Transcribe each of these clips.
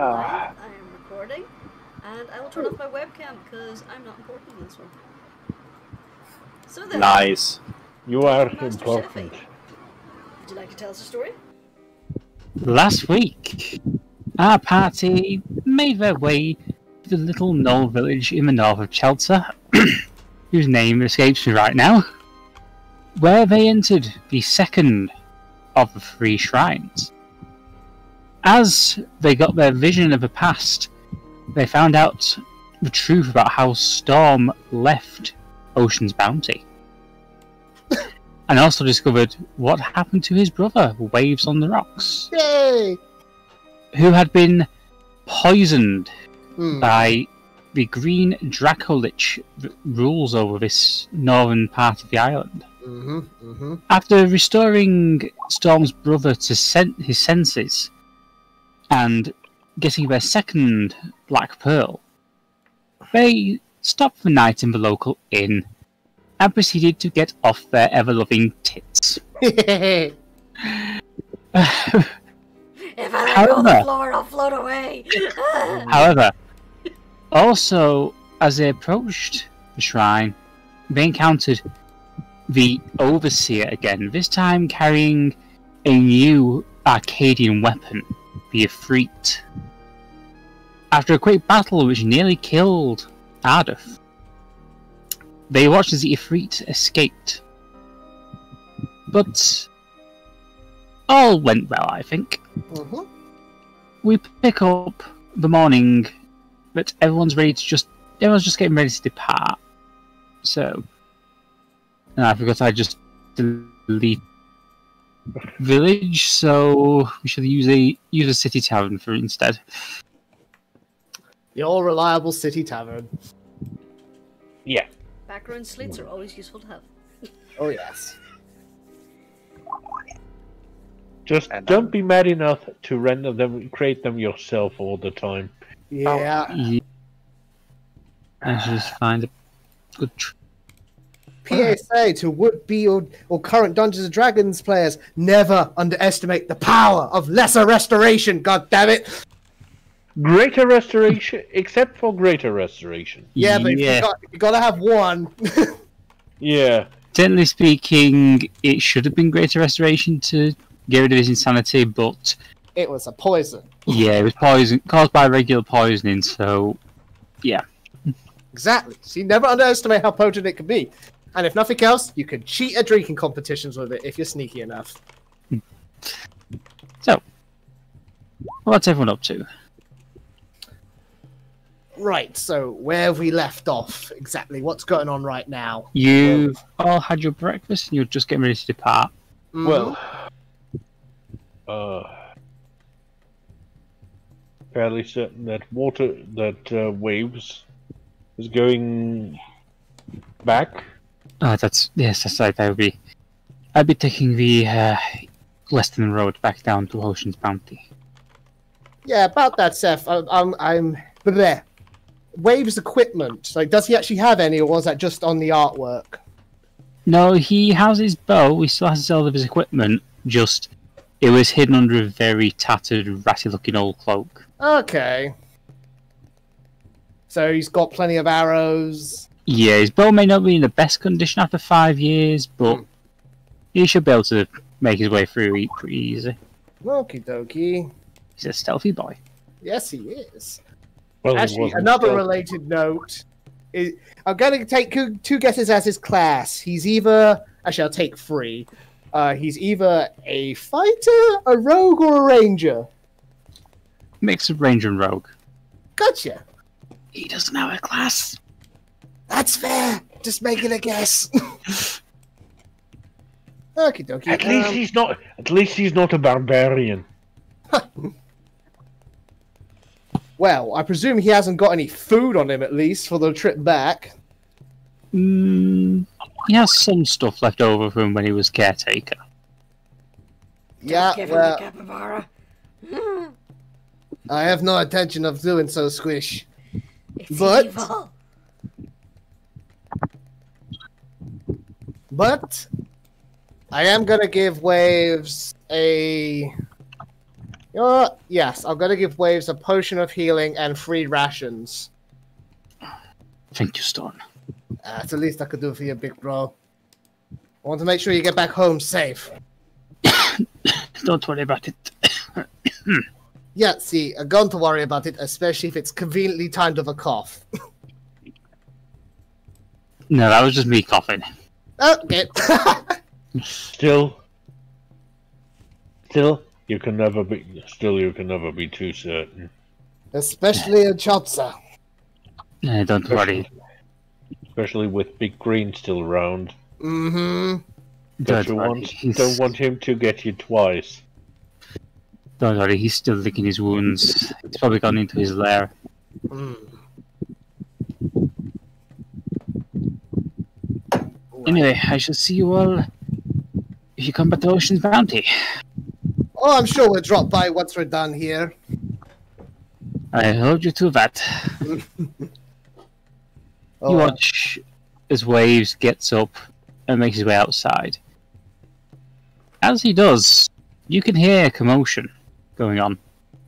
live, I am recording, and I will turn off my webcam because I'm not important in this one. So then, Nice. You are Master important. Seph, would you like to tell us a story? Last week, our party made their way to the little knoll village in the north of Chelsea, whose name escapes me right now, where they entered the second of the 3 shrines. As they got their vision of the past, they found out the truth about how Storm left Ocean's Bounty. And also discovered what happened to his brother, Waves on the Rocks. Yay! Who had been poisoned by the green Dracolich that rules over this northern part of the island. After restoring Storm's brother to his senses and getting their second Black Pearl, they stopped the night in the local inn and proceeded to get off their ever-loving tits. If I let go of the floor, I'll float away. However, also, as they approached the shrine, they encountered the Overseer again, this time carrying a new Arcadian weapon, the Ifrit. After a quick battle which nearly killed Ardeth, they watched as the Ifrit escaped. But all went well, I think. We pick up the morning that everyone's just getting ready to depart. So, and I forgot I just delete village, so we should use a city tavern for instead. The all reliable city tavern. Yeah. Background slates are always useful to have. Oh yes. Just don't be mad enough to render them, create them yourself all the time. Yeah. I should just find a good. PSA to would-be or current Dungeons and Dragons players: never underestimate the power of lesser restoration. God damn it! Greater restoration, except for greater restoration. Yeah, but you gotta have one. Yeah. Technically speaking, it should have been greater restoration to get rid of his insanity, but it was a poison. Yeah, it was poison caused by regular poisoning. So, yeah. Exactly. See, never underestimate how potent it can be. And if nothing else, you can cheat at drinking competitions with it if you're sneaky enough. So, what's everyone up to? Right, so where have we left off? Exactly, what's going on right now? You've all had your breakfast and you're just getting ready to depart. Well, fairly certain that Waves is going back. Oh, that's right. I'd be taking the Western Road back down to Ocean's Bounty. Yeah, about that, Seph. I'm bleh. Waves equipment. Like, does he actually have any, or was that just on the artwork? No, he has his bow. He still has all of his equipment. Just it was hidden under a very tattered, ratty-looking old cloak. Okay. So he's got plenty of arrows. Yeah, his bow may not be in the best condition after 5 years, but he should be able to make his way through pretty easy. Okie dokie. He's a stealthy boy. Yes, he is. Well, actually, another related note. I'm going to take 2 guesses as his class. He's either... Actually, I'll take 3. He's either a fighter, a rogue, or a ranger. Mix of ranger and rogue. Gotcha. He doesn't have a class. That's fair. Just making a guess. Okie dokie. At least he's not a barbarian. Well, I presume he hasn't got any food on him, at least, for the trip back. He has some stuff left over from when he was caretaker. Yeah, give him the capybara. I have no intention of doing so, Squish. It's evil. But I am gonna give Waves a You know what? Yes, I'm gonna give Waves a potion of healing and 3 rations. Thank you, Stone. That's the least I could do for you, big bro. I want to make sure you get back home safe. Don't worry about it. Yeah, see, I'm going to worry about it, especially if it's conveniently timed with a cough. No, that was just me coughing. Okay. Still, you can never be too certain. Especially in Chopsa. Don't worry. Especially with Big Green still around. Mm-hmm. Don't want him to get you twice. Don't worry, he's still licking his wounds. He's probably gone into his lair. Mm. Anyway, I shall see you all if you come back to Ocean's Bounty. Oh, I'm sure we'll drop by once we're done here. I hold you to that. You watch as Waves gets up and makes his way outside. As he does, you can hear commotion going on.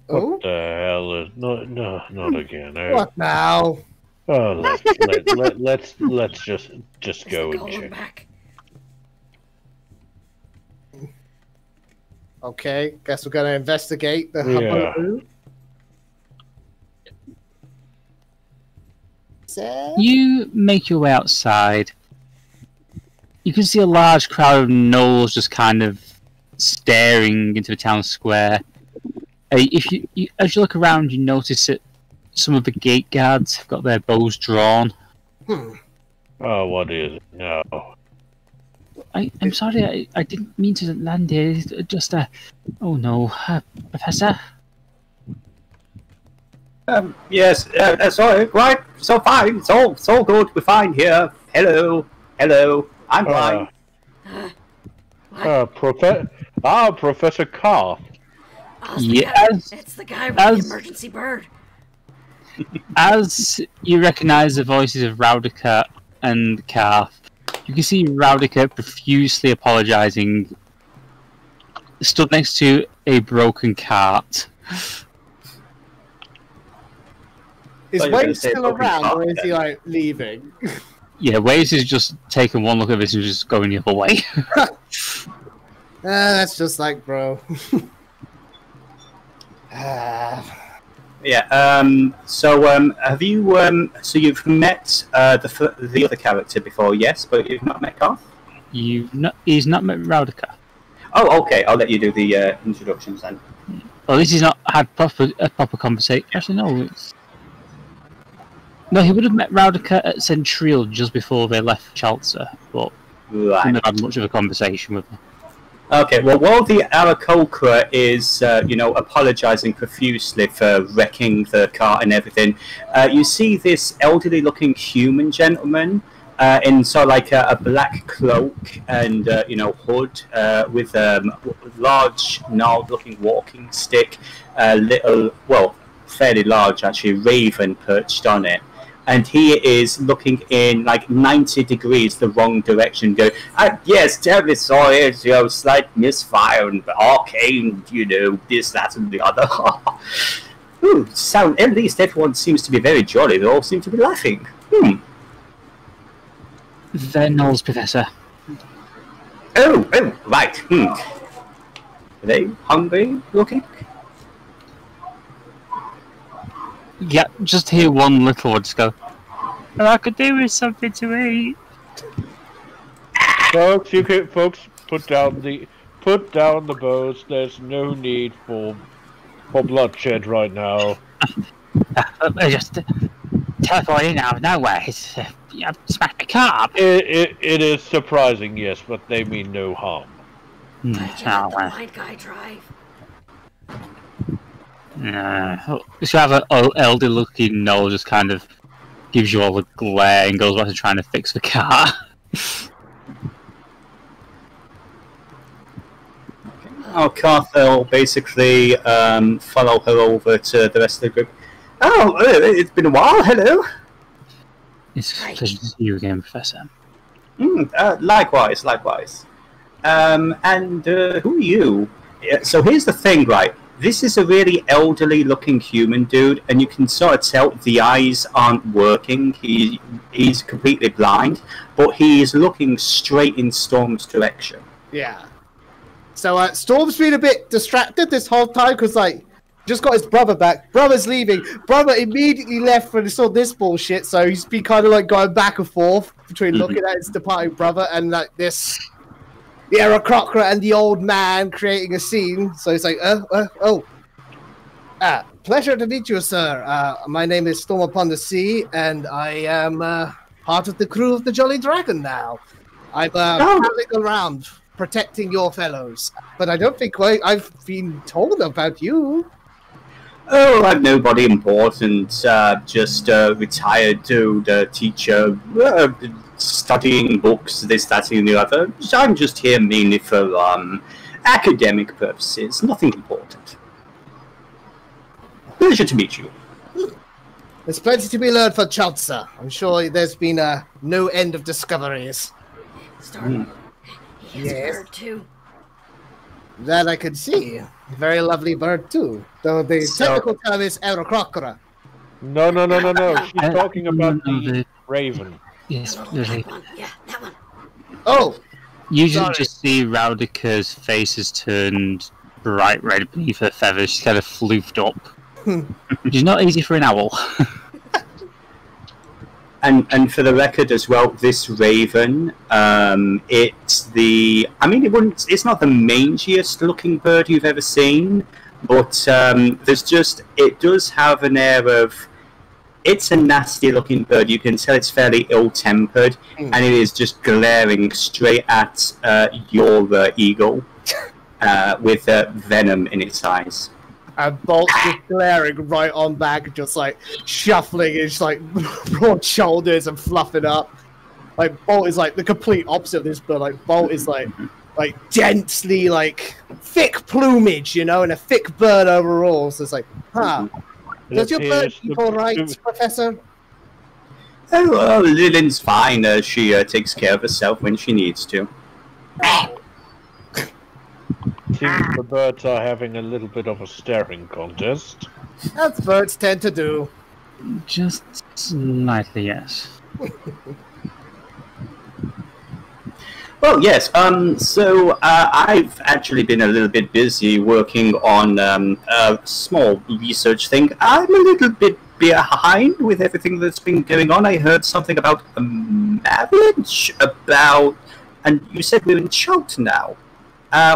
What the hell is not again? What now? Oh, let's just go and check. Back. Okay, guess we're gonna investigate the hubble. You make your way outside. You can see a large crowd of gnolls just kind of staring into the town square. As you look around, you notice that some of the gate guards have got their bows drawn. Oh, what is it? No. I'm sorry, I didn't mean to land here. It's just oh no, Professor. Yes, sorry, right, so fine, it's all good, we're fine here. Hello, I'm fine. Professor Carr. Yes, it's the guy with the emergency bird. As you recognise the voices of Raudica and Karth, you can see Raudica profusely apologising, stood next to a broken cart. Is Waves still around, or is he, like, leaving? Yeah, Waves is just taking one look at this and just going the other way. That's just like, bro. Yeah, so have you, so you've met the other character before, yes, but you've not met Karth? He's not met Raudica. Oh, okay, I'll let you do the introductions then. Well, this is not had a proper conversation. Actually, no, no, he would have met Raudica at Centril just before they left Chaltza, but right. Didn't have much of a conversation with her. Okay, well, while the Aarakocra is, apologising profusely for wrecking the cart and everything, you see this elderly-looking human gentleman in sort of like a black cloak and, hood with a large, gnarled-looking walking stick, fairly large, actually, raven perched on it. And he is looking in like 90 degrees the wrong direction, going, yes, terribly sorry, it's slight misfire and arcane, this, that, and the other. Ooh, at least everyone seems to be very jolly. They all seem to be laughing. They're gnolls, Professor. Oh, right. Are they hungry looking? Yeah, just hear one little one just go, I could do with something to eat. Folks, put down the bows. There's no need for bloodshed right now. Just teleporting out of nowhere. I've smacked my car. It is surprising, yes, but they mean no harm. The blind guy drive. So have an elder-looking gnoll just kind of gives you all the glare and goes back to trying to fix the car. Karth will basically follow her over to the rest of the group. Oh, it's been a while. Hello. It's a pleasure to see you again, Professor. Likewise. And who are you? So here's the thing, right? This is a really elderly-looking human dude, and you can sort of tell the eyes aren't working. He's completely blind, but he is looking straight in Storm's direction. Yeah. So Storm's been a bit distracted this whole time because, like, just got his brother back. Brother's leaving. Brother immediately left when he saw this bullshit. So he's been kind of like going back and forth between looking at his departing brother and like this, the Aarakocra and the old man creating a scene. So he's like, pleasure to meet you, sir. My name is Storm Upon the Sea, and I am part of the crew of the Jolly Dragon now. I'm traveling around protecting your fellows, but I don't think I've been told about you. Oh, I'm nobody important. Just retired to the teacher, studying books, this, that, and the other. I'm just here mainly for academic purposes, nothing important. Pleasure to meet you. There's plenty to be learned for Chaltza. I'm sure there's been no end of discoveries. Storm, he has a bird too. That I can see. Very lovely bird too. Though the technical term is Aarakocra. No. She's talking about the raven. Yes, That the one. raven. Yeah, that one. Oh! You Sorry. just see Raudica's face has turned bright red beneath her feathers. She's kind of floofed up. Which is not easy for an owl. And for the record as well, this raven, it's the... I mean, it's not the mangiest looking bird you've ever seen, but it does have an air of... It's a nasty looking bird. You can tell it's fairly ill-tempered, and it is just glaring straight at your eagle with venom in its eyes. And Bolt just glaring right on back, just like shuffling his like broad shoulders and fluffing up. Like Bolt is like the complete opposite of this bird. Like Bolt is like densely like thick plumage, you know, and a thick bird overall. So it's like, does your bird keep all right, Professor? Oh, well, Lillian's fine. She takes care of herself when she needs to. Seems the birds are having a little bit of a staring contest. That's birds tend to do. Just slightly, yes. Well, yes. So I've actually been a little bit busy working on a small research thing. I'm a little bit behind with everything that's been going on. I heard something about a marriage, and you said we're in Chult now.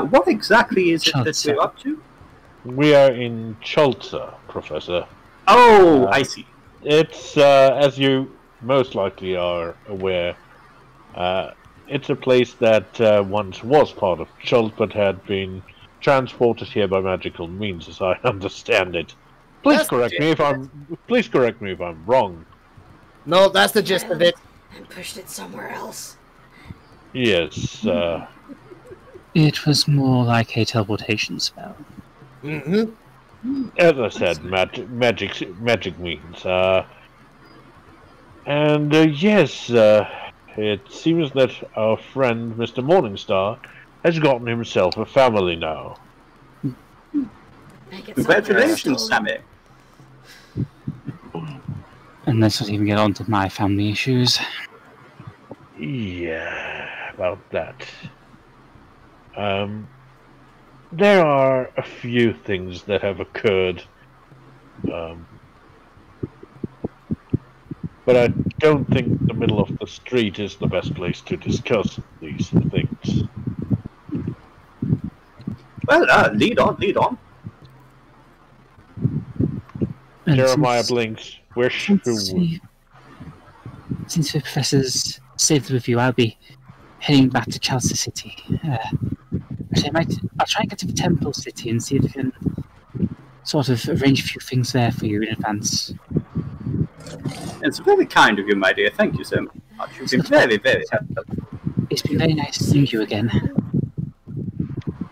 What exactly is it that we're up to? We are in Chaltza, Professor. Oh, I see. It's, as you most likely are aware, it's a place that once was part of Chult, but had been transported here by magical means, as I understand it. Please correct me if I'm wrong. No, that's the gist of it. And pushed it somewhere else. Yes, It was more like a teleportation spell. as I said, magic means. Yes, it seems that our friend Mr. Morningstar has gotten himself a family now. Congratulations, Samael. And let's not even get on to my family issues. Yeah, about that. There are a few things that have occurred, but I don't think the middle of the street is the best place to discuss these things. Well, lead on. And Jeremiah blinks. Since the professor's saved with you, I'll be heading back to Chelsea City. I'll try and get to the Temple City and see if I can sort of arrange a few things there for you in advance. It's very kind of you, my dear. Thank you so much. You've been very, very helpful. It's been very nice seeing you again.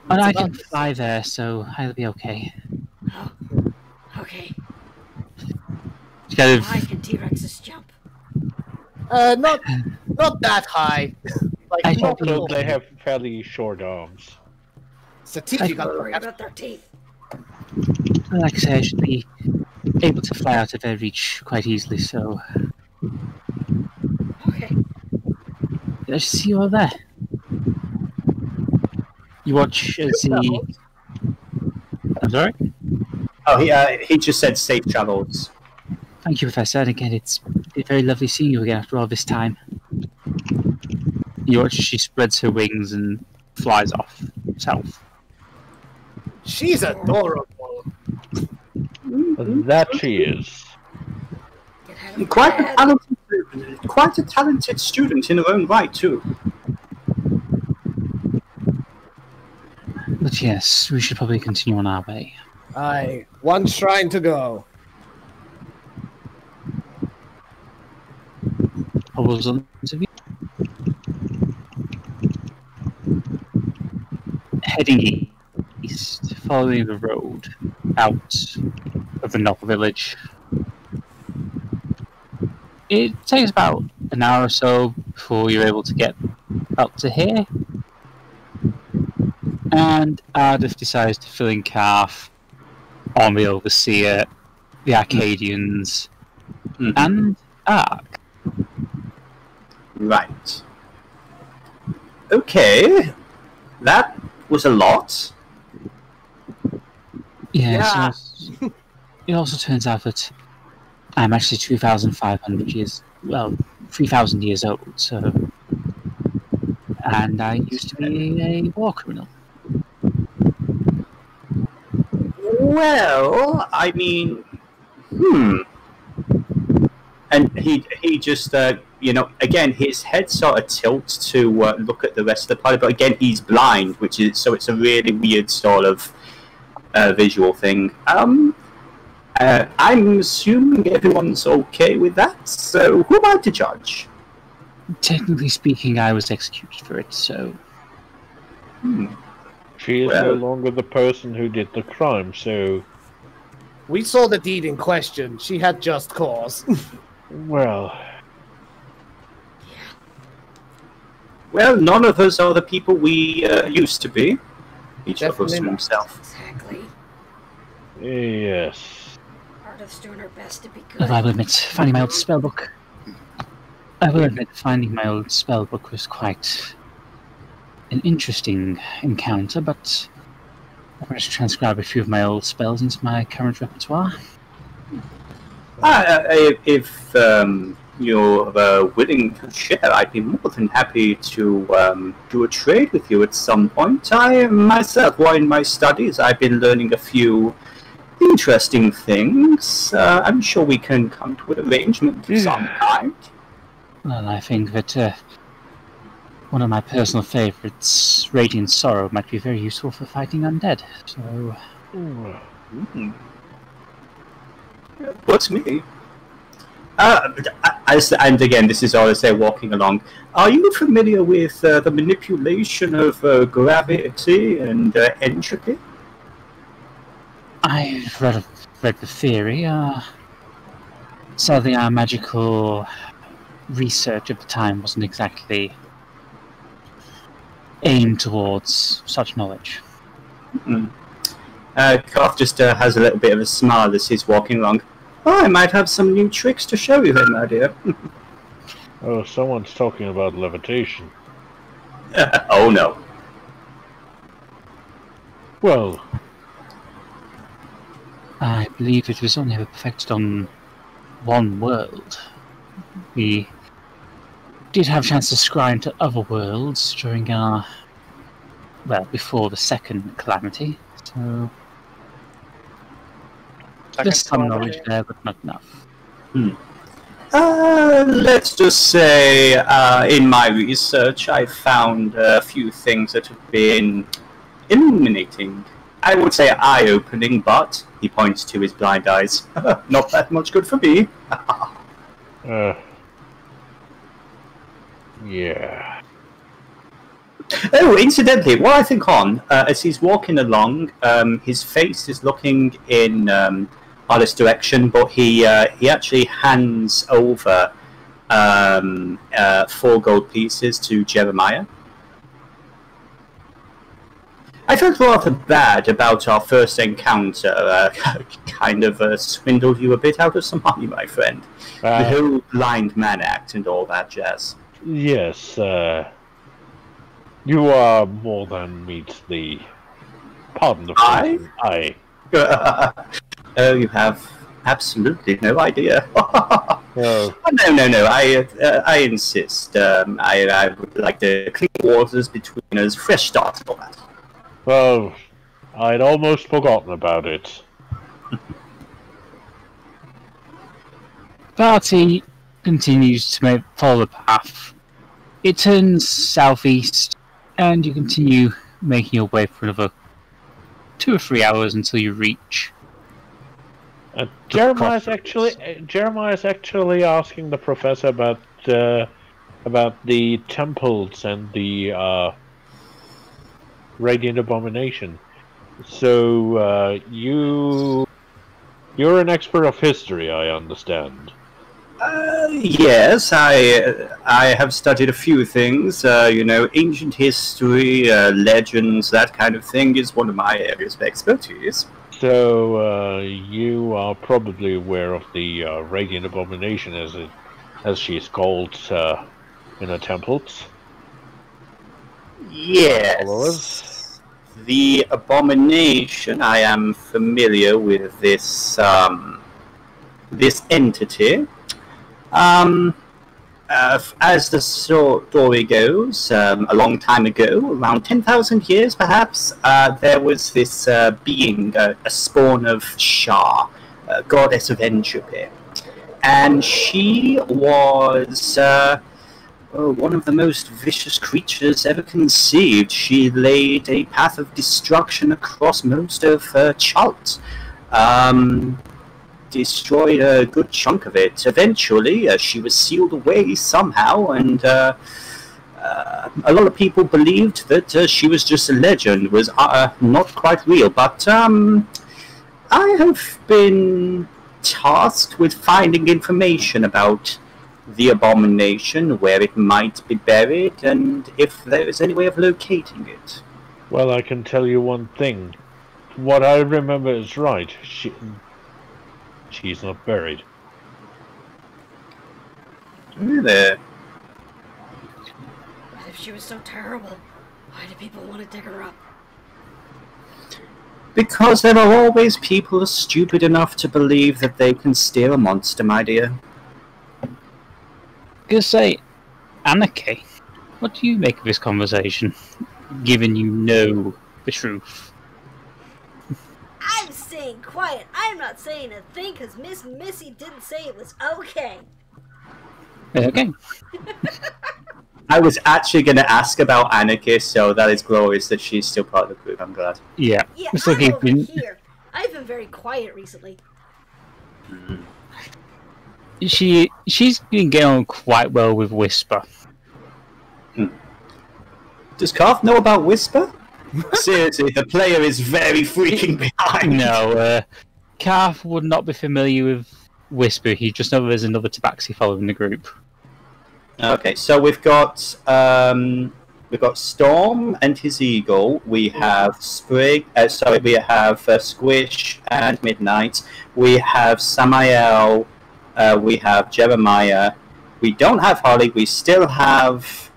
But I can fly there, so I'll be okay. Oh, okay. Kind of, Why can T-Rexes jump? Not that high. I Like, don't So they have fairly short arms. it's the teeth you gotta Don't look worry at. about their teeth. Like I say, I should be able to fly out of their reach quite easily, so Okay. I should see you all there. You watch as he... I'm sorry? Oh, he just said safe travels. Thank you, Professor. And again, it's very lovely seeing you again after all this time. You watch as she spreads her wings and flies off herself. She's adorable. That she is. Get out of Quite bed. quite a talented student in her own right, too. But yes, we should probably continue on our way. Aye, one shrine to go. Bubbles on interview. Heading east, following the road out of the Knock village. It takes about an hour or so before you're able to get up to here. And Ardeth decides to fill in calf on the Overseer, the Arcadians, and Ark. Right. Okay. That was a lot. Yeah. So it also turns out that I'm actually 2,500 years, well, 3,000 years old, so... And I used to be a war criminal. Well, I mean, And he just, again, his head sort of tilts to look at the rest of the party, but again, he's blind, so it's a really weird sort of visual thing. I'm assuming everyone's okay with that, so who am I to judge? Technically speaking, I was executed for it, so... She is no longer the person who did the crime, so... We saw the deed in question. She had just cause. Well... Well, none of us are the people we used to be. Each of us for himself. Exactly. Yes. Ardeth's doing her best to be good. I will admit, finding my old spellbook... I will admit, finding my old spellbook was quite an interesting encounter, but I managed to transcribe a few of my old spells into my current repertoire. If you're willing to share, I'd be more than happy to do a trade with you at some point. I myself, while in my studies, I've been learning a few interesting things. I'm sure we can come to an arrangement of some kind. Well, I think that one of my personal favourites, Radiant Sorrow, might be very useful for fighting undead, so... What's me? And again, this is all I say walking along. Are you familiar with the manipulation of gravity and entropy? I've read the theory. Sadly, our magical research at the time wasn't exactly aimed towards such knowledge. Koff just has a little bit of a smile as he's walking along. Oh, I might have some new tricks to show you then, my dear. Oh, someone's talking about levitation. Oh, no. Well... I believe it was only ever perfected on one world. We did have a chance to scry into other worlds during our... well, before the second calamity, so... There's some knowledge there, but not enough. Let's just say, in my research, I found a few things that have been illuminating. I would say eye-opening, but he points to his blind eyes. Not that much good for me. Yeah. Oh, incidentally, what I think on, as he's walking along, his face is looking in Ardeth's direction, but he actually hands over 4 gold pieces to Jeremiah. I felt rather bad about our first encounter. Kind of swindled you a bit out of some money, my friend. The whole blind man act and all that jazz. Yes, you are more than meets the... Pardon the phrase. Aye. Oh, you have absolutely no idea. No. No. I insist. I would like to clean waters between us, fresh start and all that. Well, I'd almost forgotten about it. Party continues to follow the path. It turns southeast, and you continue making your way for another 2 or 3 hours until you reach. Jeremiah's actually asking the professor about the temples and the Radiant Abomination. So you're an expert of history, I understand. Yes, I have studied a few things. Ancient history, legends, that kind of thing is one of my areas of expertise. So you are probably aware of the Radiant Abomination, as she's called in her temples. Yes. Followers. The Abomination. I am familiar with this this entity. As the story goes, a long time ago, around 10,000 years perhaps, there was this being, a spawn of Shah, a goddess of entropy. And she was one of the most vicious creatures ever conceived. She laid a path of destruction across most of Chult. Destroyed a good chunk of it. Eventually, she was sealed away somehow, and a lot of people believed that she was just a legend, was not quite real. But I have been tasked with finding information about the Abomination, where it might be buried, and if there is any way of locating it. Well, I can tell you one thing. What I remember is right. She's not buried. Really? But if she was so terrible, why do people want to dig her up? Because there are always people stupid enough to believe that they can steer a monster, my dear. Gonna say, Anarchy, what do you make of this conversation, given you know the truth? I'm staying quiet. I'm not saying a thing because Miss Missy didn't say it was okay. Okay. I was actually going to ask about Anarchy, so that is glorious that she's still part of the group. I'm glad. Yeah. Yeah, It's I'm like over here. I've been very quiet recently. She's been getting on quite well with Whisper. Does Carth know about Whisper? Seriously, the player is very freaking behind. No, Carth would not be familiar with Whisper. He just knows there's another Tabaxi following the group. Okay, so we've got Storm and his eagle. We have Sprig. We have Squish and Midnight. We have Samael. We have Jeremiah. We don't have Holly. We still have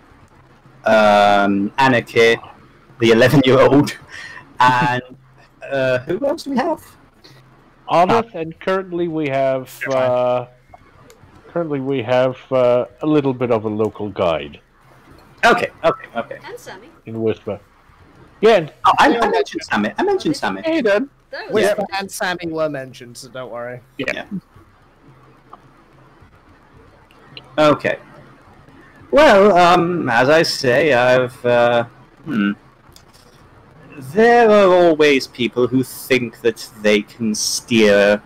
Anarchy, the 11-year-old, and who else do we have? Ardeth, and currently we have a little bit of a local guide. Okay. And Sammy. In Whisper. Yeah. Oh, I mentioned Sammy. Hey, then. Whisper and Sammy were mentioned, so don't worry. Yeah. Okay. Well, as I say, there are always people who think that they can steer,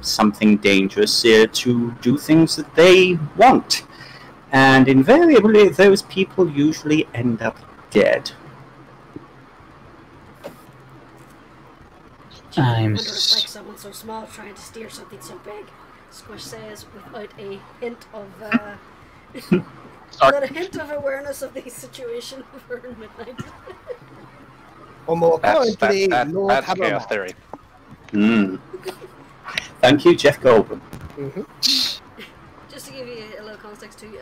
something dangerous to do things that they want. And invariably, those people usually end up dead. I wonder if like someone so small trying to steer something so big. Squish says without a hint of without a hint of awareness of the situation for Midnight. Or more currently, Lord That's chaos Hammermouth. theory. Hmm. Thank you, Jeff Goldblum. Just to give you a little context too,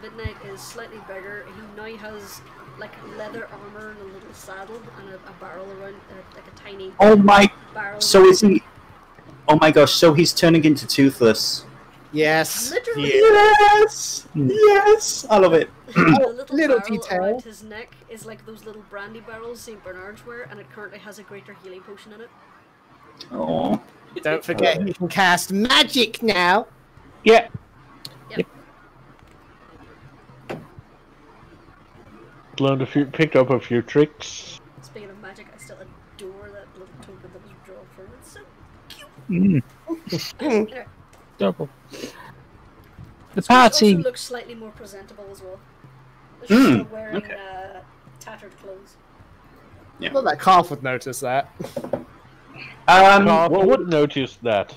Midnight is slightly bigger. He now has like leather armor and a little saddle and a barrel around, like a tiny Oh my! barrel. So is he? Oh my gosh! So he's turning into Toothless. Yes. Literally. Yes! Yes! I love it. The little Little barrel detail. around his neck is like those little brandy barrels St. Bernards wear, and it currently has a greater healing potion in it. Oh. Don't forget, you can cast magic now. Yeah. Yep. Picked up a few tricks. Speaking of magic, I still adore that little token that was drawn from it. It's so cute. Anyway, Double. The Squish party. also looks slightly more presentable as well. She's still wearing tattered clothes. Yeah. Not that Calf would notice that. I wouldn't notice that.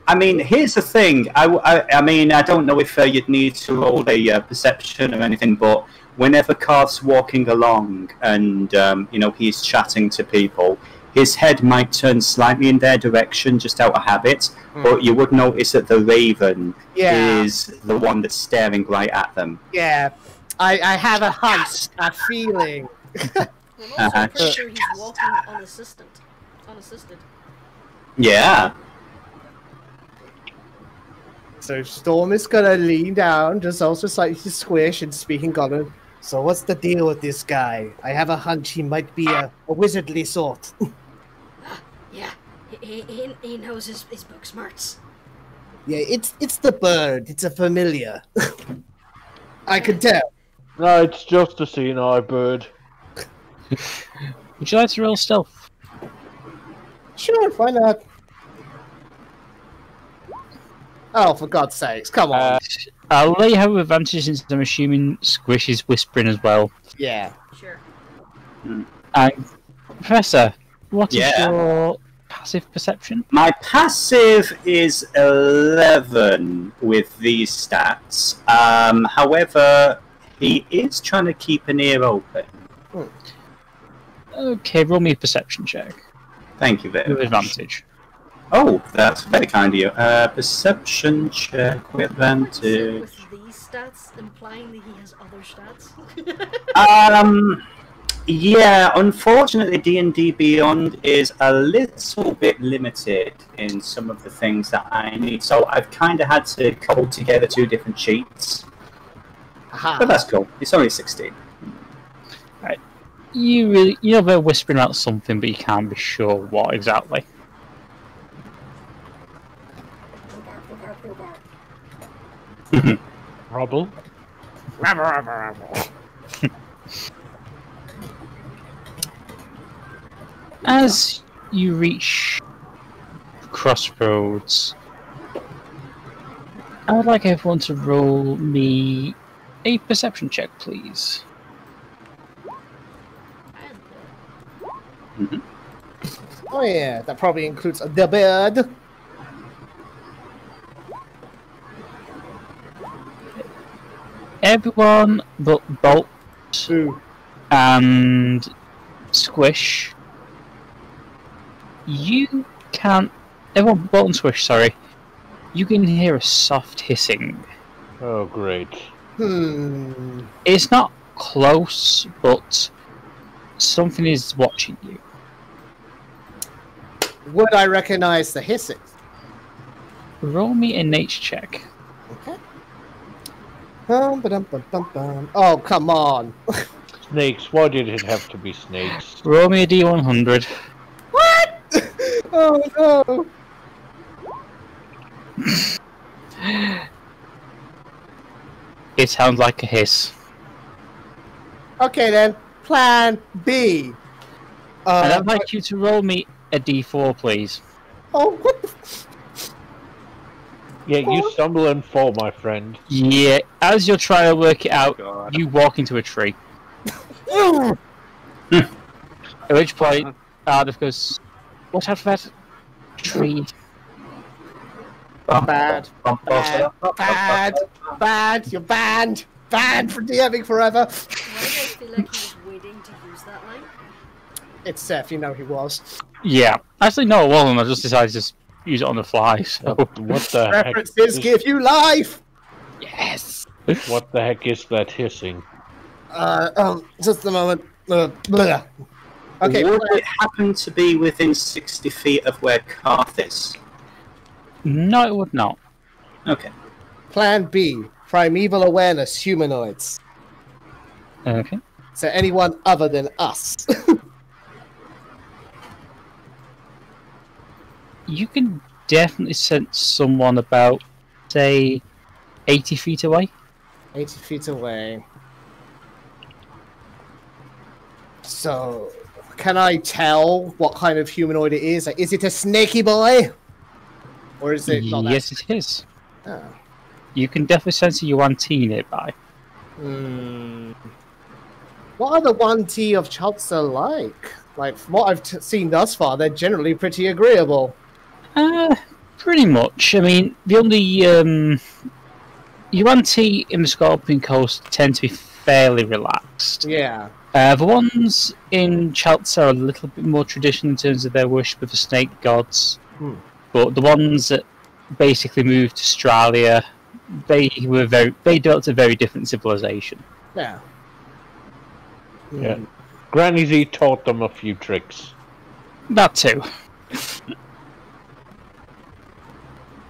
I mean, here's the thing. I mean, I don't know if you'd need to roll a perception or anything, but whenever Carth's walking along and, you know, he's chatting to people, his head might turn slightly in their direction just out of habit, but you would notice that the raven is the one that's staring right at them. Yeah. I have a hunch, a feeling. I'm also pretty sure he's walking unassisted. Yeah. So Storm is gonna lean down, just also slightly to Squish and speaking Goblin. So what's the deal with this guy? I have a hunch he might be a wizardly sort. Yeah, he knows his book smarts. Yeah, it's the bird. It's a familiar. I can tell. No, it's just a senile bird. Would you like to roll stealth? Sure, why not? Oh, for God's sakes, come on. I'll let you have advantage since I'm assuming Squish is whispering as well. Yeah. Sure. Professor, what is Yeah. your passive perception? My passive is 11 with these stats. However, he is trying to keep an ear open. Okay, roll me a perception check. Thank you very With much. advantage. Oh, that's very kind of you. Perception check with advantage. With these stats, implying that he has other stats. Yeah, unfortunately D&D Beyond is a little bit limited in some of the things that I need, so I've kind of had to cobble together 2 different sheets. Aha. But that's cool. It's only 16. You know they're whispering about something, but you can't be sure what exactly. Rubble. As you reach crossroads, I would like everyone to roll me a perception check, please. Oh yeah, that probably includes the bird. Everyone but Bolt Ooh. and Squish, you can't. Everyone but Bolt and Squish, sorry. You can hear a soft hissing. Oh, great. It's not close, but something is watching you. Would I recognize the hissing? Roll me a nature check. Okay. Oh, come on. Snakes. Why did it have to be snakes? Roll me a D100. What? Oh no. It sounds like a hiss. Okay then. Plan B. And I'd like you to roll me a D4, please. Oh, what the... Yeah, you stumble and fall, my friend. Yeah, as you're trying to work it out, God. you walk into a tree. At which point, Ardeth goes, "What out of that tree?" Bad. Bad. You're banned. Banned from DMing forever. Why do I feel like he was waiting to use that line? It's Seph, you know he was. Yeah. Actually, no, it wasn't. I just decided to just use it on the fly. So. What the heck? References give you life! Yes. What the heck is that hissing? Just a moment. Blah. Okay, Would it happen to be within 60 feet of where Karth is? No, it would not. Okay. Plan B. Primeval awareness humanoids. Okay. So anyone other than us. You can definitely sense someone about, say, 80 feet away. 80 feet away. So, can I tell what kind of humanoid it is? Like, is it a snaky boy? Or is it not that? Yes, it is. Oh. You can definitely sense a Yuan-Ti nearby. What are the 1T of Chaltza like? Like, from what I've seen thus far, they're generally pretty agreeable. Pretty much. I mean, the only Yuan-Ti in the Scorpion Coast tend to be fairly relaxed. Yeah. The ones in Chaltza are a little bit more traditional in terms of their worship of the snake gods. But the ones that basically moved to Australia, they developed a very different civilization. Yeah. Yeah. Granny Z taught them a few tricks. That too.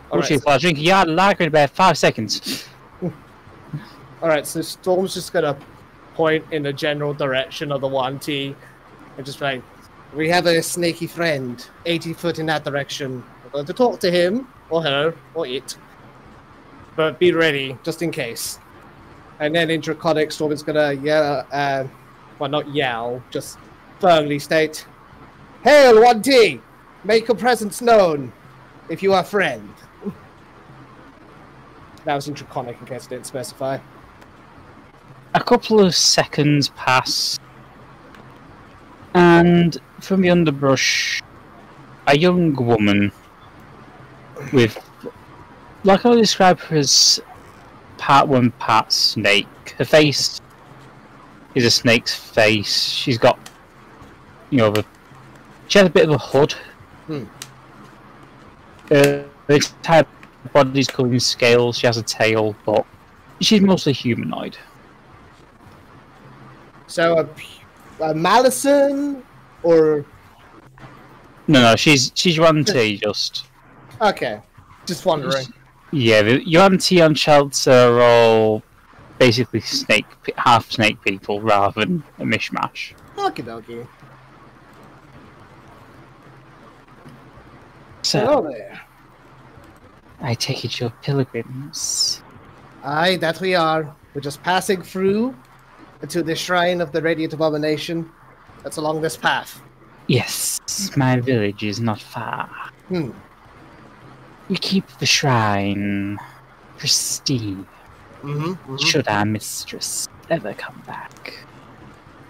Alright, I'll drink a yard of lager in about 5 seconds. Alright, so Storm's just gonna point in the general direction of the 1T and just be like, we have a snaky friend, 80 foot in that direction. We're going to talk to him, or her, or it. But be ready, just in case. And then in Draconic, Storm is gonna yell, well, not yell, just firmly state, Hail, 1T! Make your presence known, if you are a friend. That was in Draconic, in case I didn't specify. A couple of seconds pass, and from the underbrush, a young woman with, like I would describe her as part one, part snake. Her face is a snake's face. She's got, she has a bit of a hood. The entire body's covered in scales. She has a tail, but she's mostly humanoid. So a Malison, or No, she's Yuan-Ti, just. okay, just wondering. Yeah, the Yuan-Ti on Chaltza are all basically half snake people rather than a mishmash. Okie dokie. So, Hello there. I take it you're pilgrims. Aye, that we are. We're just passing through to the shrine of the Radiant Abomination. That's along this path. Yes, my village is not far. We keep the shrine pristine. Should our mistress ever come back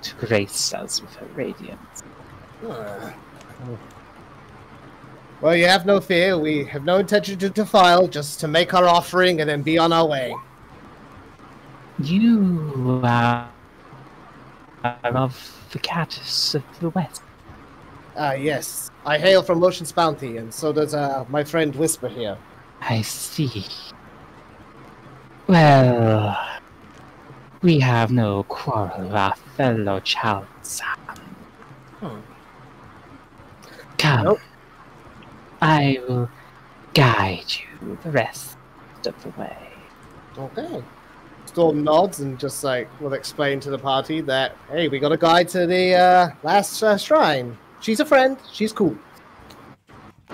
to grace us with her radiance. Well, you have no fear. We have no intention to defile, just to make our offering and then be on our way. You are of the Catus of the West. Yes. I hail from Ocean's Bounty, and so does my friend Whisper here. I see. Well, we have no quarrel with our fellow Chaltza. Come. Nope. I will guide you the rest of the way. Okay. Storm nods and just will explain to the party that, hey, we got a guide to the last shrine. She's a friend. She's cool.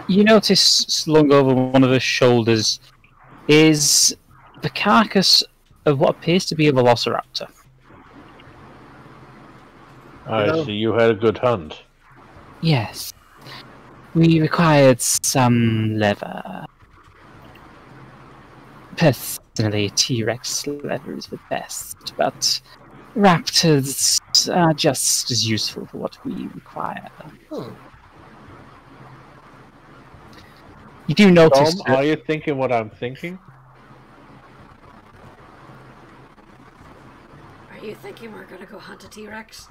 You notice slung over one of her shoulders is the carcass of what appears to be a velociraptor. I see you had a good hunt. Yes. We required some leather. Personally, T-Rex leather is the best, but raptors are just as useful for what we require. You do notice... Tom, are you thinking what I'm thinking? Are you thinking we're gonna go hunt a T-Rex?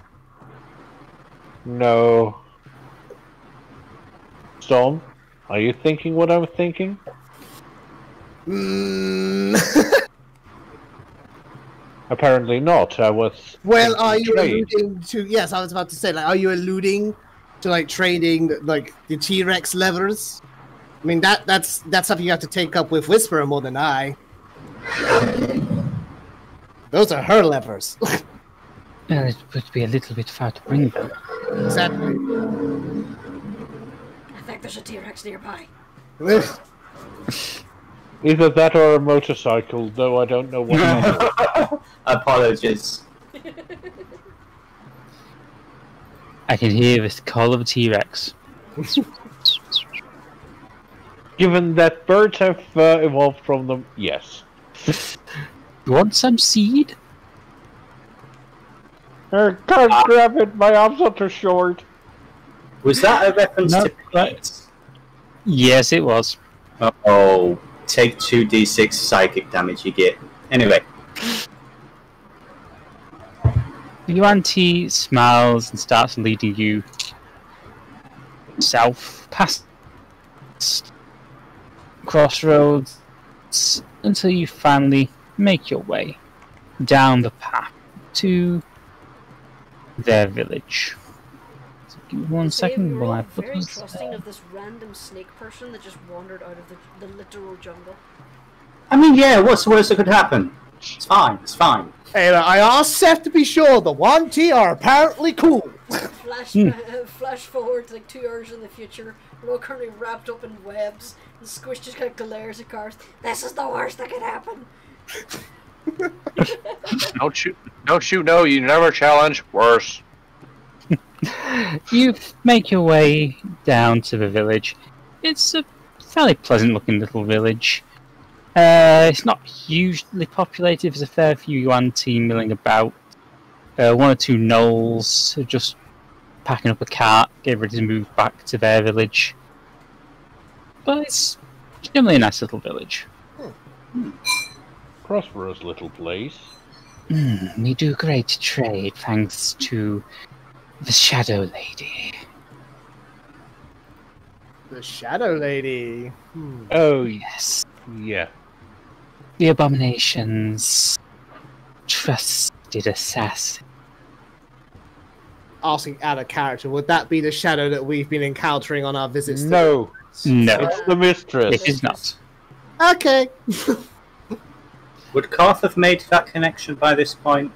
No. Storm, are you thinking what I'm thinking? Apparently not. I was. Well, are you trade. alluding to? Yes, I was about to say. Like, are you alluding to like trading like the T-Rex levers? I mean, that's something you have to take up with Whisperer more than I. Those are her levers. Well, it would be a little bit far to bring them. Exactly. I think there's a T-Rex nearby. Either that or a motorcycle, though I don't know what. Apologies. I can hear the call of a T-Rex. Given that birds have evolved from them, yes. You want some seed? I can't grab it, my arms are too short. Was that a reference No, to pets? Yes, it was. Oh, take 2d6 psychic damage you get. Anyway. Your auntie smiles and starts leading you south past crossroads until you finally make your way down the path to their village. So give me 1 second while I put very this trusting of this random snake person that just wandered out of the literal jungle. I mean, yeah, what's the worst that could happen? It's fine, it's fine. Hey, I asked Seph to be sure the 1T are apparently cool. Flash forward to like 2 hours in the future. We're all currently wrapped up in webs, and Squish just kind of glares at Garth. This is the worst that could happen. Don't you know you never challenge worse? You make your way down to the village. It's a fairly pleasant looking little village. It's not hugely populated. There's a fair few Yuan team milling about. 1 or 2 gnolls are just packing up a cart, getting ready to move back to their village. But it's generally a nice little village. Prosperous little place. We do great trade thanks to the Shadow Lady. The Shadow Lady. Oh, Yes. yeah. The Abomination's trusted assassin. Asking out of character, would that be the shadow that we've been encountering on our visits? No, No, it's the mistress. it is not. Okay. Would Karth have made that connection by this point?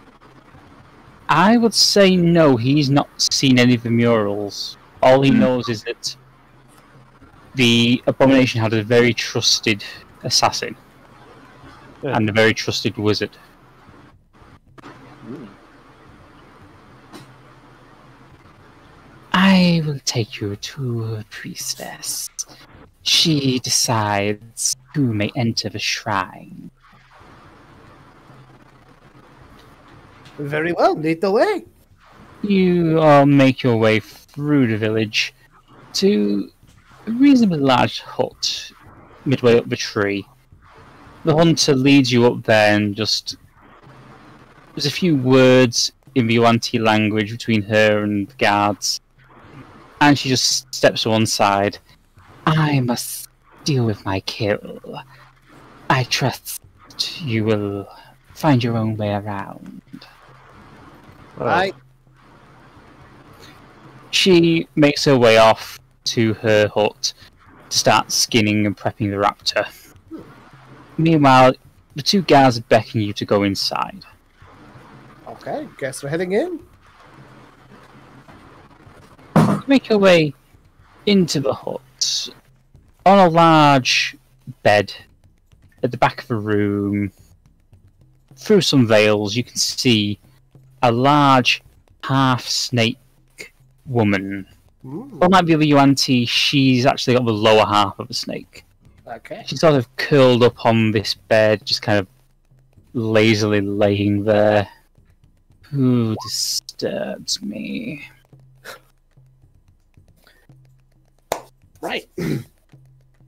I would say no, he's not seen any of the murals. All he knows is that the Abomination had a very trusted assassin and a very trusted wizard. I will take you to a priestess. She decides who may enter the shrine. Very well, lead the way. You all make your way through the village to a reasonably large hut midway up the tree. The hunter leads you up there and just... There's a few words in the Yuan-Ti language between her and the guards. And she just steps to one side. I must deal with my kill. I trust you will find your own way around. Right. She makes her way off to her hut to start skinning and prepping the raptor. Meanwhile, the 2 guards beckon you to go inside. Okay, guess we're heading in. You make your way into the hut. On a large bed at the back of the room, through some veils, you can see a large half-snake woman. Unlike the other Yuan-Ti, she's actually got the lower half of a snake. Okay. She's sort of curled up on this bed, just kind of lazily laying there. Who disturbs me? Right.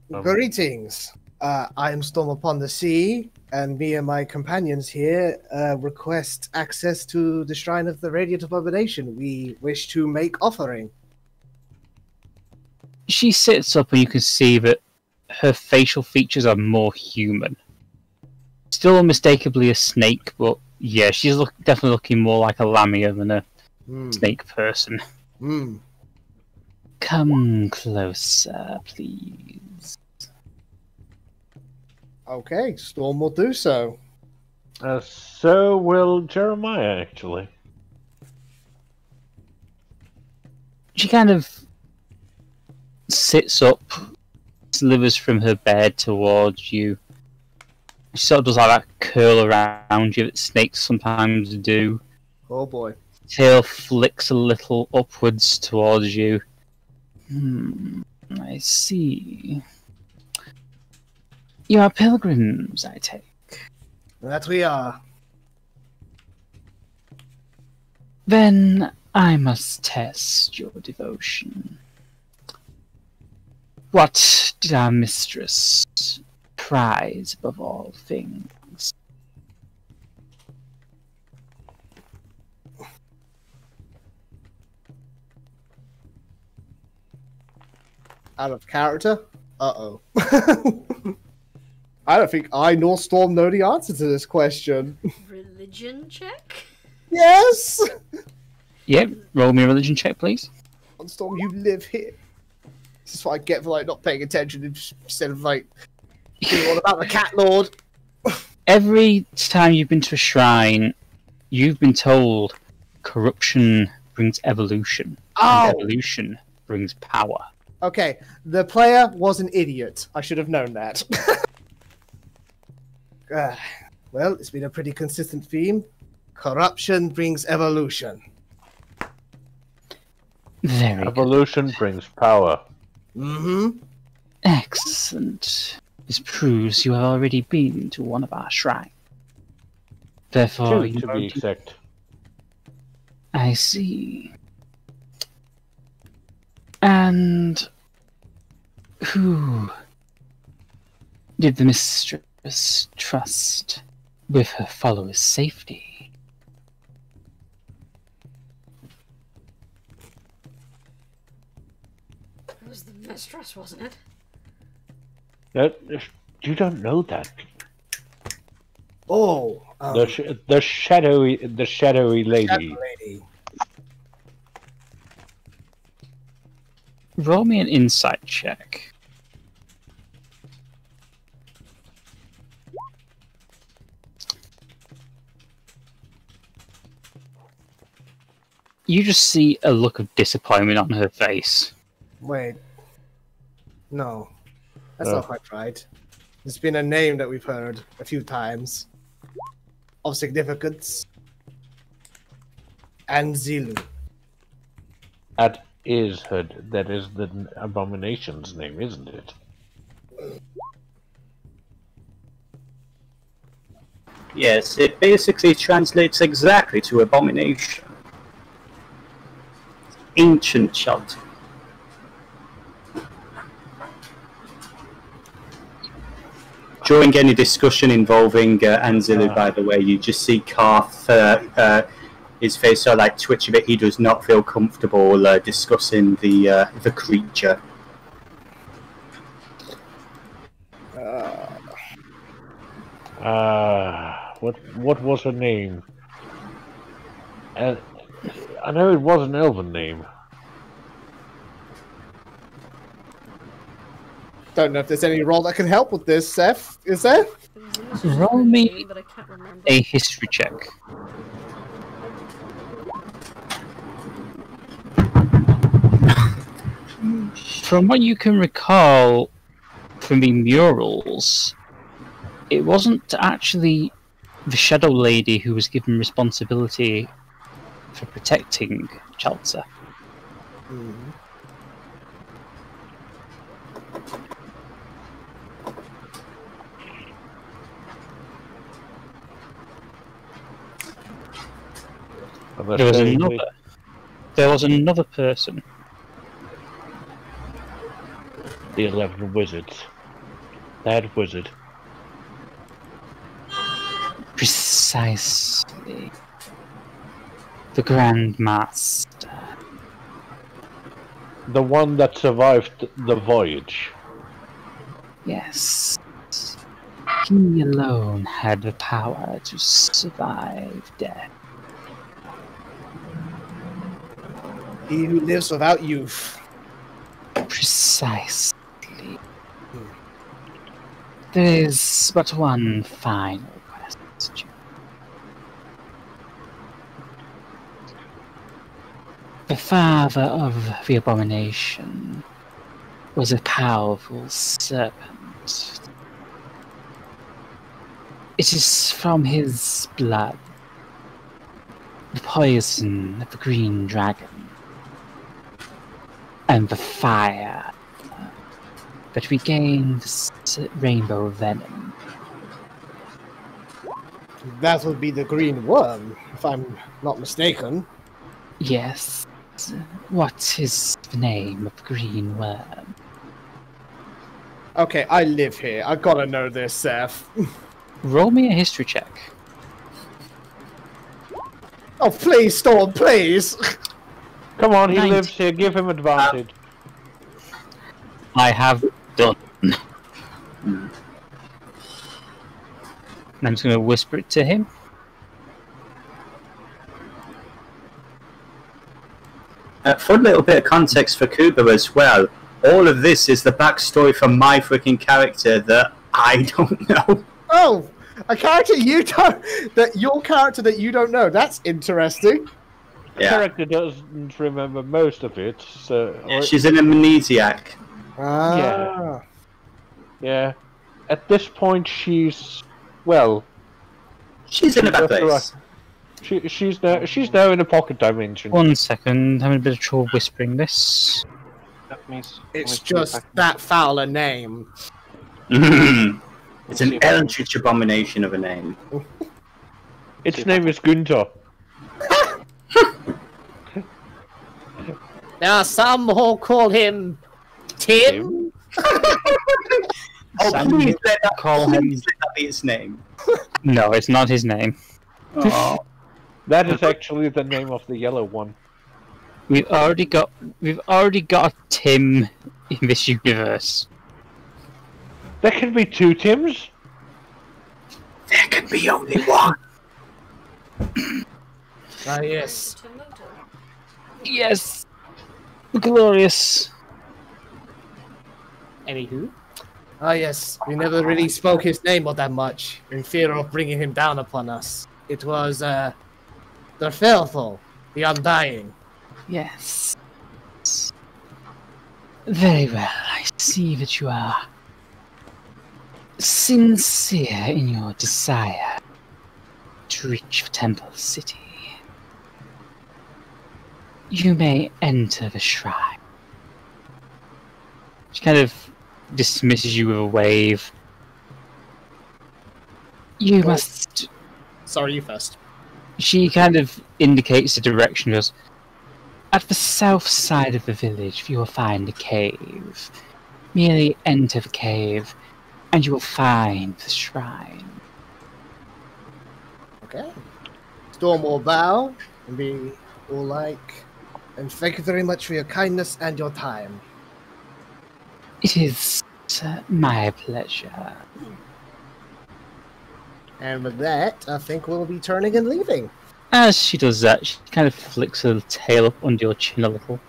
Greetings. I am Storm upon the Sea. and me and my companions here request access to the Shrine of the Radiant Abomination. We wish to make offering. She sits up and you can see that her facial features are more human. Still unmistakably a snake, but yeah, she's definitely looking more like a lamia than a snake person. Come closer, please. Okay, Storm will do so. So will Jeremiah, actually. She kind of sits up, slithers from her bed towards you. She sort of does like that curl around you that snakes sometimes do. Oh boy. Tail flicks a little upwards towards you. I see. You are pilgrims, I take. That we are. Then I must test your devotion. What did our mistress prize above all things? Out of character? Uh-oh. I don't think I nor Storm know the answer to this question. Religion check? Yes! Yep, roll me a religion check, please. Storm, you live here. This is what I get for not paying attention instead of being all about the Cat Lord. Every time you've been to a shrine, you've been told corruption brings evolution. And evolution brings power. Okay, the player was an idiot. I should have known that. Well, it's been a pretty consistent theme. Corruption brings evolution. Very Evolution brings power. excellent. This proves you have already been to one of our shrines. Therefore, Two, to be exact. I see. And who did the mistress trust with her followers' safety? It was the mistress, wasn't it? You don't know that. Oh, The shadowy lady. Shadow lady. Roll me an insight check. You just see a look of disappointment on her face. Wait. No. That's not quite right. It's been a name that we've heard a few times. Of significance. Anzilu. That is the abomination's name, isn't it? Yes, it basically translates exactly to abomination. Ancient shelter. During any discussion involving Anzilu, by the way, you just see Karth, his face sort of like twitch a bit. He does not feel comfortable discussing the creature. What was her name? I know it was an elven name. Don't know if there's any role that can help with this, Seph. Is there? Roll me But I can't remember. a history check. From what you can recall from the murals, it wasn't actually the Shadow Lady who was given responsibility for protecting Chelter. There was another person. The 11 wizards. That wizard. Precisely. The Grand Master. The one that survived the voyage. Yes. He alone had the power to survive death. He who lives without youth. Precisely. There is but one final question. The father of the abomination was a powerful serpent. It is from his blood, the poison of the green dragon, and the fire, that we gain this rainbow venom. That would be the green worm, if I'm not mistaken. Yes. What is the name of the green worm? Okay, I live here. I gotta know this, Seph. Roll me a history check. Oh, please, Storm, please! Come on, he 90. lives here. Give him advantage. I have done. I'm just going to whisper it to him. For a little bit of context for Kubar as well, all of this is the backstory for my freaking character that I don't know. Oh, a character you don't... your character that you don't know. That's interesting. The character doesn't remember most of it, so... Yeah, she's an amnesiac. Ah. Yeah. At this point, she's... well... She's in a bad place. She's now in a pocket dimension. 1 second, I'm having a bit of trouble whispering this. That means It's just that foul a name. It's an eldritch abomination of a name. Its name is Gunter. There are some who call him Tim. Oh, please let that be its name. No, it's not his name. Oh. That is actually the name of the yellow one. We've already got a Tim in this universe. There can be two Tims? There can be only one. Ah, yes. Yes! Glorious. Anywho. Ah, yes. We never really spoke his name all that much, in fear of bringing him down upon us. It was, the Faithful, the Undying. Yes. Very well, I see that you are sincere in your desire to reach the Temple City. You may enter the shrine. She kind of dismisses you with a wave. You must... Sorry, you first. She kind of indicates the direction. Goes, at the south side of the village, you will find a cave. Merely enter the cave, and you will find the shrine. Okay. Storm will bow and be all like, and thank you very much for your kindness and your time. It is my pleasure. And with that, I think we'll be turning and leaving. As she does that, she kind of flicks her tail up under your chin a little.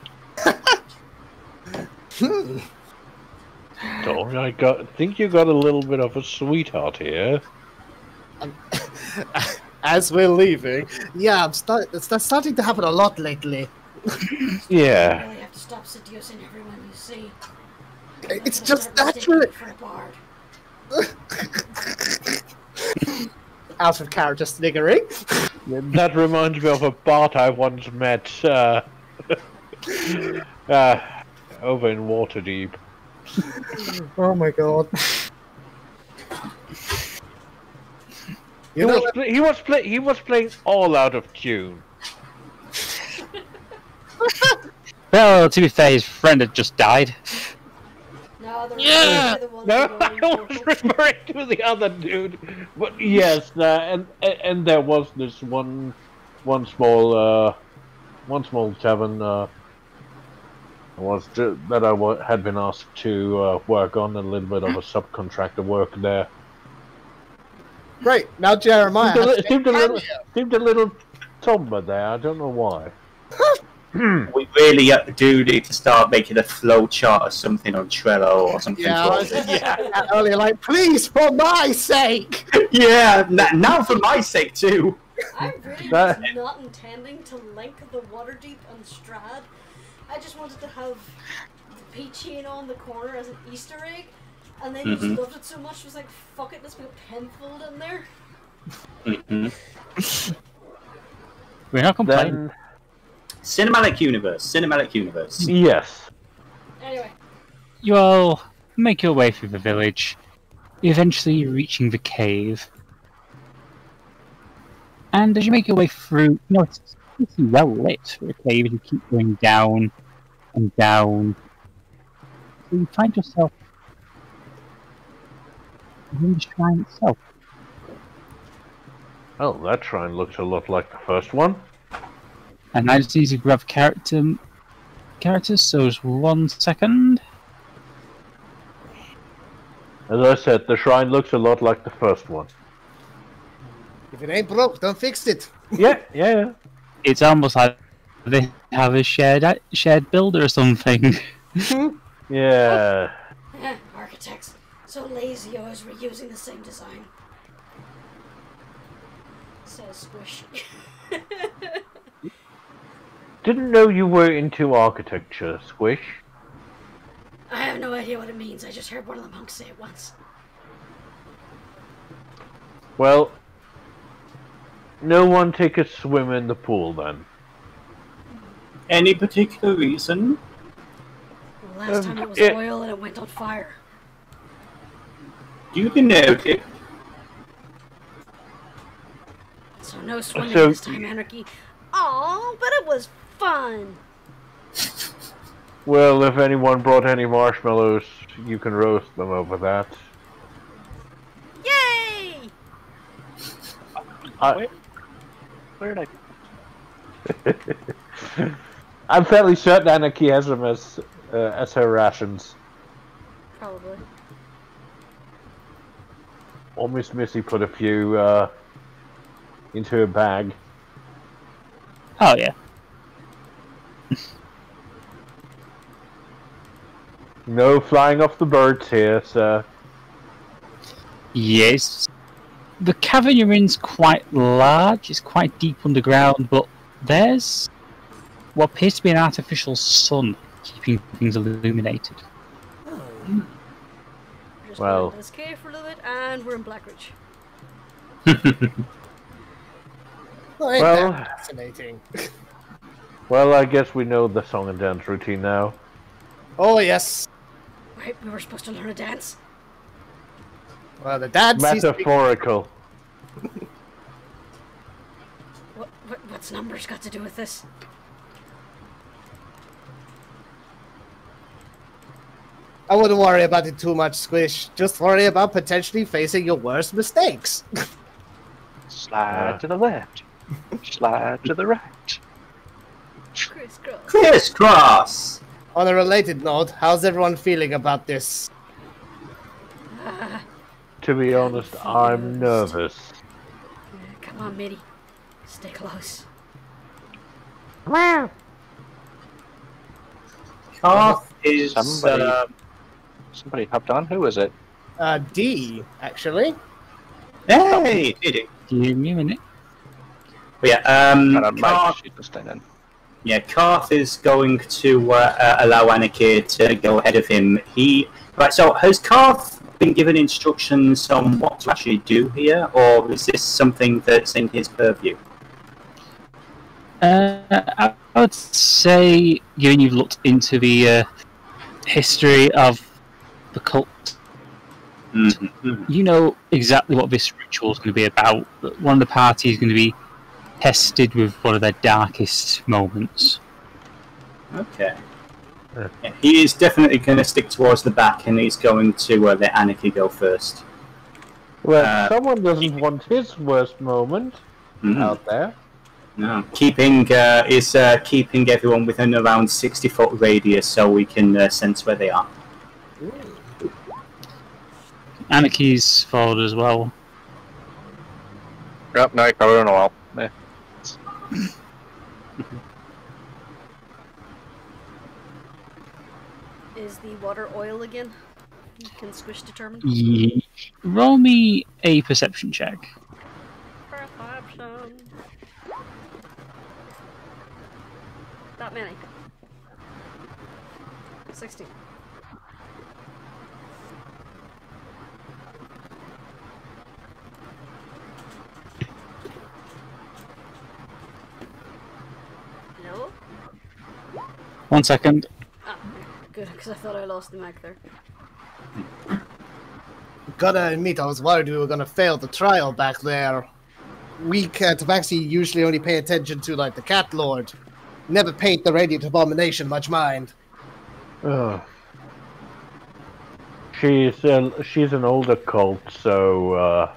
Don't I think you got a little bit of a sweetheart here. As we're leaving, yeah, that's starting to happen a lot lately. Yeah. You really have to stop seducing everyone you see. It's just natural. For a bard. Out of character sniggering. That reminds me of a bard I once met over in Waterdeep. Oh my god. He was playing all out of tune. Well, to be fair, his friend had just died. No, the Yeah! The one No, with I the was referring to the other dude. But yes, and there was this one small tavern that I had been asked to work on, a little bit of a subcontractor work there. Great. Now Jeremiah has to Seemed cameo. a little somber there. I don't know why. We really do need to start making a flow chart or something on Trello or something. Yeah, I was earlier, like, please, for my sake. Yeah, now for my sake too. I really was not intending to link the Waterdeep and Strahd. I just wanted to have the Peachy on the corner as an Easter egg, and then you just loved it so much, it was like, fuck it, let's put a penfold in there. We're not complaining. Cinematic universe. Yes. Anyway. You all make your way through the village, eventually reaching the cave. And as you make your way through, it's pretty well lit for a cave as you keep going down and down. So you find yourself in the shrine itself. Oh, that shrine looks a lot like the first one. And I just need to grab characters, so just 1 second. As I said, the shrine looks a lot like the first one. If it ain't broke, don't fix it. Yeah. It's almost like they have a shared builder or something. Yeah. Architects. So lazy, always reusing the same design. Says Squish. Didn't know you were into architecture, Squish. I have no idea what it means, I just heard one of the monks say it once. Well, no one take a swim in the pool then. Any particular reason? Last time it was oil and it went on fire. You can note it. So no swimming this time, Anarchy. Aw, but it was fun! Well, if anyone brought any marshmallows, you can roast them over that. Yay! Where did I'm fairly certain Anarchy has them as her rations. Probably. Or Miss Missy put a few into her bag. Oh yeah. No flying off the birds here, sir. Yes. The cavern you're in's quite large, it's quite deep underground, but there's what appears to be an artificial sun keeping things illuminated. Just Well. went in this cave for a little bit, and we're in Blackridge. Well, ain't Well- that fascinating. Well, I guess we know the song and dance routine now. Oh, yes. Right, we were supposed to learn a dance. Well, the dad sees Metaphorical. What's numbers got to do with this? I wouldn't worry about it too much, Squish. Just worry about potentially facing your worst mistakes. Slide to the left. Slide to the right. Crisscross. Crisscross! On a related note, how's everyone feeling about this? To be honest, I'm nervous. Come on, Mitty. Stay close. Karth is... Somebody hopped on. Who is it? D, actually. Hey! Did it? Give me a minute. But yeah, Karth, She's just in. yeah, Karth is going to allow Anarchy to go ahead of him. Right, so has Karth been given instructions on what to actually do here, or is this something that's in his purview? I would say, given you've looked into the history of the cult, you know exactly what this ritual is going to be about. That one of the parties is going to be tested with one of their darkest moments. Okay. Yeah, he is definitely going to stick towards the back, and he's going to let Anarchy go first. Well, someone doesn't want his worst moment out there. No, keeping everyone within around 60-foot radius so we can sense where they are. Anarchy's forward as well. Yep, no, I don't know. Yeah. Is the water oil again? Can Squish determine? Roll me a perception check. Perception. That many. 16. Hello? 1 second. Ah, good, because I thought I lost the mic there. Gotta admit, I was worried we were gonna fail the trial back there. We, Tabaxi, usually only pay attention to, like, the Cat Lord. Never paid the Radiant Abomination much mind. Oh. She's an older cult, so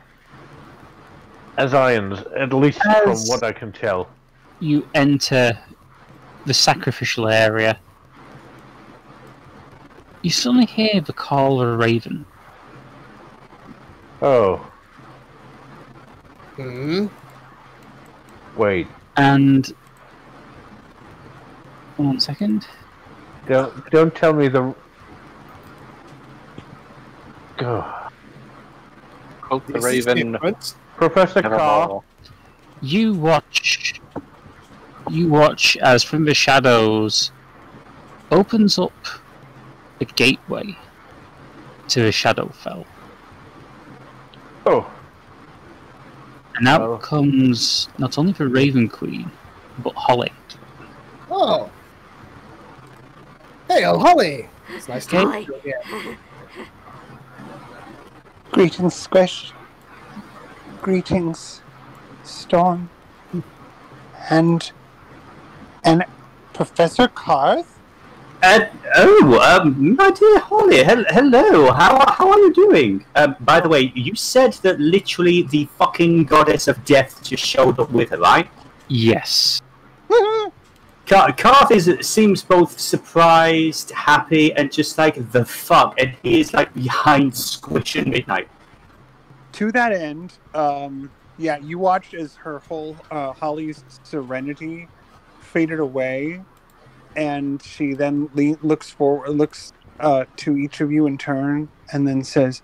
as Irons, at least from what I can tell. You enter the sacrificial area. You suddenly hear the call of a raven. Oh. Hmm? Wait. And 1 second. Don't tell me the. Go. Quote the Raven. Professor Carr. Nevermore. You watch as from the shadows opens up a gateway to the Shadowfell. Oh. And out comes not only the Raven Queen, but Holly. Oh. Hey, Holly! It's nice to meet you again. Greetings, Squish. Greetings, Storm. And Professor Karth? My dear Holly, hello. How are you doing? By the way, you said that literally the fucking goddess of death just showed up with her, right? Yes. Karth seems both surprised, happy, and just like, the fuck, and he is like behind Squish and Midnight. To that end, yeah, you watched as her whole Holly's serenity faded away, and she then looks to each of you in turn, and then says,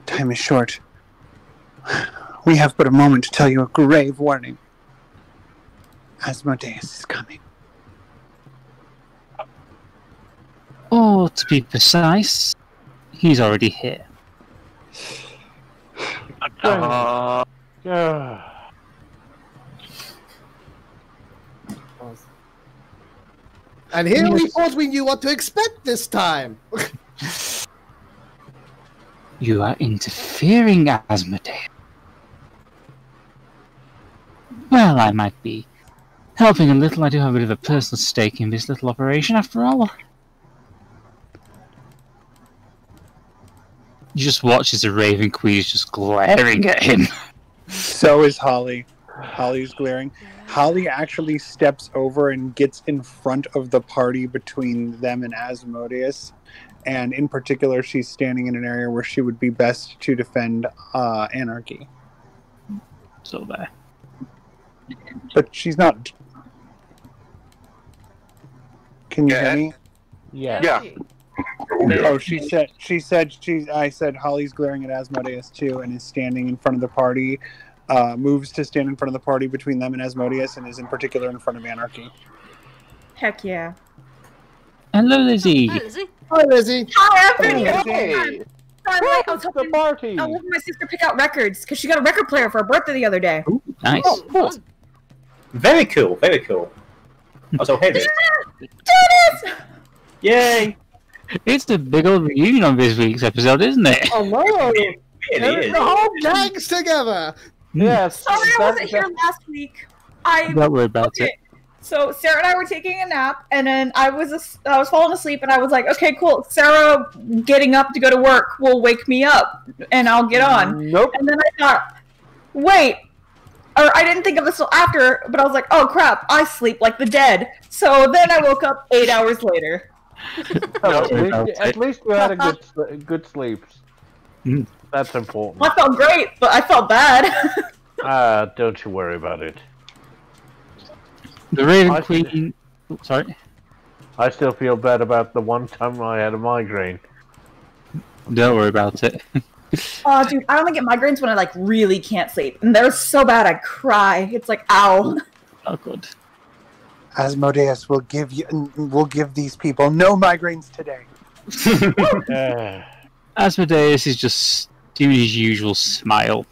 "Time is short. We have but a moment to tell you a grave warning. Asmodeus is coming." Or to be precise, he's already here. And here we thought we knew what to expect this time. You are interfering, Asmodeus. Well, I might be helping a little. I do have a bit of a personal stake in this little operation, after all. You just watch as the Raven Queen is just glaring at him. So is Holly. Holly's glaring. Holly actually steps over and gets in front of the party between them and Asmodeus. And in particular, she's standing in an area where she would be best to defend Anarchy. So there. But she's not. Can you hear me? Yeah. Oh, I said Holly's glaring at Asmodeus too, and is standing in front of the party. Moves to stand in front of the party between them and Asmodeus, and is in particular in front of Anarchy. Heck yeah. Hello, Lizzie. Hi, Lizzie. Hi, Lizzie. Hi, Anthony. Hey. I was hoping The party. I was hoping my sister pick out records because she got a record player for her birthday the other day. Ooh, nice. Oh, Very cool, very cool. Also, hey there. Jurnis! Yay! It's a big old reunion on this week's episode, isn't it? Oh no! It really is. The whole gang's together. Yes. Sorry I wasn't here last week. Don't worry about it. So Sarah and I were taking a nap, and then I was falling asleep, and I was like, okay, cool. Sarah getting up to go to work will wake me up, and I'll get on. Nope. And then I thought, wait, or I didn't think of this till after, but I was like, oh crap, I sleep like the dead. So then I woke up 8 hours later. At least you had a good sleep. That's important. I felt great, but I felt bad. Don't you worry about it. The Raven Queen... sorry? I still feel bad about the one time I had a migraine. Don't worry about it. Oh, dude, I only get migraines when I, like, really can't sleep. And they're so bad I cry. It's like, ow. Oh, good. Asmodeus will give these people no migraines today. Asmodeus is just doing his usual smile.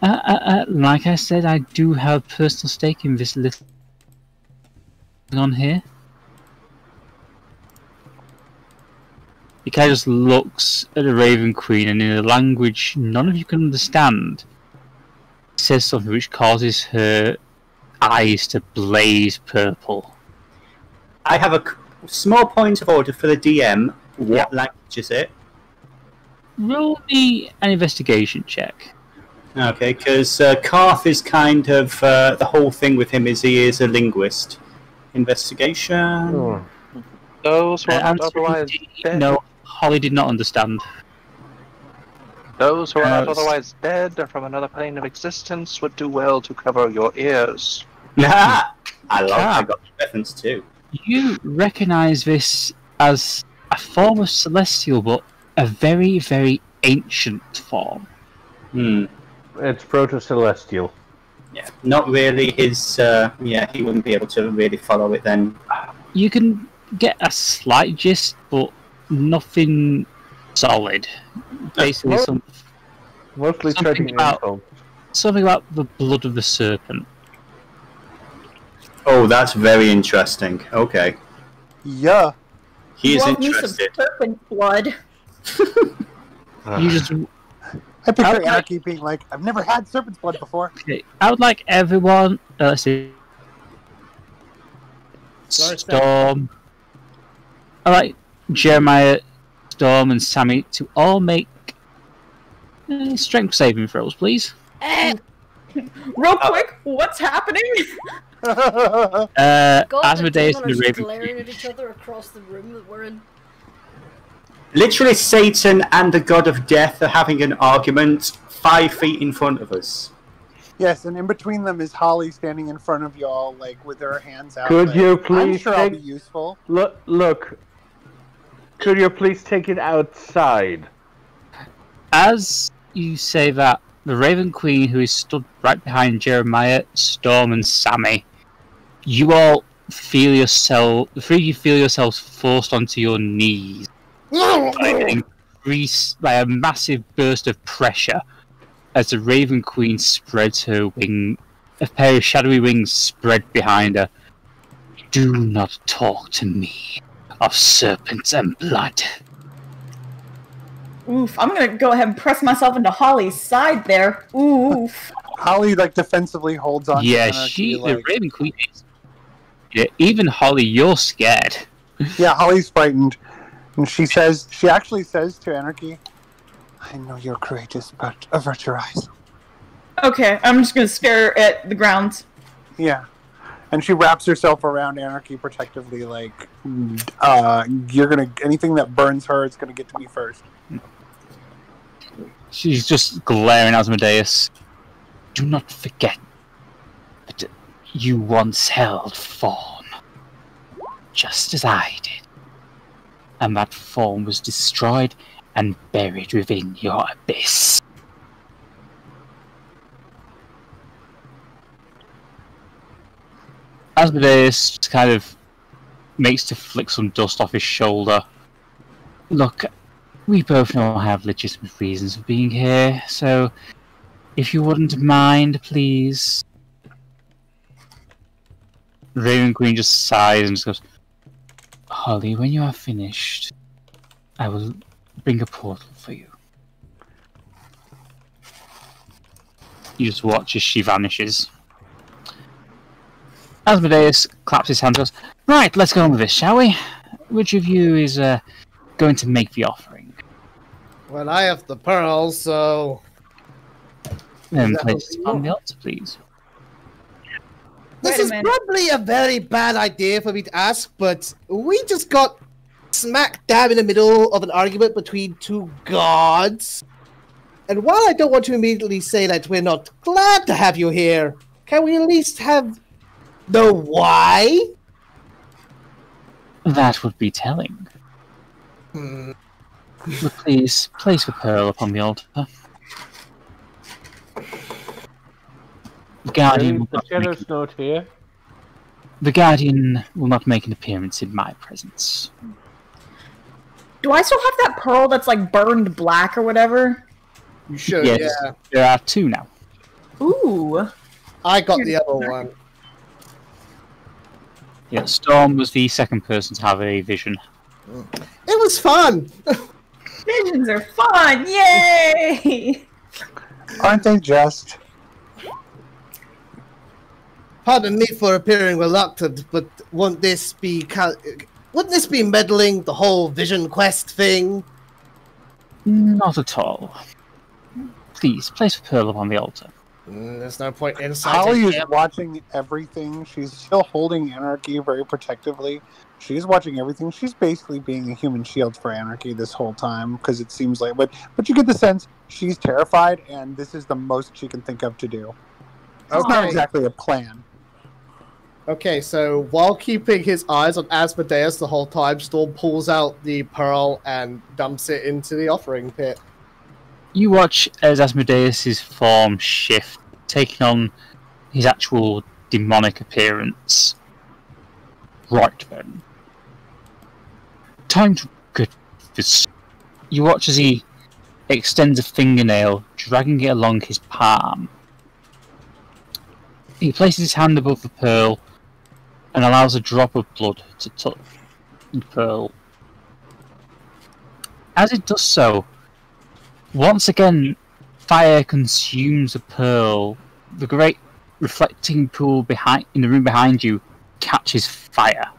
Like I said, I do have a personal stake in this little on here. He kind of just looks at the Raven Queen, and in a language none of you can understand, says something which causes her eyes to blaze purple. I have a small point of order for the DM. What language is it? Roll me an investigation check. Okay, because Karth is kind of the whole thing with him is he is a linguist. Investigation. Oh. Those who are not otherwise dead. No, Holly did not understand. Those who are not otherwise dead or from another plane of existence would do well to cover your ears. I got the reference too. You recognise this as a form of celestial, but a very, very ancient form. It's proto-celestial. Yeah, not really his... he wouldn't be able to really follow it then. You can get a slight gist, but nothing solid. Basically, Mostly something about the blood of the serpent. Oh, that's very interesting. Okay. Yeah. He is Love interested. Me some serpent blood. You just... I picture Anarchy being like, I've never had serpent's blood before. Okay, I would like everyone... let's see. Storm. I like Jeremiah, Storm, and Sammy to all make strength saving throws, please. Real quick, what's happening? Asmodeus and the Raven glaring at each other across the room that we're in. Literally, Satan and the god of death are having an argument 5 feet in front of us. Yes, and in between them is Holly standing in front of y'all, like, with her hands out. Could like, you please I'm sure I'll be useful. Look. Could you please take it outside? As you say that, the Raven Queen, who is stood right behind Jeremiah, Storm, and Sammy, you all feel yourselves forced onto your knees by a massive burst of pressure as the Raven Queen spreads her wing. A pair of shadowy wings spread behind her. Do not talk to me of serpents and blood. Oof, I'm gonna go ahead and press myself into Holly's side there. Oof. Holly, like, defensively holds on to Anarchy, the Raven Queen is... Yeah, even Holly, you're scared. Yeah, Holly's frightened. And she actually says to Anarchy, I know you're courageous, but avert your eyes. Okay, I'm just gonna stare at the ground. Yeah. And she wraps herself around Anarchy protectively, like, anything that burns her is gonna get to me first. She's just glaring at Asmodeus. Do not forget that you once held form, just as I did. And that form was destroyed and buried within your abyss. Asmodeus just kind of makes to flick some dust off his shoulder. Look, we both know I have legitimate reasons for being here, so if you wouldn't mind, please. Raven Queen just sighs and just goes, Holly, when you are finished, I will bring a portal for you. You just watch as she vanishes. Asmodeus claps his hands and goes, right, let's go on with this, shall we? Which of you is going to make the offering? Well, I have the pearls, so... Then place it on the altar, please. This is probably a very bad idea for me to ask, but we just got smack dab in the middle of an argument between two gods. And while I don't want to immediately say that we're not glad to have you here, can we at least have the why? That would be telling. But please, place the pearl upon the altar. The Guardian will not make an appearance in my presence. Do I still have that pearl that's like burned black or whatever? You should, yes, yeah. There are 2 now. Ooh. I got the other one. Yeah, Storm was the second person to have a vision. It was fun! Visions are fun! Yay! Aren't they just? Pardon me for appearing reluctant, but wouldn't this be meddling the whole vision quest thing? Not at all. Please, place the pearl upon the altar. There's no point in inciting Holly is him. watching everything. She's still holding Anarchy very protectively. She's watching everything. She's basically being a human shield for Anarchy this whole time, because it seems like... But you get the sense she's terrified, and this is the most she can think of to do. It's not exactly a plan. Okay, so while keeping his eyes on Asmodeus the whole time, Storm pulls out the pearl and dumps it into the offering pit. You watch as Asmodeus' form shift, taking on his actual demonic appearance. Right then. Time to get this. You watch as he extends a fingernail, dragging it along his palm. He places his hand above the pearl and allows a drop of blood to touch the pearl. As it does so, once again, fire consumes the pearl. The great reflecting pool in the room behind you catches fire,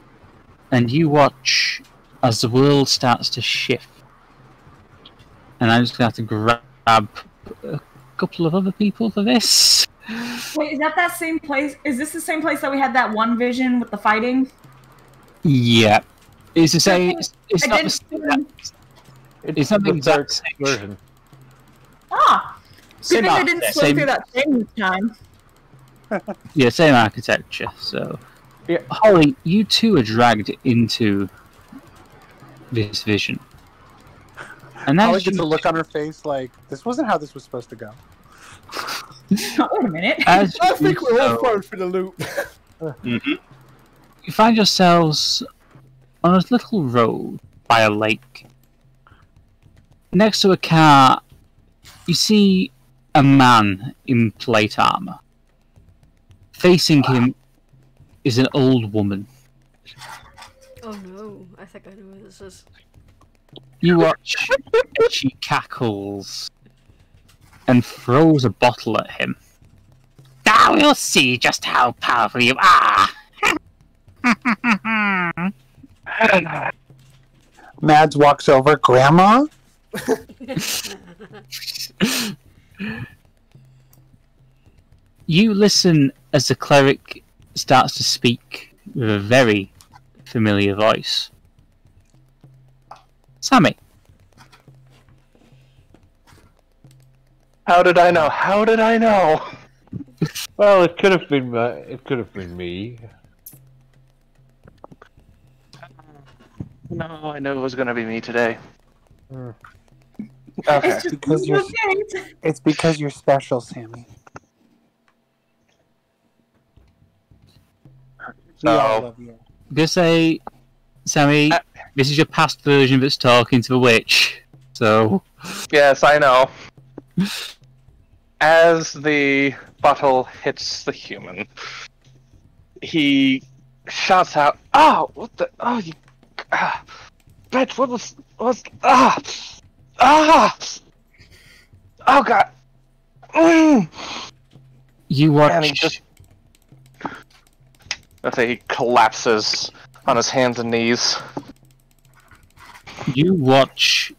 and you watch as the world starts to shift. And I'm just going to have to grab a couple of other people for this. Wait, is that same place? Is this the same place that we had that one vision with the fighting? Yeah. It's the same. It's not the same. It's not the exact same version. Ah! Good thing I didn't slow through that same time. Yeah, same architecture, so... Yeah. Holly, you too are dragged into this vision. And Holly gets a look on her face like, this wasn't how this was supposed to go. Wait a minute. I think we're all thrown for the loop. Mm-hmm. You find yourselves on a little road by a lake. Next to a car, you see a man in plate armor. Facing him is an old woman. Oh no, I think I know who this is. You watch as she cackles and throws a bottle at him. Now we'll see just how powerful you are! Mads walks over. Grandma? You listen as the cleric starts to speak with a very familiar voice. Sammy. How did I know? How did I know? Well, it could have been me. No, I knew it was going to be me today. Okay. It's just because you're special, Sammy. We all love you. Just say, Sammy, this is your past version that's talking to the witch. So. Yes, I know. As the bottle hits the human, he shouts out, "Oh, what the? Oh, you, bitch! What was? Oh God!" You watch. And he just I say he collapses on his hands and knees. You watch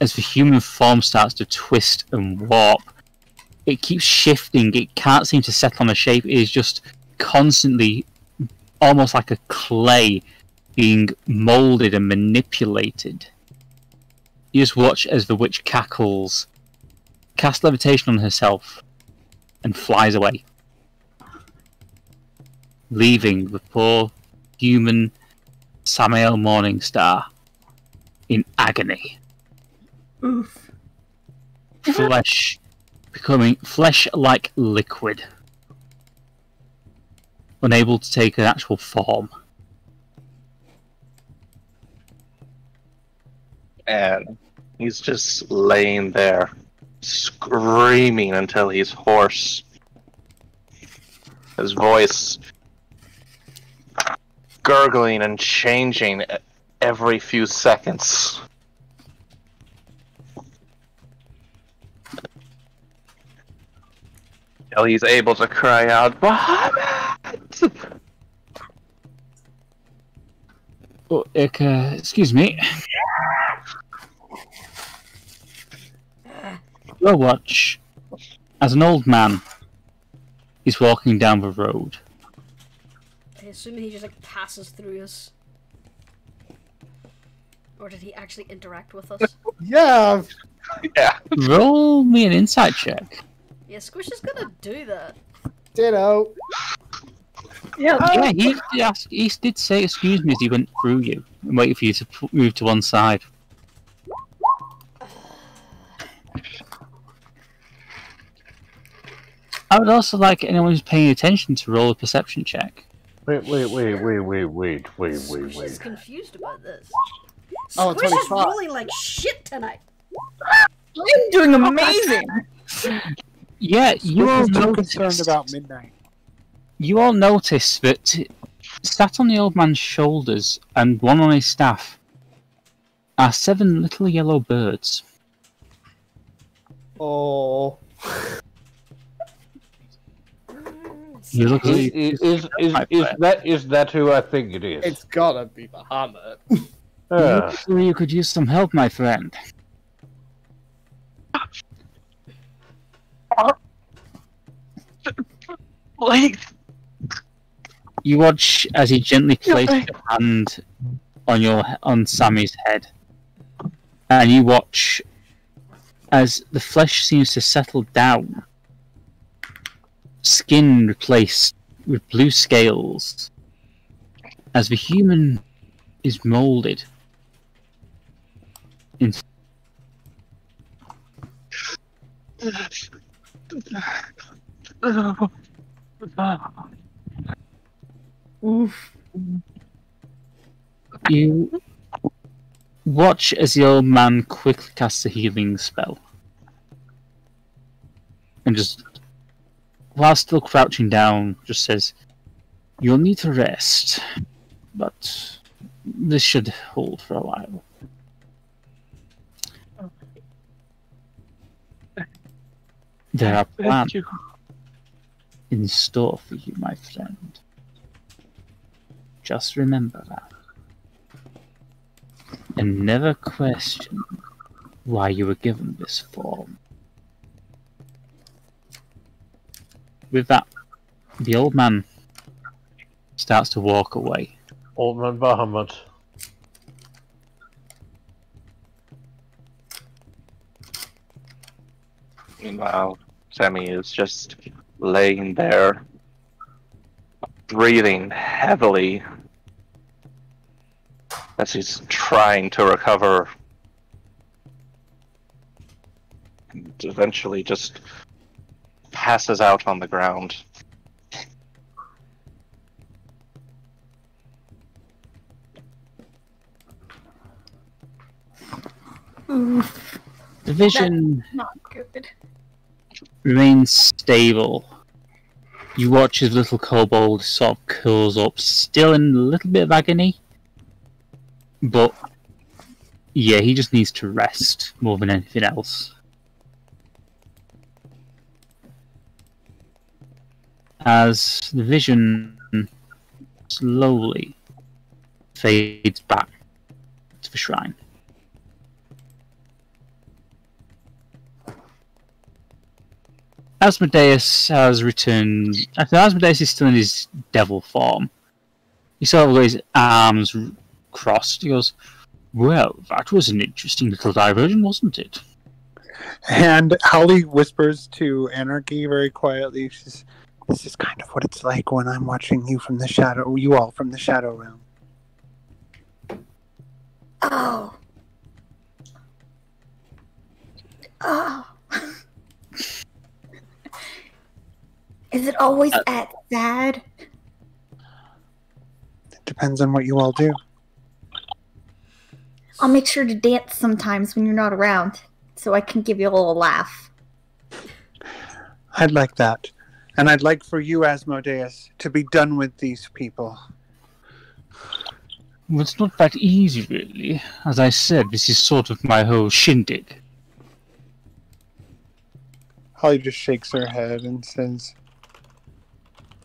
as the human form starts to twist and warp. It keeps shifting. It can't seem to settle on a shape. It is just constantly, almost like a clay, being molded and manipulated. You just watch as the witch cackles, casts levitation on herself, and flies away, leaving the poor human Samael Morningstar in agony. Oof. Flesh becoming flesh-like liquid, unable to take an actual form. And he's just laying there, screaming until he's hoarse. His voice gurgling and changing every few seconds. Until he's able to cry out, "Bahamut!" Oh, excuse me. Your watch as an old man is walking down the road. I assume he just like passes through us. Or did he actually interact with us? Yeah. Yeah. Roll me an insight check. Yeah, Squish is gonna do that. Ditto. Yeah. Yeah, he did say excuse me as he went through you and waited for you to move to one side. I would also like anyone who's paying attention to roll a perception check. Wait. Squish is confused about this. Oh, Squish is 25. rolling like shit tonight. I'm doing amazing. Yeah, you all Squish is too concerned noticed. about midnight. You all notice that sat on the old man's shoulders and one on his staff are 7 little yellow birds. Oh. You look at Is that who I think it is? It's gotta be Bahamut. you could use some help, my friend. Like, You watch as he gently places your hand on Sammy's head, and you watch as the flesh seems to settle down, skin replaced with blue scales, as the human is molded in. Oof. You watch as the old man quickly casts a healing spell. And just, while still crouching down, just says, "You'll need to rest, but this should hold for a while." There are plans in store for you, my friend. Just remember that. And never question why you were given this form. With that, the old man starts to walk away. Old man Bahamut. meanwhile, Sammy is just laying there, breathing heavily as he's trying to recover. And eventually just passes out on the ground. Oof. The vision Not good. remains stable. You watch as little Kobold sort of curls up, still in a little bit of agony. But, yeah, he just needs to rest more than anything else. As the vision slowly fades back to the shrine. Asmodeus has returned. After Asmodeus is still in his devil form, he sort of got his arms crossed. He goes, "Well, that was an interesting little diversion, wasn't it?" And Holly whispers to Anarchy very quietly. She says, "This is kind of what it's like when I'm watching you from the shadow. You all from the shadow realm." Oh. Oh. Is it always that sad? It depends on what you all do. I'll make sure to dance sometimes when you're not around, so I can give you a little laugh. I'd like that. And I'd like for you, Asmodeus, to be done with these people. Well, it's not that easy, really. As I said, this is sort of my whole shindig. Holly just shakes her head and says,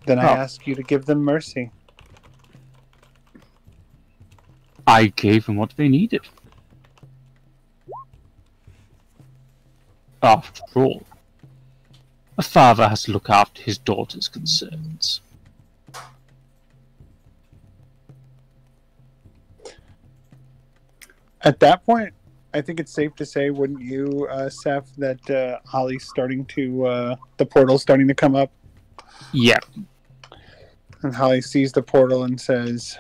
"Then I ask you to give them mercy." I gave them what they needed. After all, a father has to look after his daughter's concerns. At that point, I think it's safe to say, wouldn't you, Seph, that Holly's starting to, the portal's starting to come up? Yeah. And Holly sees the portal and says,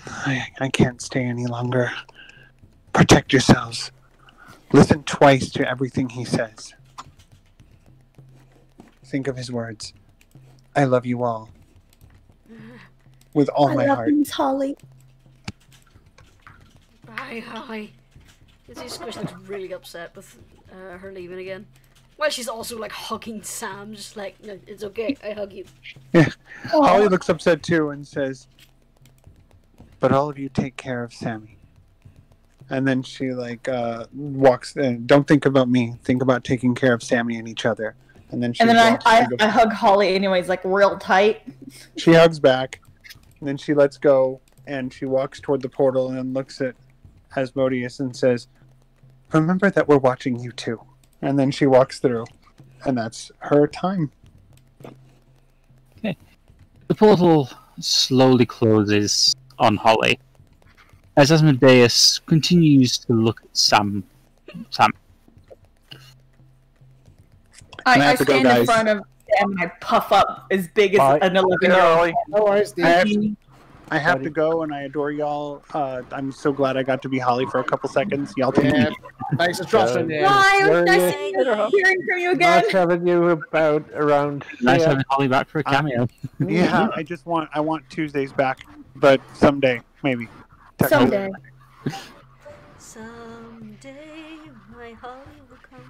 I can't stay any longer. Protect yourselves. Listen twice to everything he says. Think of his words. I love you all. With all my heart. I love you, Holly. Bye, Holly. Squish looks really upset with her leaving again. Well, she's also like hugging Sam, just like, no, it's okay, I hug you. Yeah. Holly looks upset too and says, "But all of you take care of Sammy." And then she like walks in. "Don't think about me. Think about taking care of Sammy and each other." And then I hug Holly anyways, like real tight. She hugs back, and then she lets go, and she walks toward the portal and looks at Asmodeus and says, "Remember that we're watching you too." And then she walks through, and that's her time. Okay. The portal slowly closes on Holly as Asmodeus continues to look at Sam. I stand in front of Sam and I puff up as big as an 11-year-old. No worries, dude. I have to go, and I adore y'all. I'm so glad I got to be Holly for a couple seconds. Y'all take me. Thanks for trusting me. Bye, it was nice hearing from you again. Nice having you around. Nice having Holly back for a cameo. Yeah, I want Tuesdays back, but someday, maybe. Someday. Someday my Holly will come.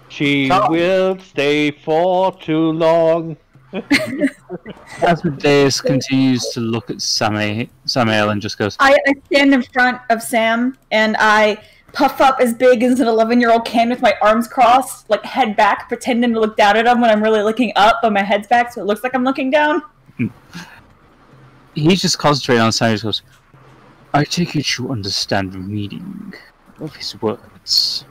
She will stay for too long. Asmodeus continues to look at Samael and just goes, I stand in front of Sam and I puff up as big as an 11-year-old can with my arms crossed, like head back, pretending to look down at him when I'm really looking up, but my head's back so it looks like I'm looking down. He's just concentrating on Sam. He goes, "I take it you understand the meaning of his words."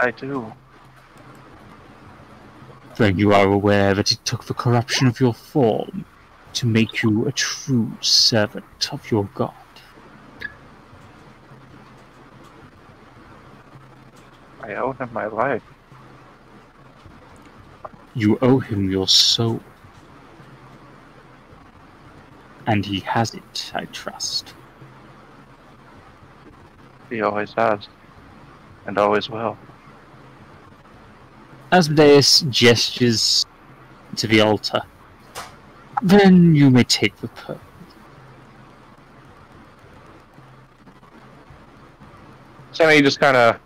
I do. Then you are aware that it took the corruption of your form to make you a true servant of your god. I owe him my life. You owe him your soul. And he has it, I trust. He always has. And always will. Asmodeus gestures to the altar. Then you may take the pearl. Sammy just kind of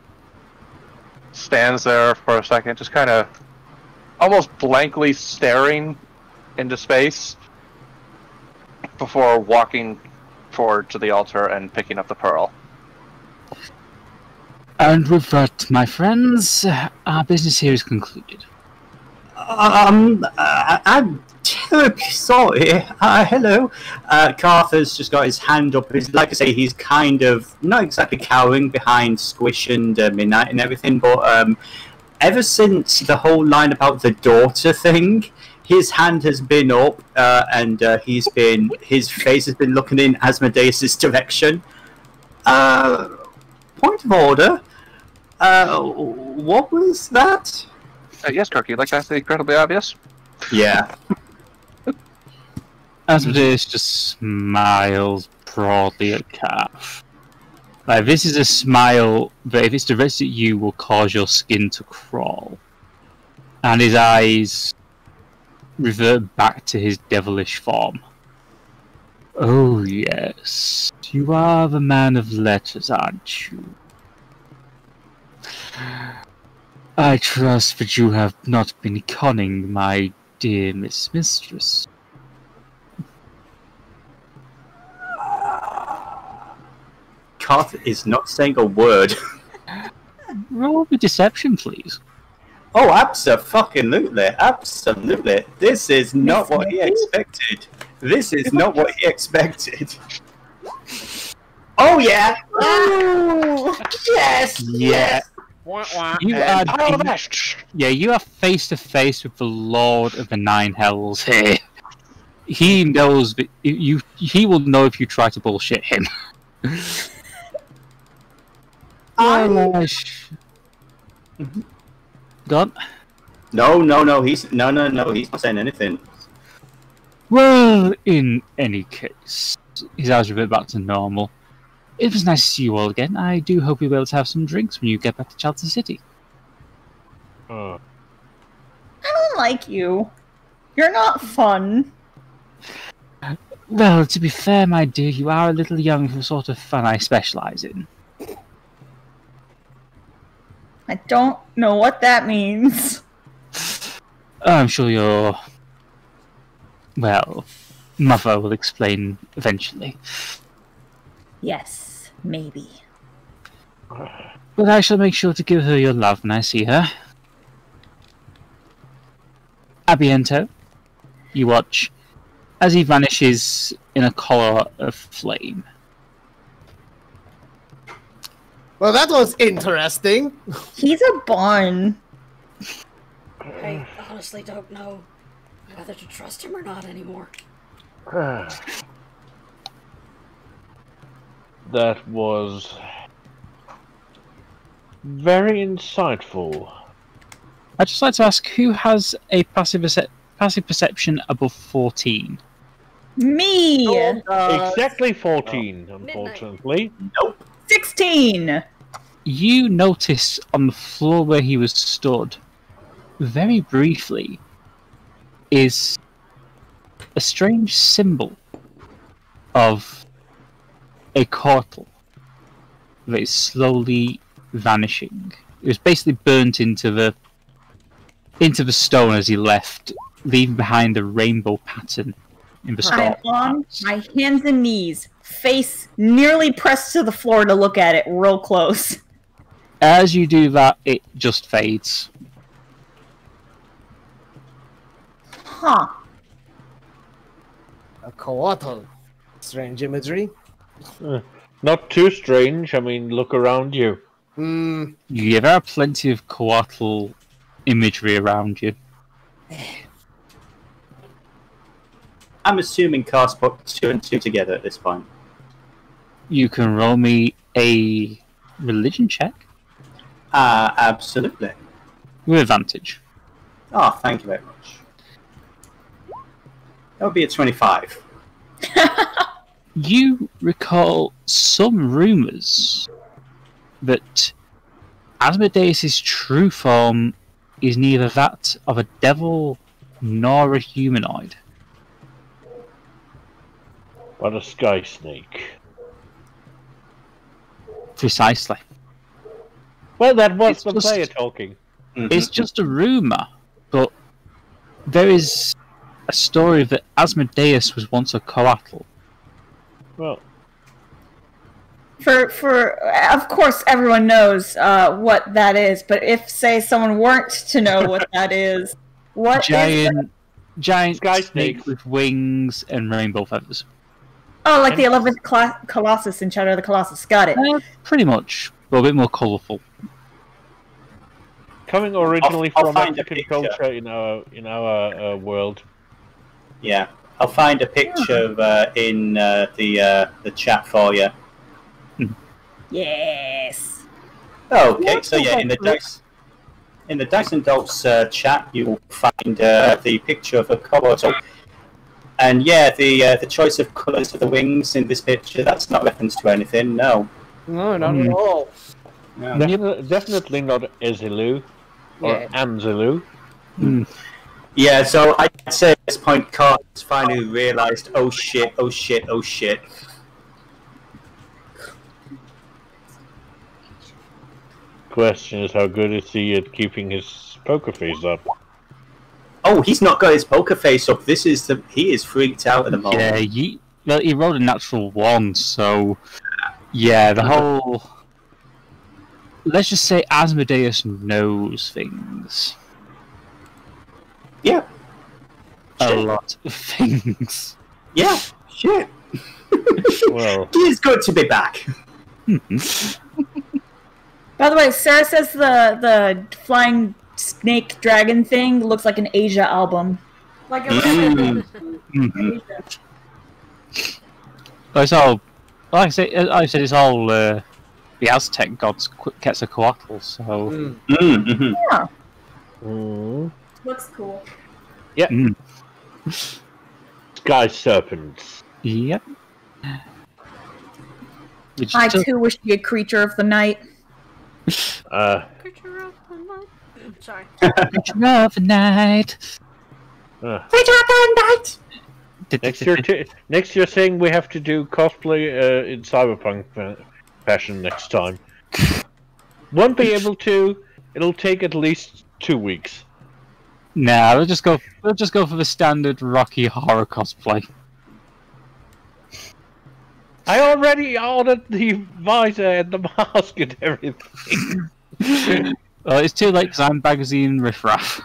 stands there for a second, just kind of almost blankly staring into space before walking forward to the altar and picking up the pearl. And with that, my friends, our business here is concluded. I'm terribly sorry. Hello. Carther's just got his hand up. Like I say, he's kind of not exactly cowering behind Squish and Midnight and everything, but ever since the whole line about the daughter thing, his hand has been up, and his face has been looking in Asmodeus' direction. Point of order. What was that? Yes, Kirk, you'd like to ask the incredibly obvious? Yeah. Asmodeus just smiles broadly at Calf. Like, this is a smile that if it's directed at you will cause your skin to crawl. And his eyes revert back to his devilish form. Oh yes, you are the man of letters, aren't you? I trust that you have not been conning my dear mistress. Carth is not saying a word. Roll the deception, please. Oh, absolutely. Absolutely. This is not what he expected. This is not what he expected. Oh, yeah. Oh, yes. Yeah. You are face to face with the Lord of the Nine Hells here. He knows that he will know if you try to bullshit him. Gone? No, he's not saying anything. Well, in any case, his eyes are a bit back to normal. It was nice to see you all again. I do hope you'll be able to have some drinks when you get back to Charlton City. I don't like you. You're not fun. Well, to be fair, my dear, you are a little young for the sort of fun I specialise in. I don't know what that means. I'm sure your... well, mother will explain eventually. Yes, maybe. But I shall make sure to give her your love when I see her. Abiento, you watch as he vanishes in a collar of flame. Well, that was interesting. He's a bun. I honestly don't know whether to trust him or not anymore. That was very insightful. I'd just like to ask, who has a passive perception above 14? Me! Exactly 14, unfortunately. Nope. 16! You notice on the floor where he was stood, very briefly, is a strange symbol of a cortal that is slowly vanishing. It was basically burnt into the stone as he left, leaving behind a rainbow pattern in the stone. I'm on my hands and knees, face nearly pressed to the floor to look at it real close. As you do that, it just fades. Huh. A coatl. Strange imagery. Not too strange. I mean, look around you. Yeah, there are plenty of coatl imagery around you. I'm assuming Cast put 2 and 2 together at this point. You can roll me a religion check Absolutely. with advantage. Oh, thank you very much. That would be a 25. You recall some rumours that Asmodeus' true form is neither that of a devil nor a humanoid. But a sky snake. Precisely. Well, that was It's the just- player talking. It's just a rumour, but there is a story that Asmodeus was once a coatl. Well, of course everyone knows what that is, but if say someone weren't to know what that is, what giant Sky snake snakes. with wings and rainbow feathers. Oh, like the 11th Colossus in Shadow of the Colossus. Got it. Pretty much, but a bit more colourful. Coming originally I'll from find a Mexican picture. culture in our world. Yeah, I'll find a picture in the chat for you. Yes. Oh, okay, so yeah, in the Dice&Dolts chat, you will find the picture of a kobold. And yeah, the choice of colours for the wings in this picture, that's not reference to anything, no. No, not at all. No. Definitely not Ezilu or Yeah. Anzilu. Yeah, so I'd say at this point, Carl has finally realised, oh shit, oh shit, oh shit. Question is, how good is he at keeping his poker face up? Oh, he's not got his poker face up. He is freaked out at the moment. Yeah, he rolled a natural 1, so yeah, the whole. Let's just say Asmodeus knows things. Yeah. A Shit. lot of things. Yeah, shit. Well, It's good to be back. By the way, Sarah says the flying snake dragon thing looks like an Asia album. Like a It's all, like I said, it's all the Aztec gods Quetzalcoatl. So Mm-hmm. Yeah. looks cool. Sky serpents. yep. Which I took- too wish to be a creature of the night. Creature of the night. Sorry. Creature of the night. Creature of the night! Next you're saying we have to do cosplay in cyberpunk fashion next time. Won't be able to. It'll take at least 2 weeks. Nah, we'll just go for the standard Rocky Horror cosplay. I already ordered the visor and the mask and everything. Well, it's too late because I'm magazine riffraff.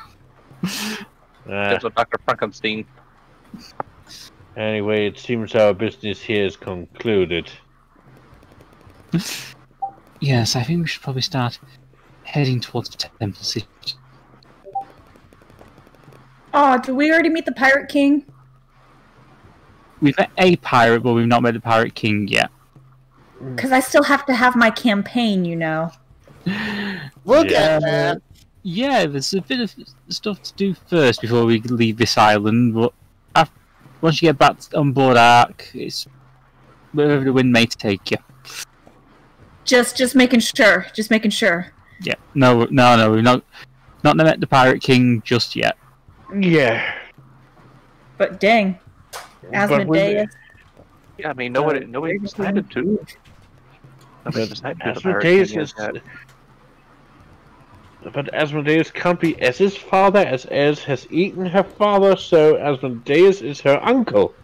There's a Dr. Frankenstein. Anyway, it seems our business here is concluded. Yes, I think we should probably start heading towards the Temple City. Oh, did we already meet the Pirate King? We've met a pirate, but we've not met the Pirate King yet. Because I still have to have my campaign, you know. We'll get there. Yeah, there's a bit of stuff to do first before we leave this island, but once you get back on board Ark, it's wherever the wind may take you. Just making sure. Just making sure. Yeah, no, we've not met the Pirate King just yet. Yeah. But dang. Asmodeus. Yeah, I mean, nobody decided to. Nobody decided to. Asmodeus is... But Asmodeus can't be Ez's father, as Ez has eaten her father, so Asmodeus is her uncle.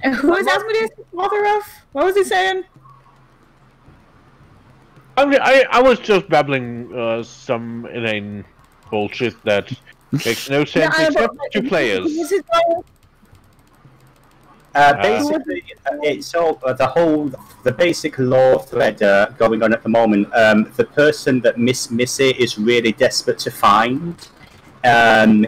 And who is Asmodeus the father of? What was he saying? I mean, I was just babbling some inane bullshit that makes no sense except to players. Basically, it's all the basic lore thread going on at the moment. The person that Miss Missy is really desperate to find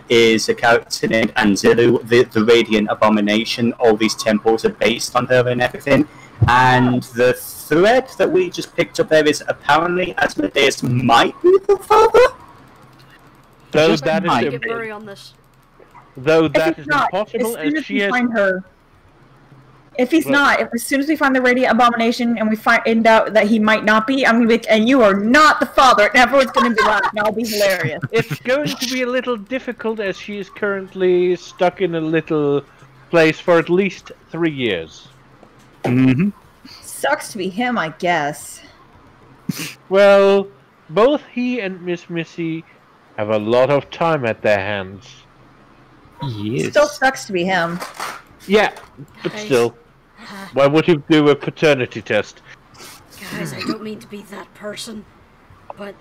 is a character named Anzilu, the Radiant Abomination. All these temples are based on her and everything. And the thread that we just picked up there is apparently Asmodeus might be the father. Though that Get blurry on this. is not, impossible, as soon as as she we has... find her. If he's Well- not, as soon as we find the Radiant Abomination and we find out that he might not be, I'm gonna be, and you are not the father, and everyone's gonna be laughing. That'll be hilarious. It's going to be a little difficult, as she is currently stuck in a little place for at least 3 years. Mm-hmm. Sucks to be him, I guess. Well, both he and Miss Missy have a lot of time at their hands. Yes. Still sucks to be him. Yeah, but Hey. still. Why would you do a paternity test? Guys, I don't mean to be that person, but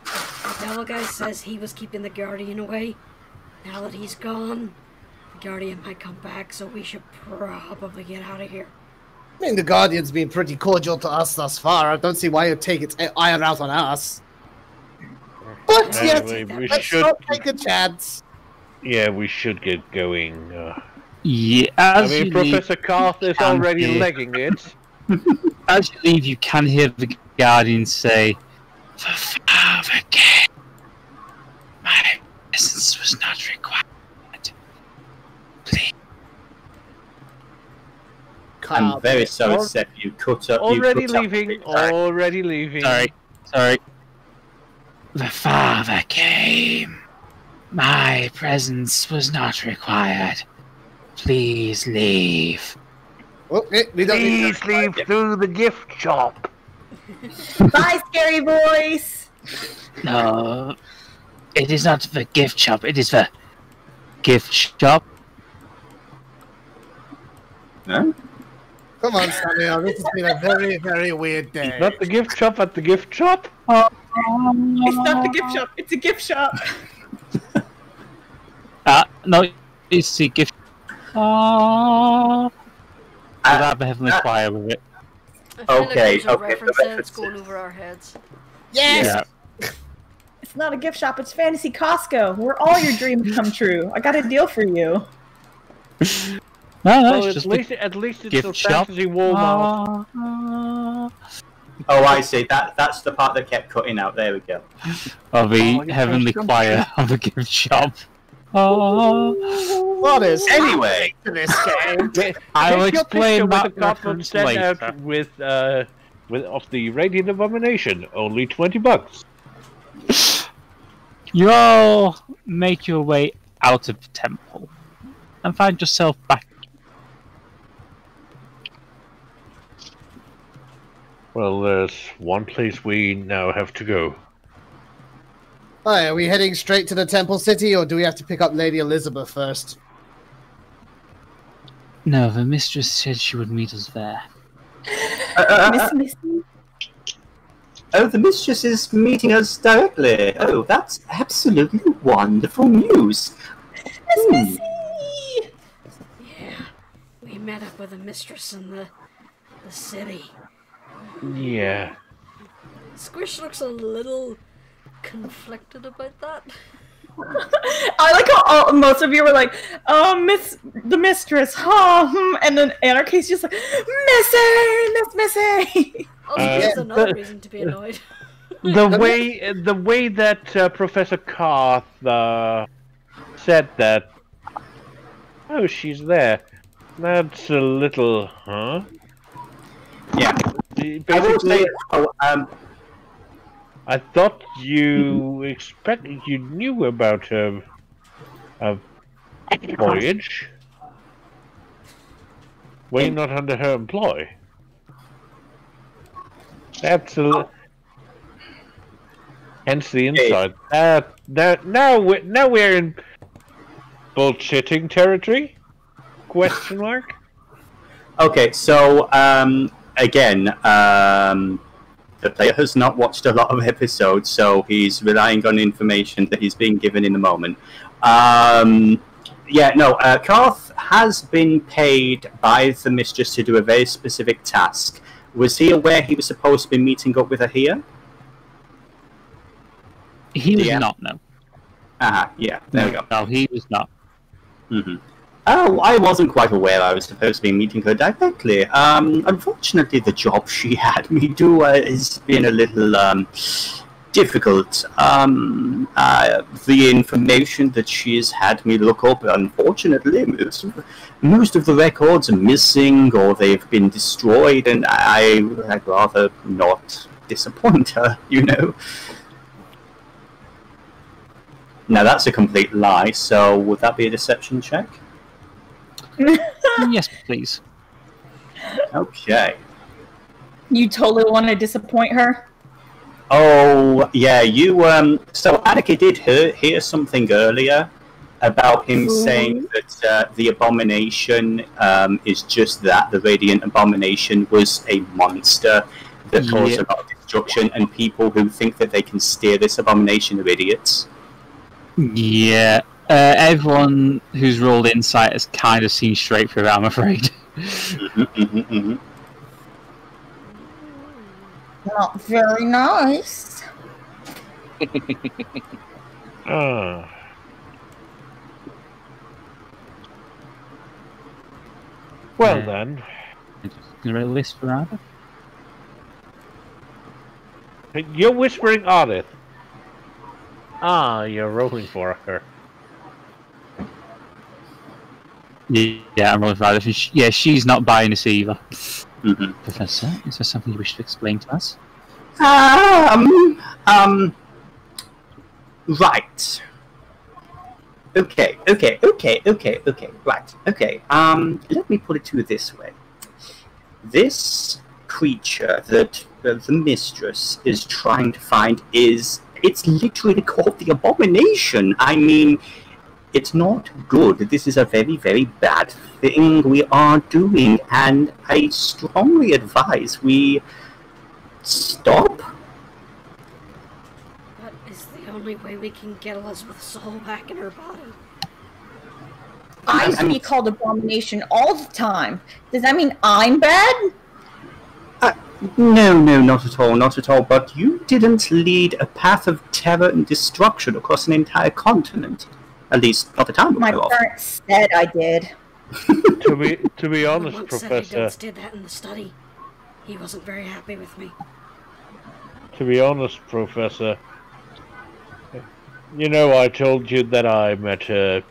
the devil guy says he was keeping the Guardian away. Now that he's gone, the Guardian might come back, so we should probably get out of here. I mean, the Guardian's been pretty cordial to us thus far. I don't see why you'd take its ire out on us. But Anyway, yes, we let's should- not take a chance. Yeah, we should get going. Yeah, I as mean, you leave, Professor Karth is can already hear- legging it. as you leave, you can hear the Guardian say, "The father came. My presence was not required. Please." I'm very sorry, Seph. You cut up. Already you cut leaving. Up. Sorry. Already leaving. Sorry. The father came. My presence was not required. Please leave. Okay, we don't need Please leave through the gift shop. Bye, scary voice. No, it is not the gift shop. It is the gift shop. No? Come on, Samael. This has been a very, very weird day. Not the gift shop at the gift shop? It's not the gift shop. It's a gift shop. No, it's the gift. We'll have the Heavenly Choir with it. I feel Okay, like there's a okay, reference the there that's references. going over our heads. Yes! Yeah. It's not a gift shop. It's Fantasy Costco, where all your dreams come true. I got a deal for you. No, Well, it's at just least it's gift a shop. fantasy Walmart. Oh, I see. That's the part that kept cutting out. There we go. Of the you Heavenly pressed Choir of the gift shop. What is Anyway. happening to this game? I will Take your explain picture that with the cardboard reference sent later. out with of the Radiant Abomination. Only $20. You all make your way out of the temple and find yourself back. Well, there's one place we now have to go. Hi, are we heading straight to the Temple City, or do we have to pick up Lady Elizabeth first? No, the mistress said she would meet us there. Miss Missy? Oh, the mistress is meeting us directly. Oh, that's absolutely wonderful news. Miss Missy! Yeah, we met up with a mistress in the city. Yeah. Squish looks a little conflicted about that. I like how most of you were like, Miss the mistress, huh? And then Anarchy's just like, Miss Missy! Also, there's another reason to be annoyed. The way that Professor Karth said that. Oh, she's there. That's a little, huh? Yeah. I will say, Basically, I thought you knew about her voyage. Were you not under her employ? Absolutely. Hence the insight. Now we're in bullshitting territory? Question mark. Okay, so again, the player has not watched a lot of episodes, so he's relying on information that he's being given in the moment. Karth has been paid by the mistress to do a very specific task. Was he aware he was supposed to be meeting up with her here? He was Yeah. not, no. Yeah, there we go. No, he was not. Mm-hmm. Oh, I wasn't quite aware I was supposed to be meeting her directly. Unfortunately, the job she had me do has been a little difficult. The information that she has had me look up, unfortunately, most of the records are missing or they've been destroyed, and I'd rather not disappoint her, you know. Now, that's a complete lie, so would that be a deception check? Yes, please. Okay. You totally want to disappoint her? Oh, yeah, you, so Anarchy did hear something earlier. about him saying that the abomination is just that. The radiant abomination was a monster that caused a lot of destruction, and people who think that they can steer this abomination are idiots. Yeah. Everyone who's rolled insight has kind of seen straight through it, I'm afraid. Not very nice. Well then. Is there a list for Ardeth? You're whispering Ardeth. Ah, you're rolling for her. Yeah, I'm rolling for Ardeth. Yeah, she's not buying this either. Professor, is there something you wish to explain to us? Right. Okay, right. Okay, let me put it to you this way. This creature that the mistress is trying to find it's literally called the abomination. I mean, it's not good. This is a very, very bad thing we are doing, and I strongly advise we stop. That is the only way we can get Elizabeth's soul back in her body. I used to be called abomination all the time. Does that mean I'm bad? No, not at all. But you didn't lead a path of terror and destruction across an entire continent. At least, not the time. My parents said I did. To be honest, Professor. Dice&Dolts did that in the study. He wasn't very happy with me. To be honest, Professor. You know, I told you that I met her.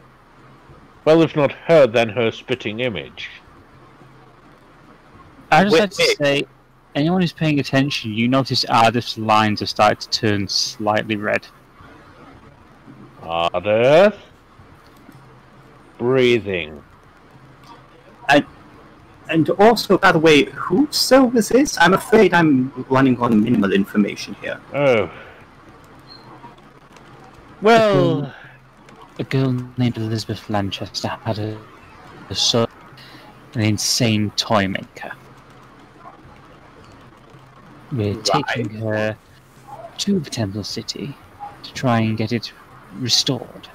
Well, if not her, then her spitting image. I just like to say, anyone who's paying attention, you notice Ardeth's lines have started to turn slightly red. Ardeth? Breathing. And also, by the way, whose cell was this? I'm afraid I'm running on minimal information here. Oh. Well... A girl named Elizabeth Lanchester had a son, an insane toy maker. We're taking her to the Temple City to try and get it restored.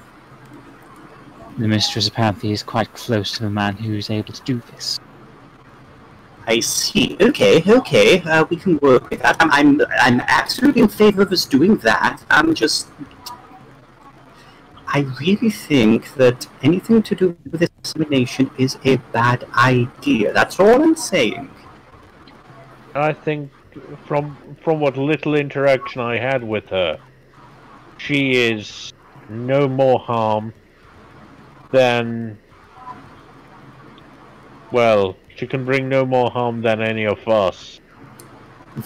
The mistress apparently is quite close to the man who's able to do this. I see. Okay. We can work with that. I'm absolutely in favor of us doing that. I really think that anything to do with this dissemination is a bad idea. That's all I'm saying. I think from what little interaction I had with her, she is no more harm than... Well, she can bring no more harm than any of us.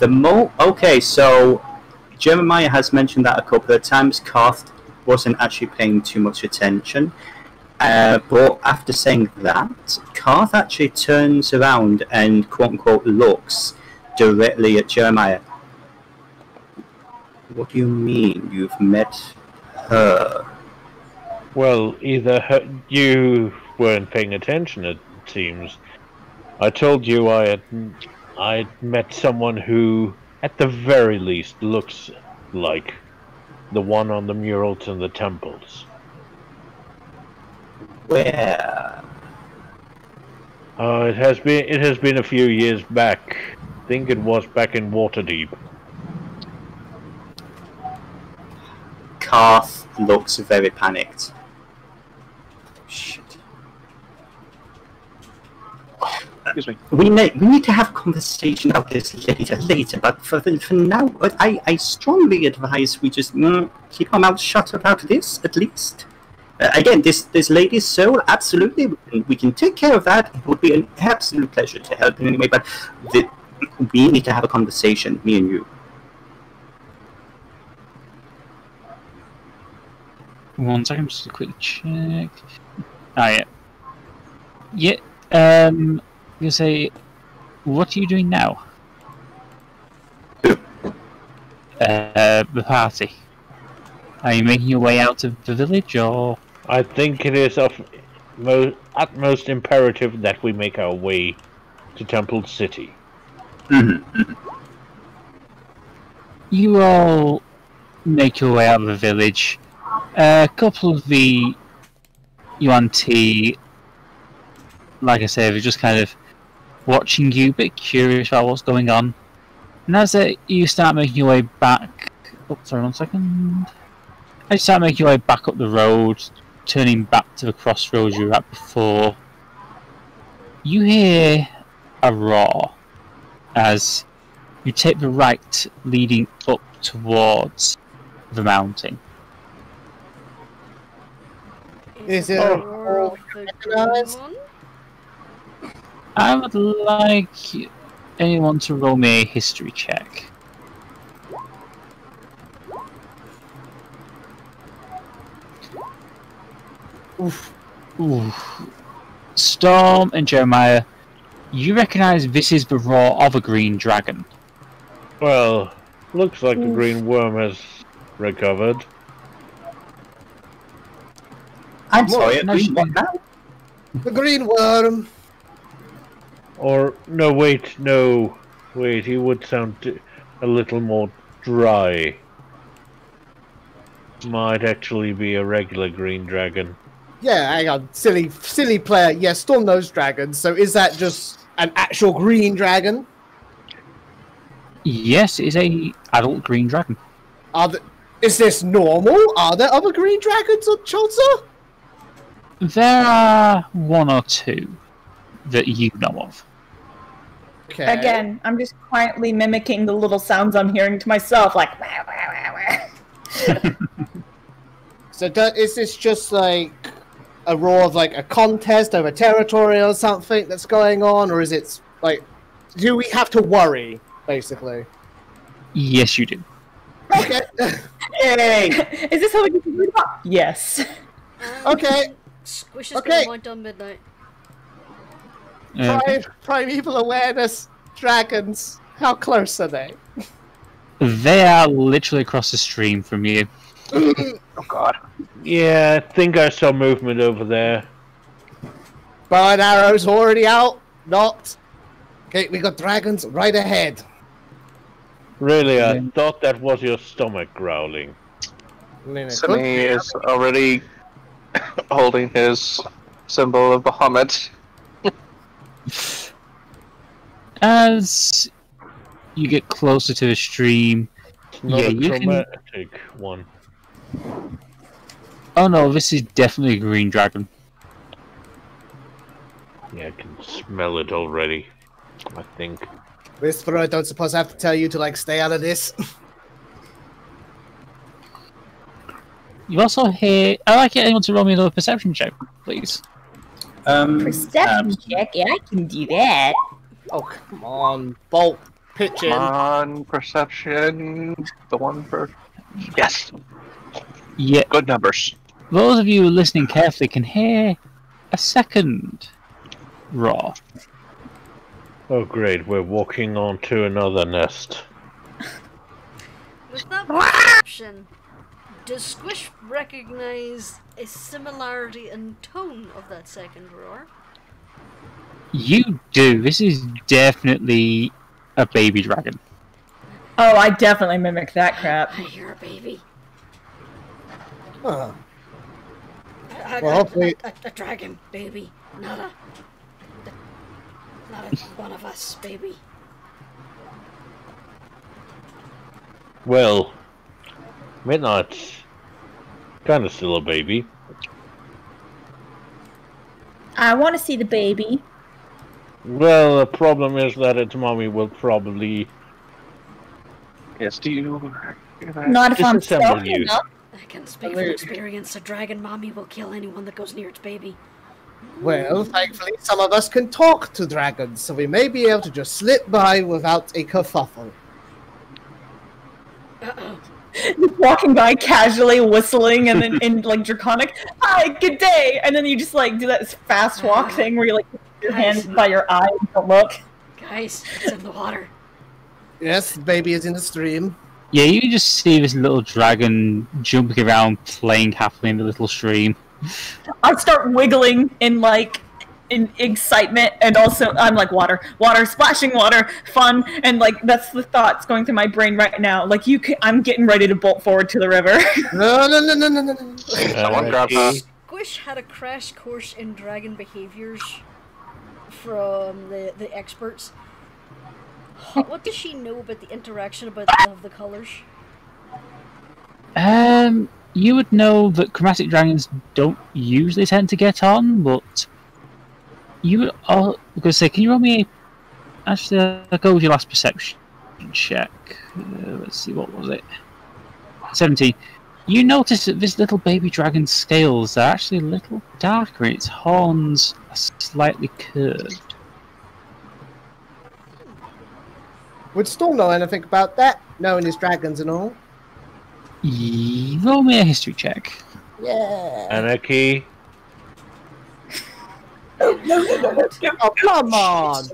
Okay, so Jeremiah has mentioned that a couple of times. Karth wasn't actually paying too much attention. But after saying that, Karth actually turns around and quote-unquote looks directly at Jeremiah. What do you mean you've met her? Well, you weren't paying attention, it seems. I told you I had met someone who, at the very least, looks like the one on the murals in the temples. Where? It has been a few years back. I think it was back in Waterdeep. Karth looks very panicked. Shit. Excuse me. We need to have a conversation about this later. But for now, I strongly advise we just keep our mouths shut about this, at least. Again, this lady's soul, absolutely, we can take care of that. It would be an absolute pleasure to help in any way. But we need to have a conversation, me and you. One second, just a quick check. Yeah. You say, what are you doing now? The party. Are you making your way out of the village, or I think it is of utmost imperative that we make our way to Temple City. You all make your way out of the village. A couple of the UNT, like I said, are just kind of watching you, a bit curious about what's going on. And as you start making your way back... Oh, sorry, 1 second. As you start making your way back up the road, turning back to the crossroads you were at before, you hear a roar as you take the right leading up towards the mountain. Is it recognized? I would like anyone to roll me a history check. Oof. Storm and Jeremiah, you recognise this is the roar of a green dragon. Well, looks like the green worm has recovered. I'm sorry, what now? The green worm. Or, no, wait, he would sound a little more dry. Might actually be a regular green dragon. Yeah, hang on, silly player. Yeah, Storm knows dragons. So is that just an actual green dragon? Yes, it is a adult green dragon. Is this normal? Are there other green dragons on Chalza? There are one or two that you know of. Okay. Again, I'm just quietly mimicking the little sounds I'm hearing to myself, like. Wah, wah, wah, wah. So is this just like a roar of like a contest over territory or something that's going on, or is it like, do we have to worry, basically? Yes, you do. Okay. Yay! Is this how we get to read about? Yes. Okay. Squish is gonna want on midnight. Primeval awareness, dragons. How close are they? They are literally across the stream from you. Oh god. Yeah, I think I saw movement over there. Bow and arrows already out. Not. Okay, we got dragons right ahead. Really, I thought that was your stomach growling. Sami is already holding his symbol of Bahamut. As you get closer to the stream, Not yeah, a you can... traumatic one. Oh no, this is definitely a green dragon. Yeah, I can smell it already, I think. Whisperer, I don't suppose I have to tell you to like stay out of this. You also hear... I'd like anyone to roll me another perception check, please. Perception check? Yeah, I can do that. Oh, come on. Bolt. Pitch in. Come on, perception. The one for... Yes! Yeah. Good numbers. Those of you listening carefully can hear a second roar. Oh great, we're walking on to another nest. With that perception, does Squish recognize a similarity in tone of that second roar? You do. This is definitely a baby dragon. Oh, I definitely mimic that crap. I hear a baby. Huh. Well, hopefully... a dragon baby, not a one of us baby. Well, Midnight's kinda still a baby. I want to see the baby. Well, the problem is that its mommy will probably... Yes, do you... Not if I'm Disassemble strong you. enough. I can speak from experience. A dragon mommy will kill anyone that goes near its baby. Well, thankfully, some of us can talk to dragons, so we may be able to just slip by without a kerfuffle. Uh-oh. Just walking by casually whistling and then in like draconic, hi, good day, and then you just like do that fast walk thing where you like put your hand by your eye and don't look. Guys, it's in the water. Yes, the baby is in the stream. Yeah, you just see this little dragon jumping around, playing happily in the little stream. I start wiggling in excitement, and also I'm like water, splashing water, fun, and like that's the thoughts going through my brain right now. Like I'm getting ready to bolt forward to the river. No. Someone grab her. Squish had a crash course in dragon behaviors from the experts. What does she know about the interaction of the colors? You would know that chromatic dragons don't usually tend to get on, but you would all because say, can you roll me? Actually, I'll go with your last perception check. Let's see, what was it? 17. You notice that this little baby dragon's scales are actually a little darker, and its horns are slightly curved. Would Storm know anything about that, knowing his dragons and all? Roll me a history check. Yeah. Anarchy. No. Oh, come on.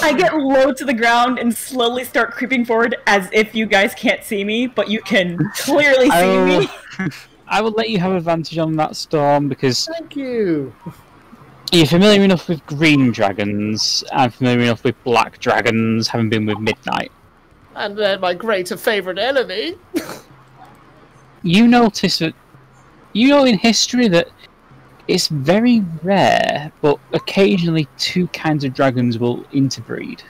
I get low to the ground and slowly start creeping forward as if you guys can't see me, but you can clearly see me. I will let you have advantage on that, Storm, because Thank you. you're familiar enough with green dragons. I'm familiar enough with black dragons, having been with Midnight. And they're my greater favourite enemy. You notice that, in history that it's very rare, but occasionally two kinds of dragons will interbreed.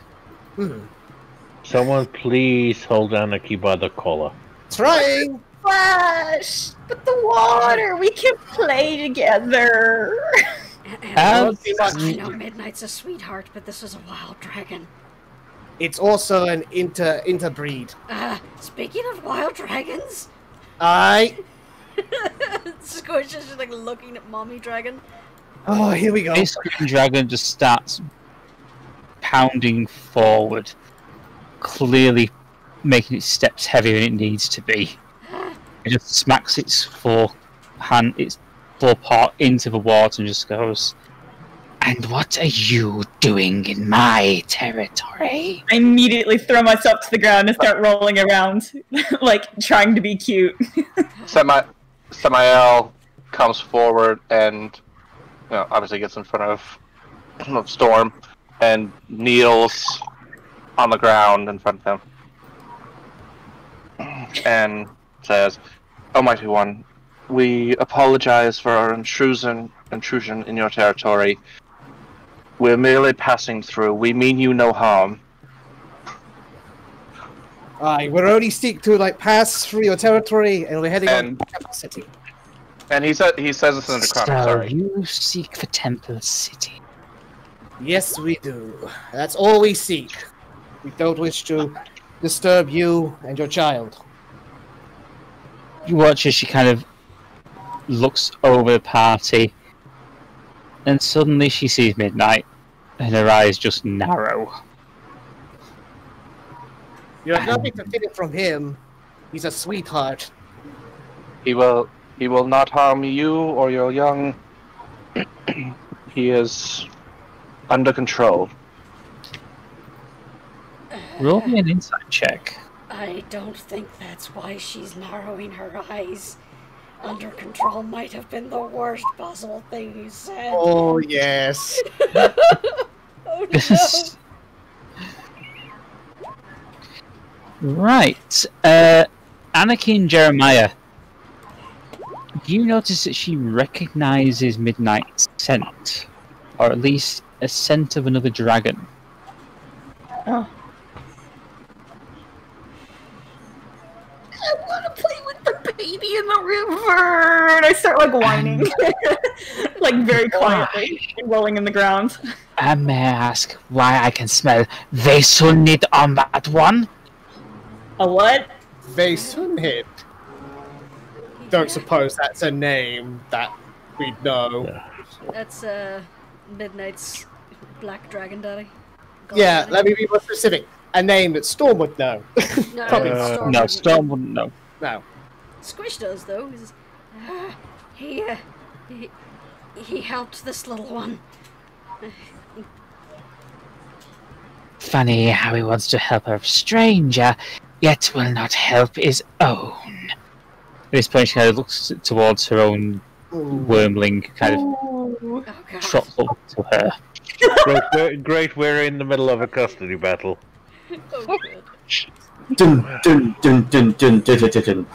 Someone please hold Anarchy by the collar. Trying. Flash! But the water! We can play together! I know Midnight's a sweetheart, but this is a wild dragon. It's also an interbreed. Speaking of wild dragons... Squish is just like looking at mommy dragon. Oh, here we go. This green dragon just starts pounding forward, clearly making its steps heavier than it needs to be. It just smacks its forepaw into the water and just goes, "And what are you doing in my territory?" I immediately throw myself to the ground and start rolling around, like trying to be cute. Samael comes forward and obviously gets in front of Storm and kneels on the ground in front of him and says, "Almighty One, we apologize for our intrusion in your territory. We're merely passing through. We mean you no harm." We're only seek to pass through your territory, and we're heading on to Temple City. And he says this in the crowd. So Sorry. you seek for Temple City. Yes, we do. That's all we seek. We don't wish to disturb you and your child. You watch as she kind of looks over the party, and suddenly she sees Midnight, and her eyes just narrow. You have nothing to fear from him. He's a sweetheart. He will not harm you or your young. He is under control. Roll me an insight check. I don't think that's why she's narrowing her eyes. Under control might have been the worst possible thing you said. Oh, yes. Oh no. Right. Anarchy and Jeremiah. You notice that she recognizes Midnight's scent, or at least a scent of another dragon. Oh. I want to play with the baby in the river! And I start whining. Very quietly, rolling in the ground. May I ask why I can smell Vesunit on that one? A what? Vesunit. Don't suppose that's a name that we'd know. That's Midnight's black dragon daddy. Yeah, let me be more specific. A name that Storm would know. No, No, Storm wouldn't know. No. Squish does though. He helped this little one. Funny how he wants to help a stranger, yet will not help his own. At this point, she kind of looks towards her own wormling kind of Ooh. Oh god. trots up to her. Great, we're in the middle of a custody battle. Oh good. Dun, dun, dun, dun, dun, dun, dun, dun.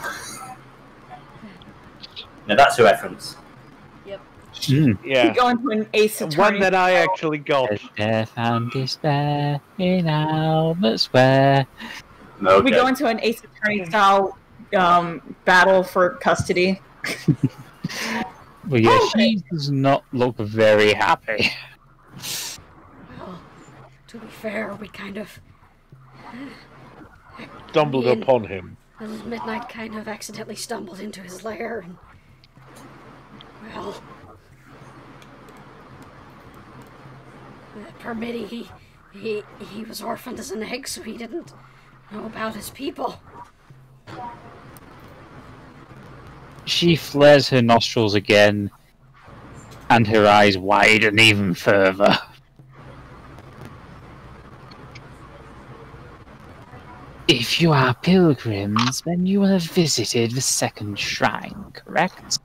Now that's a reference. Yep. Mm. We Yeah, go into an Ace Attorney. one that I actually got. There's death and despair in Albert's Square. Okay. We go into an Ace Attorney style battle for custody. Well, yeah, she does not look very happy. Well, to be fair, we kind of Stumbled Me and- upon him. Midnight kind of accidentally stumbled into his lair and well, Permitty, he was orphaned as an egg, so he didn't know about his people. She flares her nostrils again, and her eyes widen even further. If you are pilgrims, then you will have visited the second shrine, correct?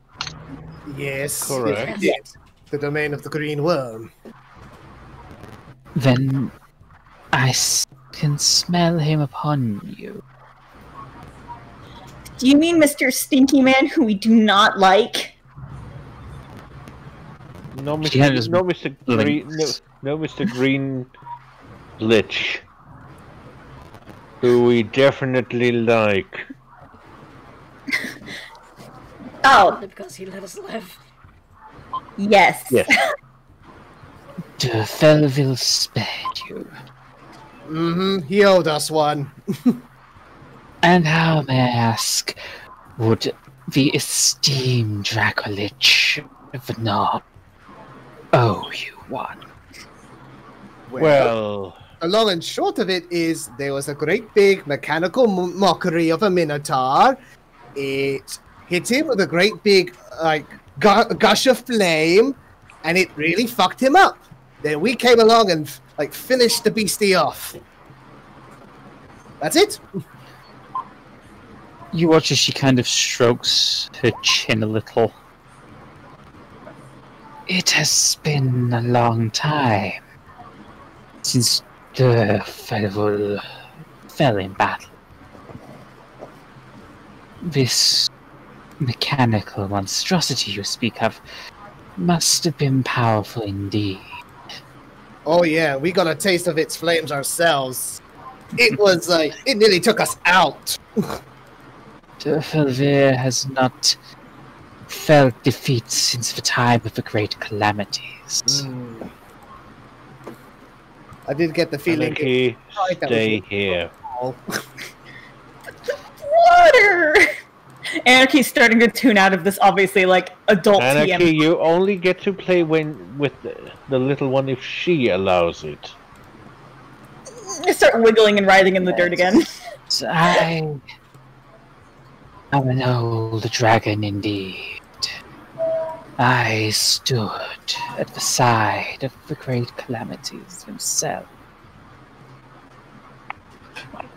Yes. Correct. Yes. The domain of the green worm. Then I can smell him upon you. Do you mean Mr. Stinky Man, who we do not like? No, She had Mr. his No, Mr. Green. links. No, Mr. Green Lich. Who we definitely like. Oh, Only because he let us live. yes. Yes. Devillo spared you. Mm-hmm. He owed us one. And how, may I ask, would the esteemed Dracolich of the Knob owe you one? Well, The long and short of it is there was a great big mechanical mockery of a minotaur. It hit him with a great big gush of flame, and it really fucked him up. Then we came along and finished the beastie off. That's it. You watch as she kind of strokes her chin a little. It has been a long time since Devillo fell in battle. This mechanical monstrosity you speak of must have been powerful indeed. Oh yeah, we got a taste of its flames ourselves. It was it nearly took us out. Devillo has not felt defeat since the time of the great calamities. Mm. I did get the feeling. Anarchy, Right, that stay was- here. Water! Anarchy's starting to tune out of this, obviously, adult Anarchy, TM. you only get to play with the little one if she allows it. I start wiggling and writhing in the dirt again. I am an old dragon indeed. I stood at the side of the great calamities himself.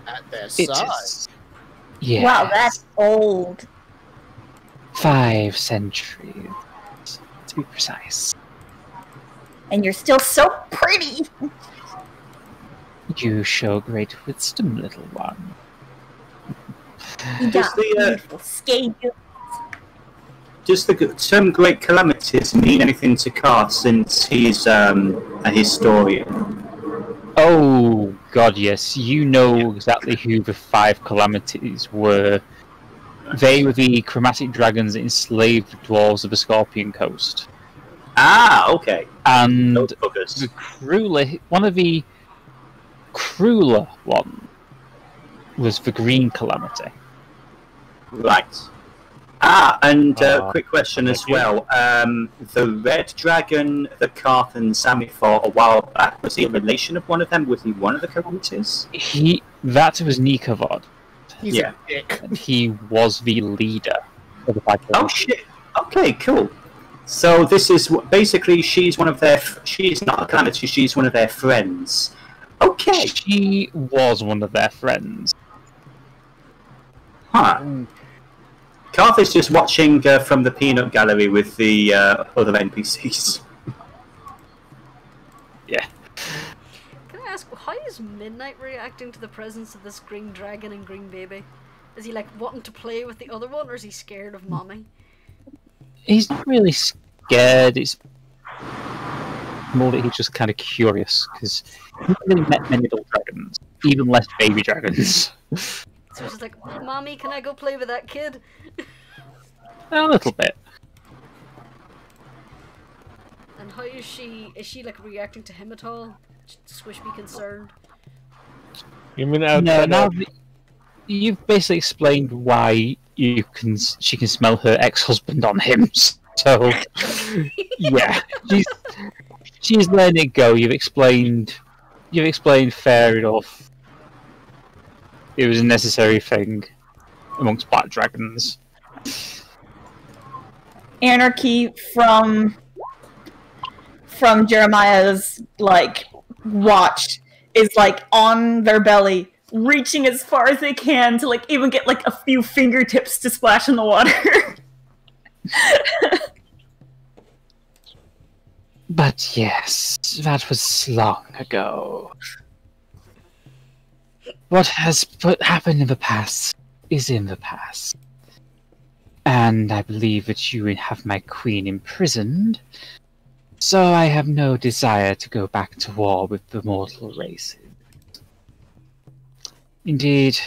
At their It side. is. Yes. Wow, that's old. 5 centuries, to be precise. And you're still so pretty. You show great wisdom, little one. You Does got the, beautiful scales. Does the term Great Calamities mean anything to Carth since he's a historian? Oh, God, yes. You know exactly who the 5 calamities were. They were the chromatic dragons that enslaved the dwarves of the Scorpion Coast. Ah, okay. And Those buggers. the one of the crueler one was the Green Calamity. Right. Ah, and quick question as thank you. well. The red dragon that Carth and Sammy fought a while back, was he a relation of one of them? Was he one of the calamities? That was Nikavod, He's Yeah. a dick. and he was the leader of the 5 Oh calamities. shit. Okay, cool. So this is basically she's one of their. She's not a calamity. She's one of their friends. Okay. She was one of their friends. Huh. Carth is just watching from the peanut gallery with the other NPCs. Yeah. Can I ask, how is Midnight reacting to the presence of this green dragon and green baby? Is he like wanting to play with the other one, or is he scared of mommy? He's not really scared. It's more that he's just kind of curious because he's not really met many adult dragons, even less baby dragons. So he's just like, mommy, can I go play with that kid? A little bit. And how is she? Is she like reacting to him at all? Should Squish be concerned? You mean No, outside now of... that you've basically explained why she can smell her ex-husband on him. So yeah, she's letting it go. You've explained fair enough. It was a necessary thing amongst black dragons. Anarchy from Jeremiah's like watch is like on their belly, reaching as far as they can to like even get like a few fingertips to splash in the water. But yes, that was long ago. What has happened in the past is in the past. And I believe that you have my queen imprisoned, so I have no desire to go back to war with the mortal races. Indeed,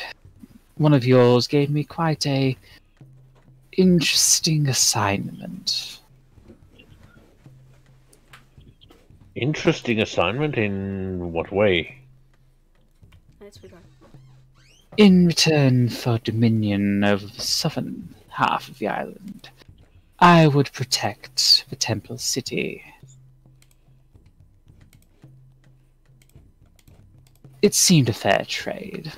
one of yours gave me quite a interesting assignment. Interesting assignment in what way? In return for dominion over the southern half of the island, I would protect the Temple City. It seemed a fair trade.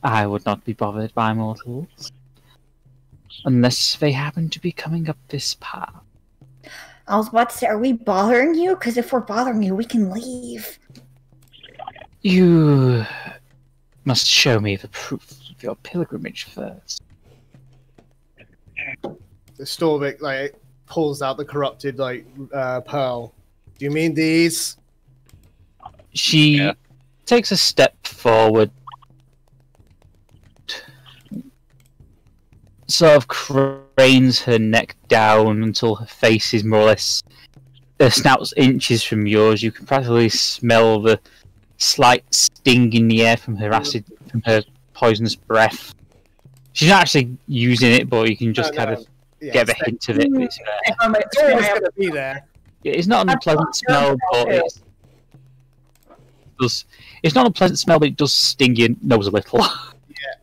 I would not be bothered by mortals, unless they happen to be coming up this path. I was about to say, are we bothering you? Because if we're bothering you, we can leave. You must show me the proof of your pilgrimage first. The Storvik like pulls out the corrupted pearl. Do you mean these? She takes a step forward, sort of cranes her neck down until her face is more or less her snout's inches from yours. You can practically smell the slight sting in the air from her acid, from her poisonous breath. She's not actually using it, but you can just get a hint of it. It's always going to be there. It's not an unpleasant smell, but it's not a pleasant smell, but it does sting your nose a little. Yeah.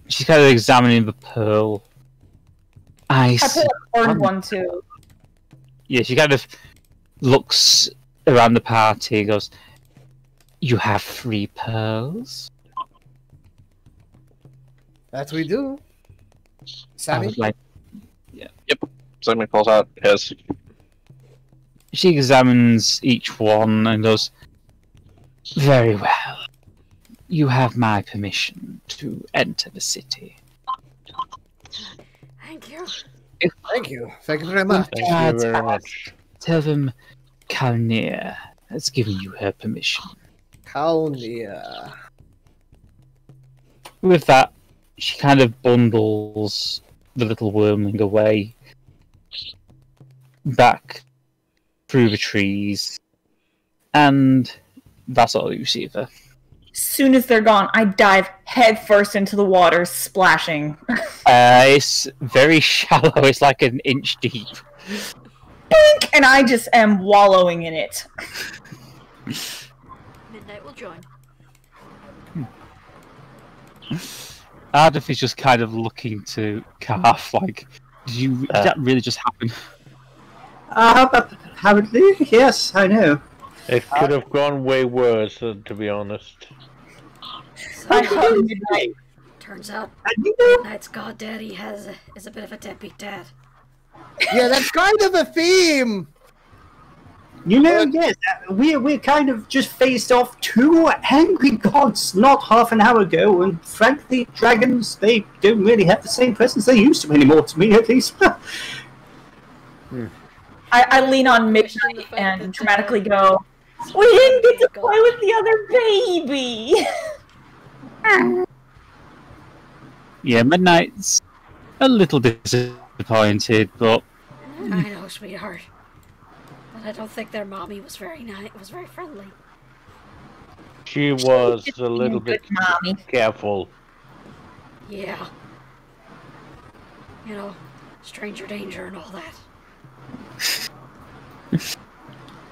She's kind of examining the pearl. I put a third one too. Yeah, she kind of looks around the party and goes, "You have 3 pearls?" That we do. I Sammy? was like, yeah. Yep. Sammy pulls out his. She examines each one and goes, "Very well. You have my permission to enter the city." Thank you. Thank you. Thank you very much. Thank you very much. Tell them Kalnir has given you her permission. Kalnir. With that, she kind of bundles the little wormling away back through the trees, and that's all you see of her. Soon as they're gone, I dive headfirst into the water, splashing. It's very shallow. It's like an inch deep. Bink! And I just am wallowing in it. Midnight will join. Ardeth is just kind of looking to Calf, like, did that really just happen? Apparently, yes, I know. It could have gone way worse, to be honest. I hug Midnight. Turns out Midnight's goddaddy is a bit of a deadbeat dad. Yeah, that's kind of a theme. You know, yes, we're kind of just faced off two angry gods not half an hour ago, and frankly, dragons, they don't really have the same presence they used to anymore, to me at least. I lean on Midnight and dramatically go, we didn't get to play with the other baby! Yeah, Midnight's a little disappointed, but... I know, sweetheart. But I don't think their mommy was very friendly. She was a little bit careful. Yeah. You know, stranger danger and all that.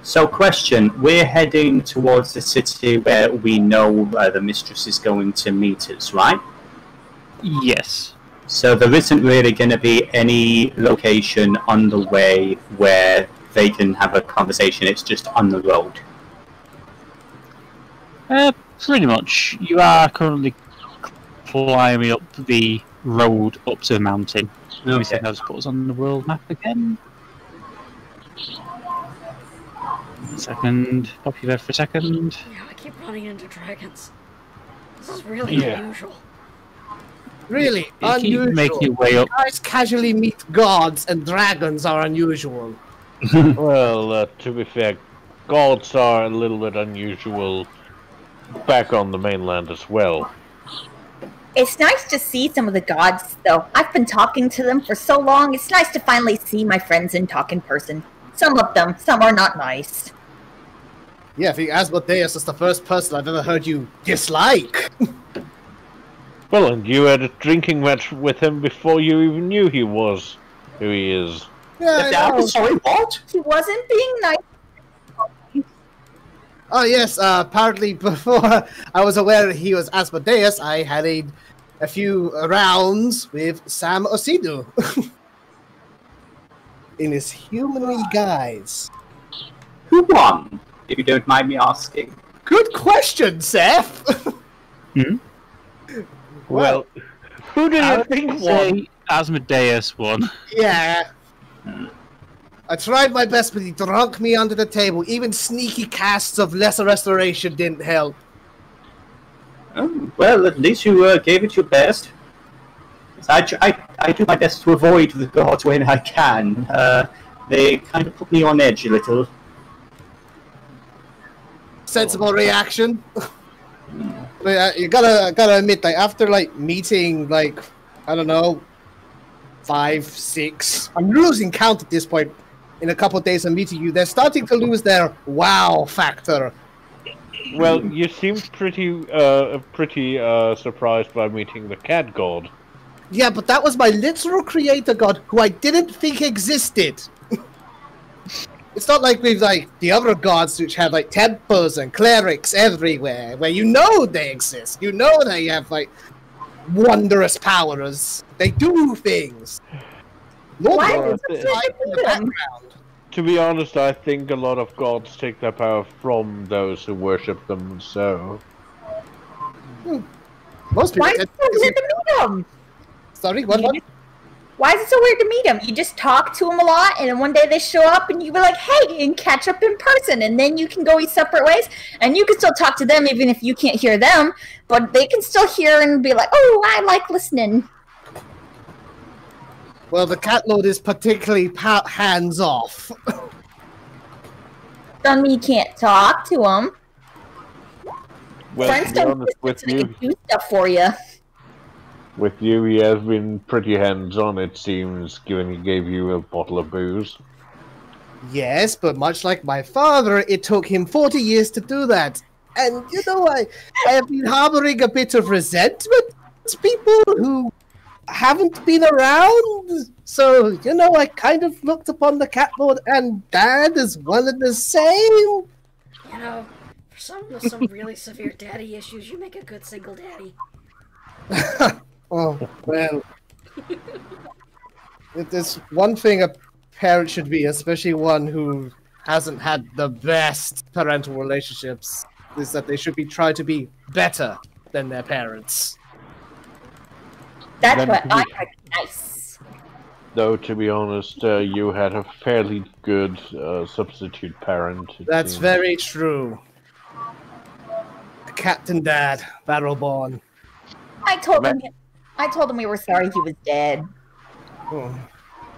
So, question, we're heading towards the city where we know the mistress is going to meet us, right? Yes. So there isn't really going to be any location on the way where they can have a conversation, it's just on the road. Pretty much. You are currently climbing up the road up to the mountain. Let me see if those put us on the world map again. Second, pop you there for a second. Yeah, I keep running into dragons. This is really unusual. Really You unusual. keep making your way up. You guys casually meet gods and dragons are unusual. Well, to be fair, gods are a little bit unusual back on the mainland as well. It's nice to see some of the gods, though. I've been talking to them for so long. It's nice to finally see my friends and talk in person. Some of them, some are not nice. Yeah, I think Asmodeus is the first person I've ever heard you dislike. Well, and you had a drinking match with him before you even knew he was who he is. Yeah, I know. Sorry, what? He wasn't being nice. Oh yes, apparently before I was aware that he was Asmodeus, I had a few rounds with Sam Osidu. In his humanly guise. Who won, if you don't mind me asking? Good question, Seph! Well, who do you think won? Asmodeus won. Yeah. I tried my best, but he drunk me under the table. Even sneaky casts of Lesser Restoration didn't help. Oh, well, at least you gave it your best. I do my best to avoid the gods when I can. They kind of put me on edge a little. Sensible reaction. But, you gotta admit, like, after like meeting, like, I don't know, 5, 6. I'm losing count at this point. In a couple of days of meeting you, they're starting to lose their wow factor. Well, you seemed pretty surprised by meeting the cat god. Yeah, but that was my literal creator god, who I didn't think existed. It's not like with like the other gods, which have like temples and clerics everywhere, where you know they exist. You know they have like wondrous powers. They do things. Why To be honest, I think a lot of gods take their power from those who worship them. So, most people. Why is it so weird to meet him? Sorry, what? Why is it so weird to meet him? You just talk to him a lot, and then one day they show up, and you be like, "Hey," and catch up in person, and then you can go each separate ways, and you can still talk to them even if you can't hear them, but they can still hear and be like, "Oh, I like listening." Well, the cat lord is particularly hands off. Doesn't mean you can't talk to him. well, Friends to be don't honest with they you, can do stuff for you. with you, he has been pretty hands-on. It seems, given he gave you a bottle of booze. Yes, but much like my father, it took him 40 years to do that. And, you know, I have been harboring a bit of resentment to people who haven't been around. So, you know, I kind of looked upon the cat lord and dad as one and the same. You know, for someone with some really severe daddy issues, you make a good single daddy. Oh, well. There's one thing a parent should be, especially one who hasn't had the best parental relationships, is that they should be trying to be better than their parents. That's Then what to I be- recognize. Though, to be honest, you had a fairly good substitute parent. That's very true. Captain Dad, Battleborn. I told him we were sorry he was dead. Oh.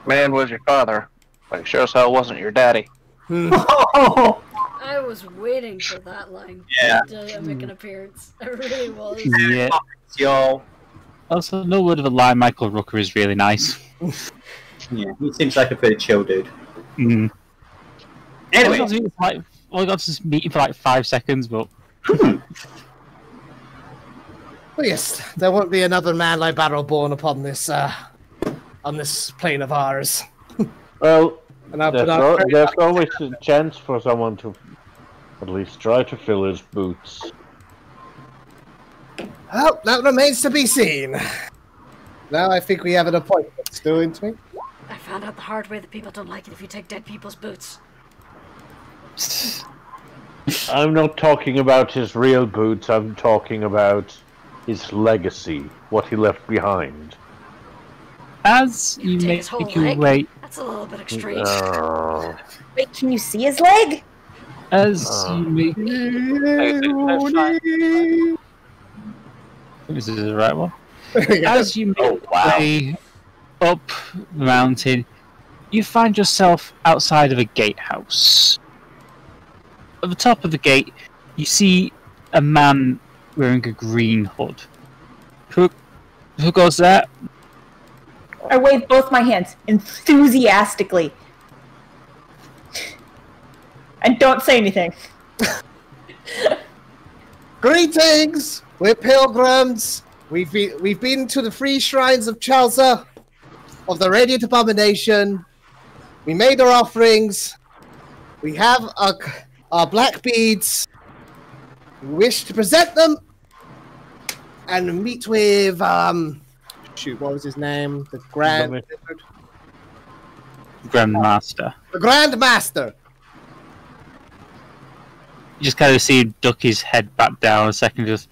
Man was your father, but he sure as hell wasn't your daddy. I was waiting for that line to make an appearance. I really was. Yeah. Y'all. Also, no word of a lie, Michael Rooker is really nice. Yeah, he seems like a pretty chill dude. Mm. Anyway. I got to meet him for like 5 seconds, but... Well, yes, there won't be another man like Battleborn upon this plane of ours. Well, And there's always a chance for someone to at least try to fill his boots. Well, that remains to be seen. Now I think we have an appointment, don't we? I found out the hard way that people don't like it if you take dead people's boots. I'm not talking about his real boots, I'm talking about his legacy, what he left behind. As you Take make his whole your leg? way... That's a little bit extreme. Wait, can you see his leg? As you make... This is the right one. As you make your way up the mountain, you find yourself outside of a gatehouse. At the top of the gate, you see a man wearing a green hood. Who goes there? I wave both my hands enthusiastically. And don't say anything. Greetings! We're pilgrims. We've been to the free shrines of Chalza, of the Radiant Abomination. We made our offerings. We have our black beads. We wish to present them and meet with shoot, what was his name? The Grand Grandmaster. The Grand Master. You just kind of see him duck his head back down a second, just...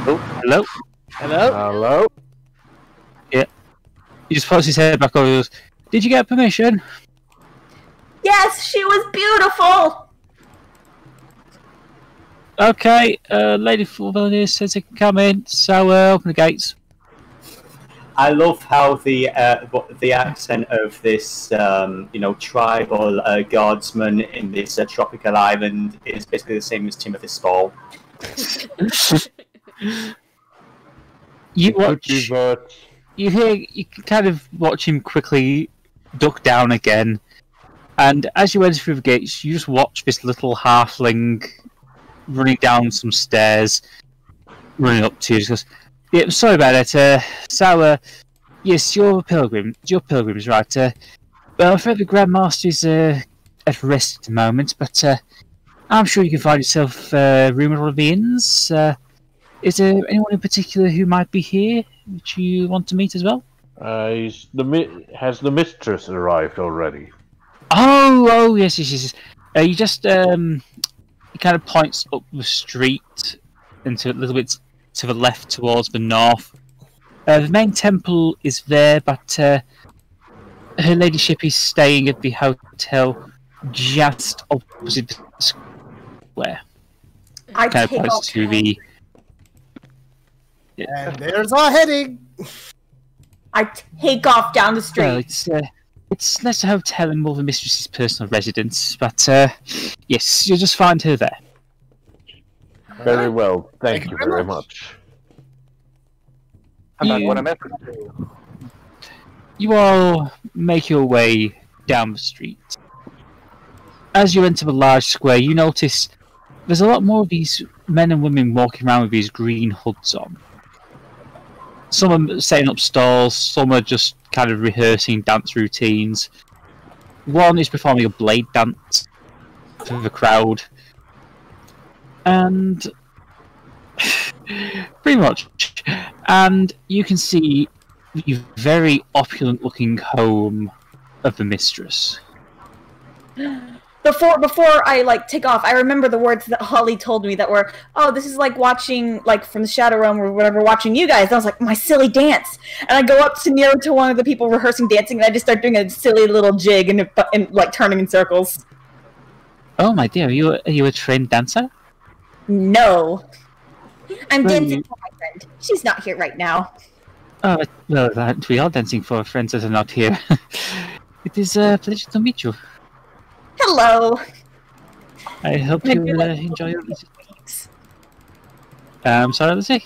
Oh, hello? Hello? Hello? Yeah. He just puts his head back over and goes, "Did you get permission?" Yes, she was beautiful! Okay, Lady Fulvillania says they can come in, so open the gates. I love how the accent of this, tribal guardsman in this tropical island is basically the same as Timothy Spall. You kind of watch him quickly duck down again, and as you enter through the gates, you just watch this little halfling running down some stairs, running up to you. He goes, "Yeah, sorry about it. Yes, you're a pilgrim. You're pilgrims, right? Well, I'm afraid the Grandmaster's at rest at the moment, but I'm sure you can find yourself room at one of the inns. Is there anyone in particular who might be here which you want to meet as well?" Has the mistress arrived already? Oh, yes. You just he kind of points up the street into a little bit to the left towards the north. The main temple is there, but her ladyship is staying at the hotel just opposite the square. I Kind of take close off to the... Yeah. And there's our heading. I take off down the street. Well, it's less a hotel and more the mistress's personal residence, but yes, you'll just find her there. Very well, thank you very much. I'm not what I'm interested in. You all make your way down the street. As you enter the large square, you notice there's a lot more of these men and women walking around with these green hoods on. Some are setting up stalls, some are just kind of rehearsing dance routines. One is performing a blade dance for the crowd. And... pretty much. And you can see the very opulent looking home of the mistress. before I like take off, I remember the words that Holly told me that were, "Oh, this is like watching like from the Shadow Realm or whatever, watching you guys." And I was like, "My silly dance," and I go up to near to one of the people rehearsing dancing, and I just start doing a silly little jig and like turning in circles. Oh my dear, are you a trained dancer? No, I'm dancing for my friend. She's not here right now. Oh, well, we are dancing for friends that are not here. It is a pleasure to meet you. Hello. I hope you will enjoy your visit. Sorry, Lizzie?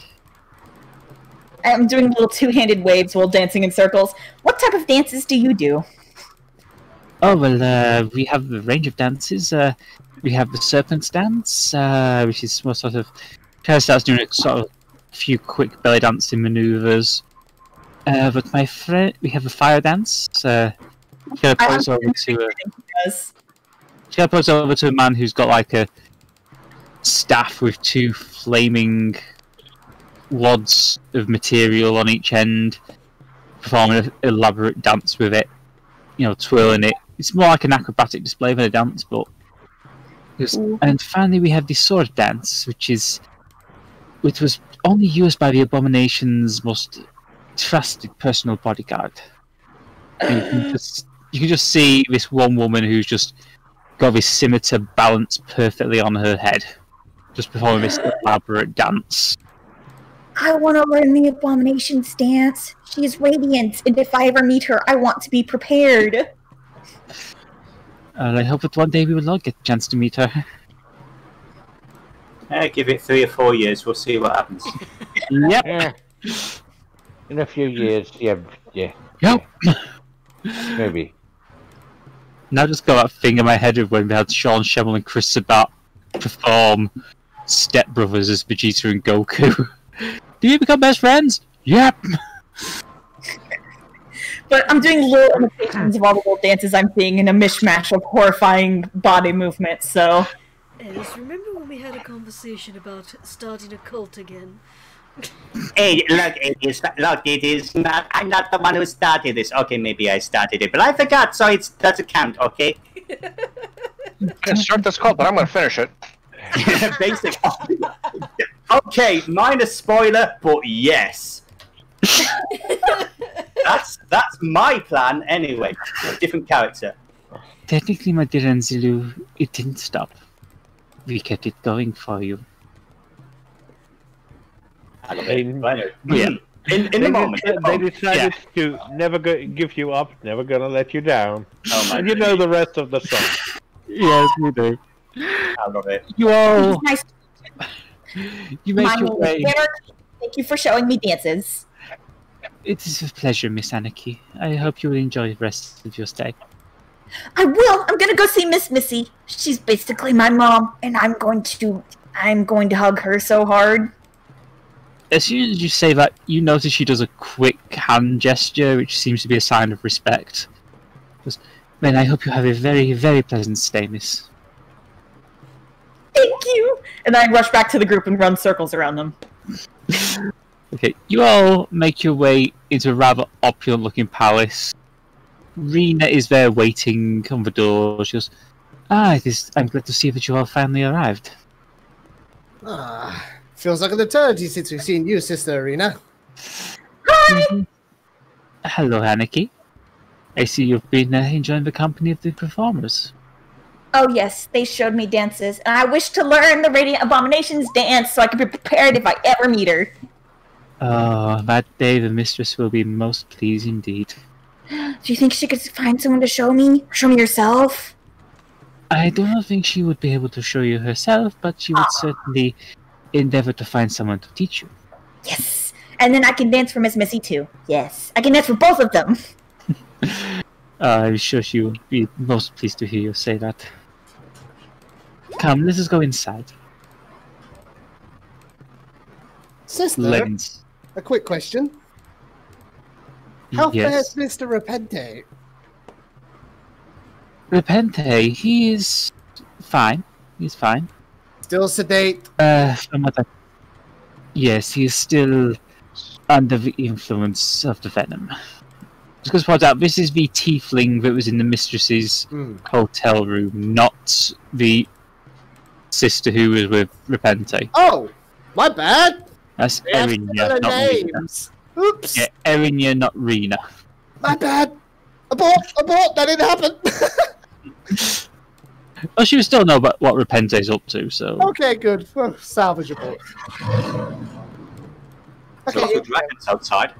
I'm doing little two-handed waves while dancing in circles. What type of dances do you do? Oh, well, we have a range of dances. We have the Serpent's Dance, which is more sort of... Kind of starts doing a sort of few quick belly dancing maneuvers. But my friend... We have a Fire Dance. She teleports over to a man who's got like a staff with two flaming wads of material on each end, performing an elaborate dance with it, you know, twirling it. It's more like an acrobatic display than a dance, but... And finally we have the Sword Dance, which was only used by the Abomination's most trusted personal bodyguard. And you can just see this one woman who's just got this scimitar balanced perfectly on her head, just performing this elaborate dance. I want to learn the Abomination's dance. She is radiant, and if I ever meet her, I want to be prepared. I hope that one day we will all get a chance to meet her. Give it 3 or 4 years, we'll see what happens. Yep. Yeah. In a few years, yeah. Yep. Maybe. Now just got that thing in my head of when we had Sean, Shemmel and Chris Sabat perform Step Brothers as Vegeta and Goku. Do you become best friends? Yep. But I'm doing little imitations of all the little dances I'm seeing in a mishmash of horrifying body movements, so... Alice, remember when we had a conversation about starting a cult again? Hey, look, it is not, I'm not the one who started this. Okay, maybe I started it, but I forgot, so it doesn't count, okay? I'm gonna start this cult, but I'm gonna finish it. Basically. Okay, minor spoiler, but yes. That's my plan anyway. Different character. Technically, my dear Anzilu, it didn't stop. We kept it going for you. In They the moment. They decided to never give you up, never gonna let you down. Oh my and you know the rest of the song. Yes, we do. I love it. You all... Nice. You make your way. Thank you for showing me dances. It is a pleasure, Miss Anarchy. I hope you will enjoy the rest of your stay. I will. I'm gonna go see Miss Missy. She's basically my mom, and I'm going to hug her so hard. As soon as you say that, you notice she does a quick hand gesture, which seems to be a sign of respect. Then I hope you have a very, very pleasant stay, miss. Thank you! And I rush back to the group and run circles around them. Okay, you all make your way into a rather opulent-looking palace. Rena is there waiting on the door. She goes, I'm glad to see that you all finally arrived. Feels like an eternity since we've seen you, Sister Arena. Hi! Hello, Anarchy. I see you've been enjoying the company of the performers. Oh yes, they showed me dances, and I wish to learn the Radiant Abomination's dance so I can be prepared if I ever meet her. Oh, that day the mistress will be most pleased indeed. Do you think she could find someone to show me? Show me yourself? I do not think she would be able to show you herself, but she would certainly endeavor to find someone to teach you. Yes! And then I can dance for Miss Missy too. Yes, I can dance for both of them. I'm sure she would be most pleased to hear you say that. Come, let us go inside. Sister, a quick question. How fares Mr. Repente? Repente, he is fine. He's fine. Still sedate? Yes, he is still under the influence of the venom. Just going to point out, this is the Teifling that was in the Mistress's hotel room, not the sister who was with Repente. Oh, my bad. That's Erinya, not names. Rena. Oops. Yeah, Erinya, not Rena. My bad. Abort! That didn't happen. Well, she would still know about what Repente's up to, so... Okay, good. Well, salvageable. There's also dragons outside.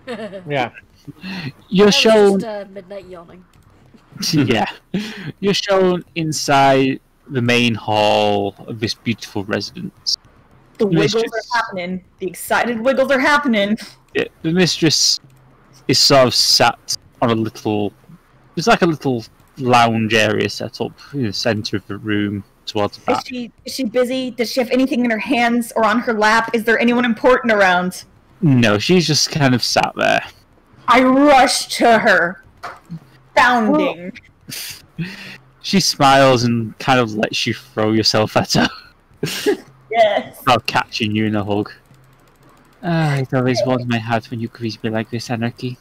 Yeah. You're shown... Just, midnight yawning. Yeah. You're shown inside the main hall of this beautiful residence. The wiggles are happening. The excited wiggles are happening. Yeah, the mistress is sort of sat on a little... There's like a little lounge area set up in the centre of the room towards the back. Is she busy? Does she have anything in her hands or on her lap? Is there anyone important around? No, she's just kind of sat there. I rush to her, bounding. She smiles and kind of lets you throw yourself at her. Yes. While catching you in a hug. It always warms my heart when you greet me like this, Anarchy.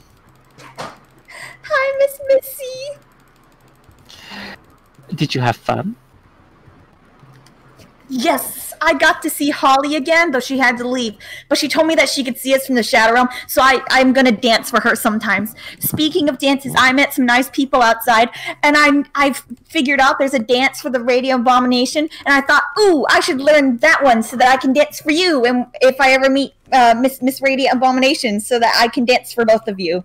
Hi, Miss Missy. Did you have fun? Yes, I got to see Holly again, though she had to leave. But she told me that she could see us from the Shadow Realm, so I'm going to dance for her sometimes. Speaking of dances, I met some nice people outside, and I've figured out there's a dance for the Radio Abomination, and I thought, ooh, I should learn that one so that I can dance for you, and if I ever meet Miss Radio Abomination, so that I can dance for both of you.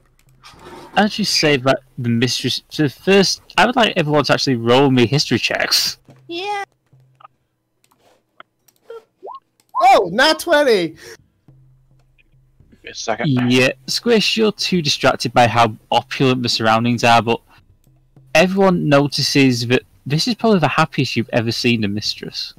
I'd actually say that the mistress... So first, I would like everyone to actually roll me history checks. Yeah. Oh, not 20. A second. Yeah, Squish, you're too distracted by how opulent the surroundings are, but everyone notices that this is probably the happiest you've ever seen the mistress.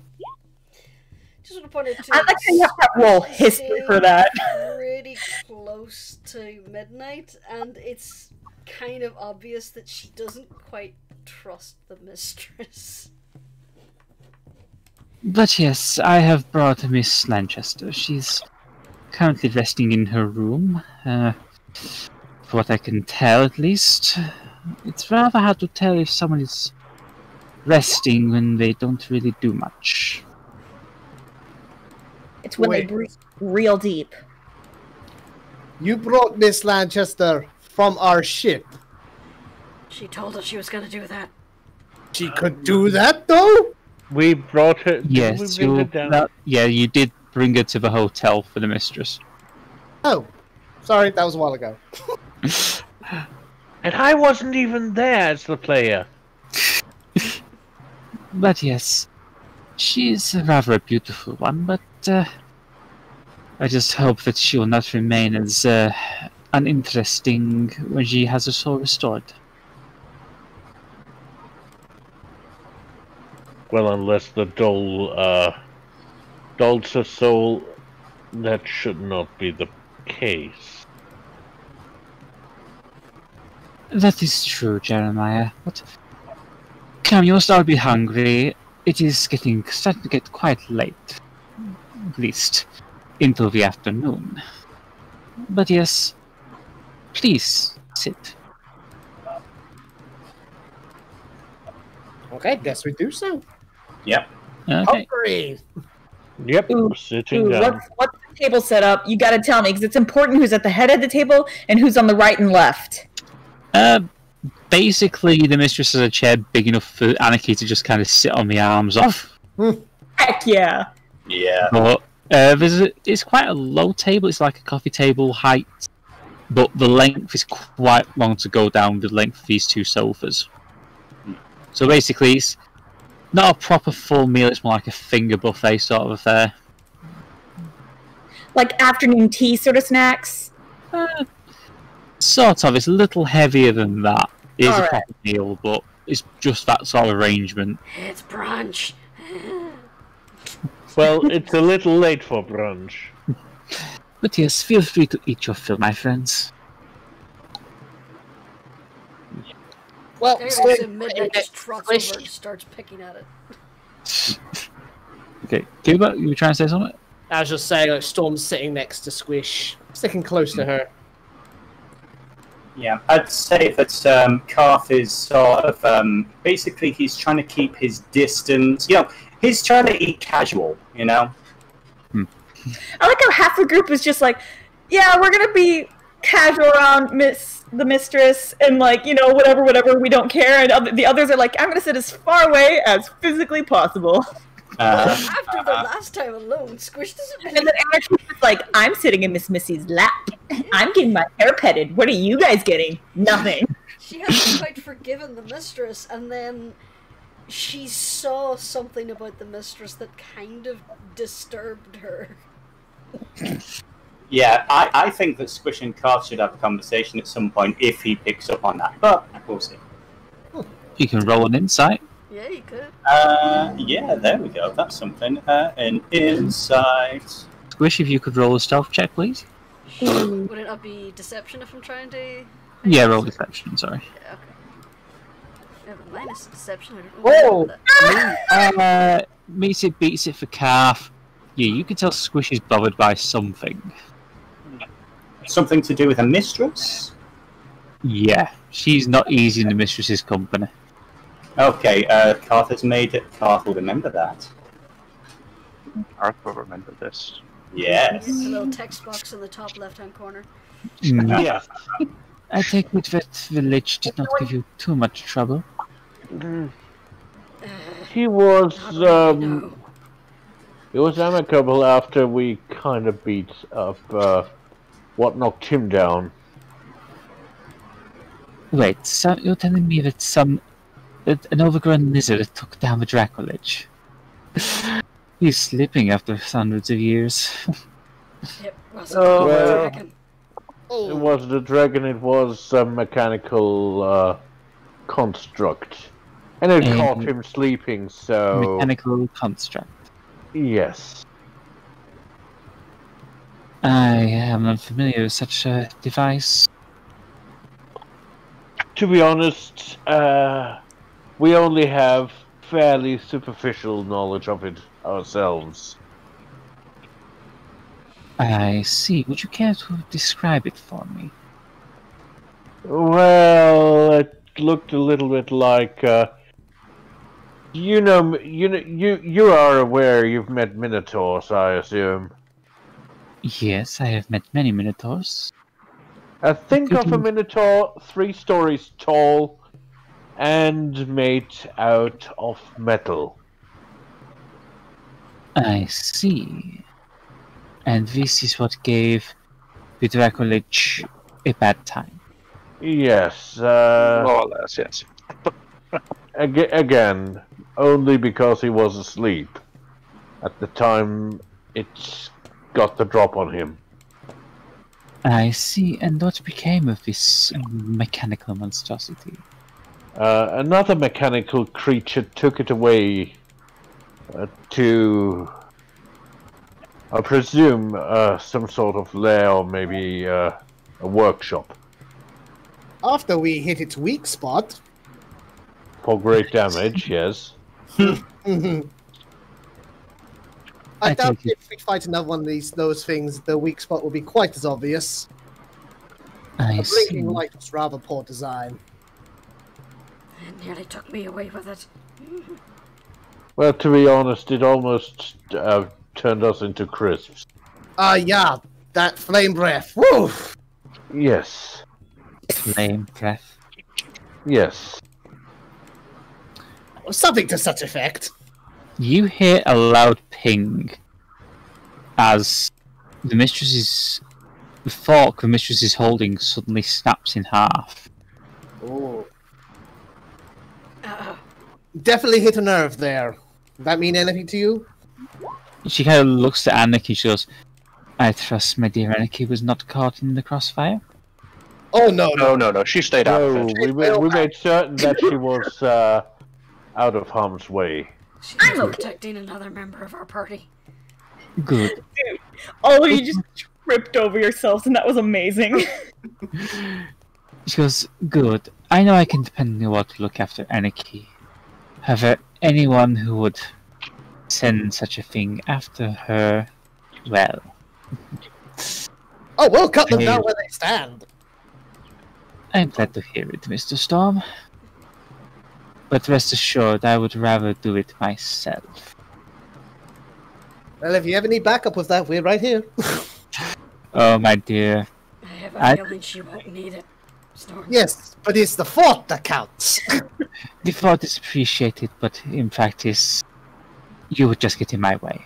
Just want to point out too, I like how you have to roll history for that. Pretty close to midnight, and it's kind of obvious that she doesn't quite trust the mistress. But yes, I have brought Miss Lanchester. She's currently resting in her room. For what I can tell, at least. It's rather hard to tell if someone is resting when they don't really do much. It's when they breathe real deep. You brought Miss Lanchester from our ship. She told us she was going to do that. She could do that, though? We brought her. Yes, we bring her down? you did bring her to the hotel for the mistress. Oh, sorry, that was a while ago. And I wasn't even there as the player. But yes, she's rather a beautiful one, but I just hope that she will not remain as uninteresting when she has her soul restored. Well, unless the dolts her soul, that should not be the case. That is true, Jeremiah. But come, you must all be hungry. It is starting to get quite late, at least into the afternoon. But yes, please sit. Okay, guess we do so. Yep. Okay. Hungry. Yep, sitting down. What's the table set up? You got to tell me, because it's important who's at the head of the table and who's on the right and left. Basically, the mistress has a chair big enough for Anarchy to just kind of sit on the arms of. Heck yeah. Yeah. But it's quite a low table. It's like a coffee table height, but the length is quite long to go down the length of these two sofas. So basically, it's not a proper full meal. It's more like a finger buffet sort of affair. Like afternoon tea sort of snacks? Sort of. It's a little heavier than that. It is a Alright. proper meal, but it's just that sort of arrangement. It's brunch. Well, it's a little late for brunch. But yes, feel free to eat your fill, my friends. Well, There's a midnight just trots over and starts picking at it. Okay, Kubar, you were trying to say something? I was just saying, like, Storm's sitting next to Squish, sticking close to her. Yeah, I'd say that Karth is sort of basically he's trying to keep his distance. He's trying to eat casual. I like how half the group is just like, yeah, we're gonna be casual around the mistress and whatever, we don't care. And the others are like, I'm gonna sit as far away as physically possible. After the last time alone, Squish doesn't really... And then Anarchy is like, I'm sitting in Miss Missy's lap. I'm getting my hair petted. What are you guys getting? Nothing. She hasn't quite forgiven the mistress, and then she saw something about the mistress that kind of disturbed her. Yeah, I think that Squish and Karth should have a conversation at some point if he picks up on that, but we'll see. You can roll an insight. Yeah, you could. Yeah, there we go. That's something. An insight. Squish, if you could roll a stealth check, please. Would it not be deception if I'm trying to... Yeah, roll deception, sorry. Yeah, okay. I have a minus deception, I don't know that. Meets it, beats it for Karth. Yeah, you can tell Squish is bothered by something. Something to do with a mistress? Yeah, she's not easy in the mistress's company. Okay, Karth has made it. Karth will remember that. Karth will remember this. Yes. It's a little text box in the top left-hand corner. Yes. I take it that village did not give you too much trouble. He was, No. It was amicable after we kind of beat up, what knocked him down. Wait, so you're telling me that an overgrown lizard took down the Dracolich? He's sleeping after hundreds of years. It wasn't well, a dragon. It wasn't a dragon, it was a mechanical, construct. And it caught him sleeping, so... Mechanical construct. Yes. I am unfamiliar with such a device. To be honest, we only have fairly superficial knowledge of it ourselves. I see. Would you care to describe it for me? Well, it looked a little bit like, you are aware you've met Minotaurs, I assume. Yes, I have met many Minotaurs. Think of a Minotaur 3 stories tall and made out of metal. I see. And this is what gave the Dracolich a bad time. Yes. More or less, yes. Again, only because he was asleep. At the time, it got the drop on him. I see. And what became of this mechanical monstrosity? Another mechanical creature took it away to, I presume, some sort of lair or maybe a workshop. After we hit its weak spot. For great damage, yes. I doubt if we fight another one of those things, the weak spot will be quite as obvious. I A see. blinking light was rather poor design. It nearly took me away with it. Well, to be honest, it almost turned us into crisps. Yeah, that flame breath. Woo! Yes. Flame breath. Yes. Something to such effect. You hear a loud ping as the fork the mistress is holding suddenly snaps in half. Ooh. Definitely hit a nerve there. Does that mean anything to you? She kind of looks at Anarchy. She goes, "I trust my dear Anarchy was not caught in the crossfire." Oh no, No. She stayed out of No, it. we made certain that she was out of harm's way. She's protecting another member of our party. Good. Dude, all of you just tripped over yourselves, and that was amazing. She goes, "Good. I know I can depend on you all to look after Anarchy. However, anyone who would send such a thing after her, well..." Oh, we'll cut them down where they stand. I'm glad to hear it, Mr. Storm. But rest assured, I would rather do it myself. Well, if you ever need backup with that, we're right here. Oh, my dear. I have a feeling she won't need it. Storm. Yes, but it's the fort that counts. The thought is appreciated, but in practice, you would just get in my way.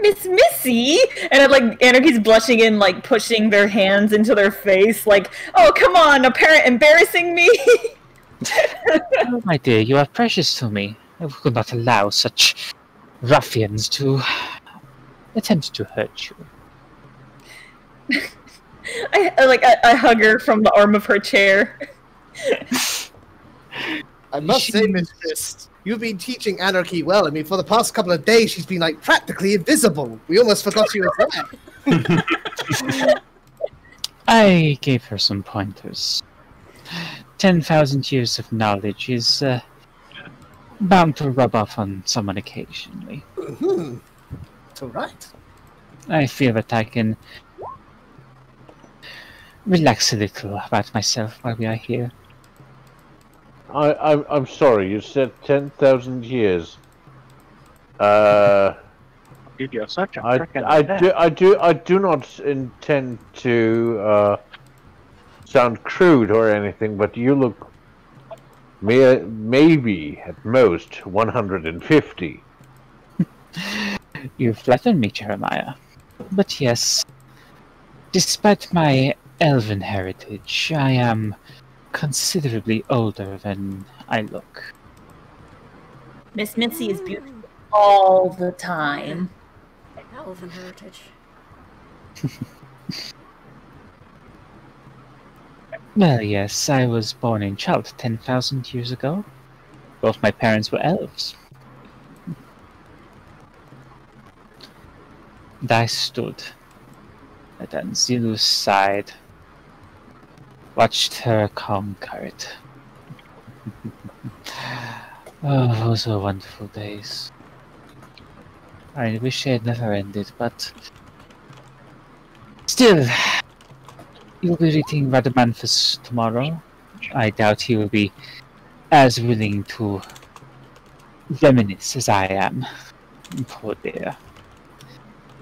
Miss Missy! And like Anarchy's blushing and like pushing their hands into their face, like, oh come on, a parent embarrassing me. Oh, my dear, you are precious to me. I could not allow such ruffians to attempt to hurt you. I hug her from the arm of her chair. I must say, Mistress, you've been teaching Anarchy well. I mean, for the past couple of days, she's been like practically invisible. We almost forgot she was there. I gave her some pointers. 10,000 years of knowledge is bound to rub off on someone occasionally. Mm-hmm. It's all right. I feel that I can relax a little about myself while we are here. I'm sorry. You said 10,000 years. You're such a I do not intend to sound crude or anything, but you look maybe at most 150. You flatter me, Jeremiah. But yes, despite my elven heritage, I am considerably older than I look. Miss Missy is beautiful all the time. Elven heritage. Well, yes, I was born in Chult 10,000 years ago. Both my parents were elves. And I stood at Anzilu's side, watched her conquer it. Oh, those were wonderful days. I wish they had never ended, but still, you'll be reading Radamanthus tomorrow. I doubt he will be as willing to reminisce as I am. Poor dear.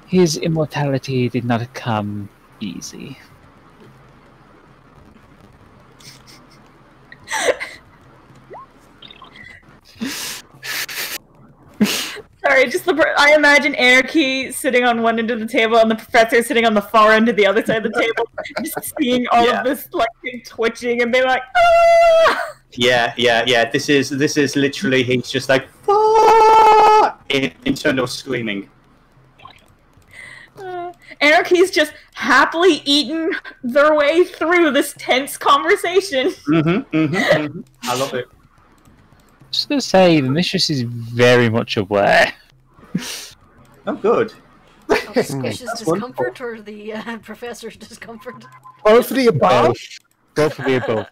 His immortality did not come easy. Sorry, I imagine Anarchy sitting on one end of the table and the professor sitting on the far end of the other side of the table, just seeing all of this like twitching and being like, ah! Yeah. This is literally he's just like ah! Internal screaming. Anarchy's just happily eating their way through this tense conversation. I love it. Just gonna say, the mistress is very much aware. Oh, good. Of Squish's discomfort or the professor's discomfort? Both of the above? Both of the above.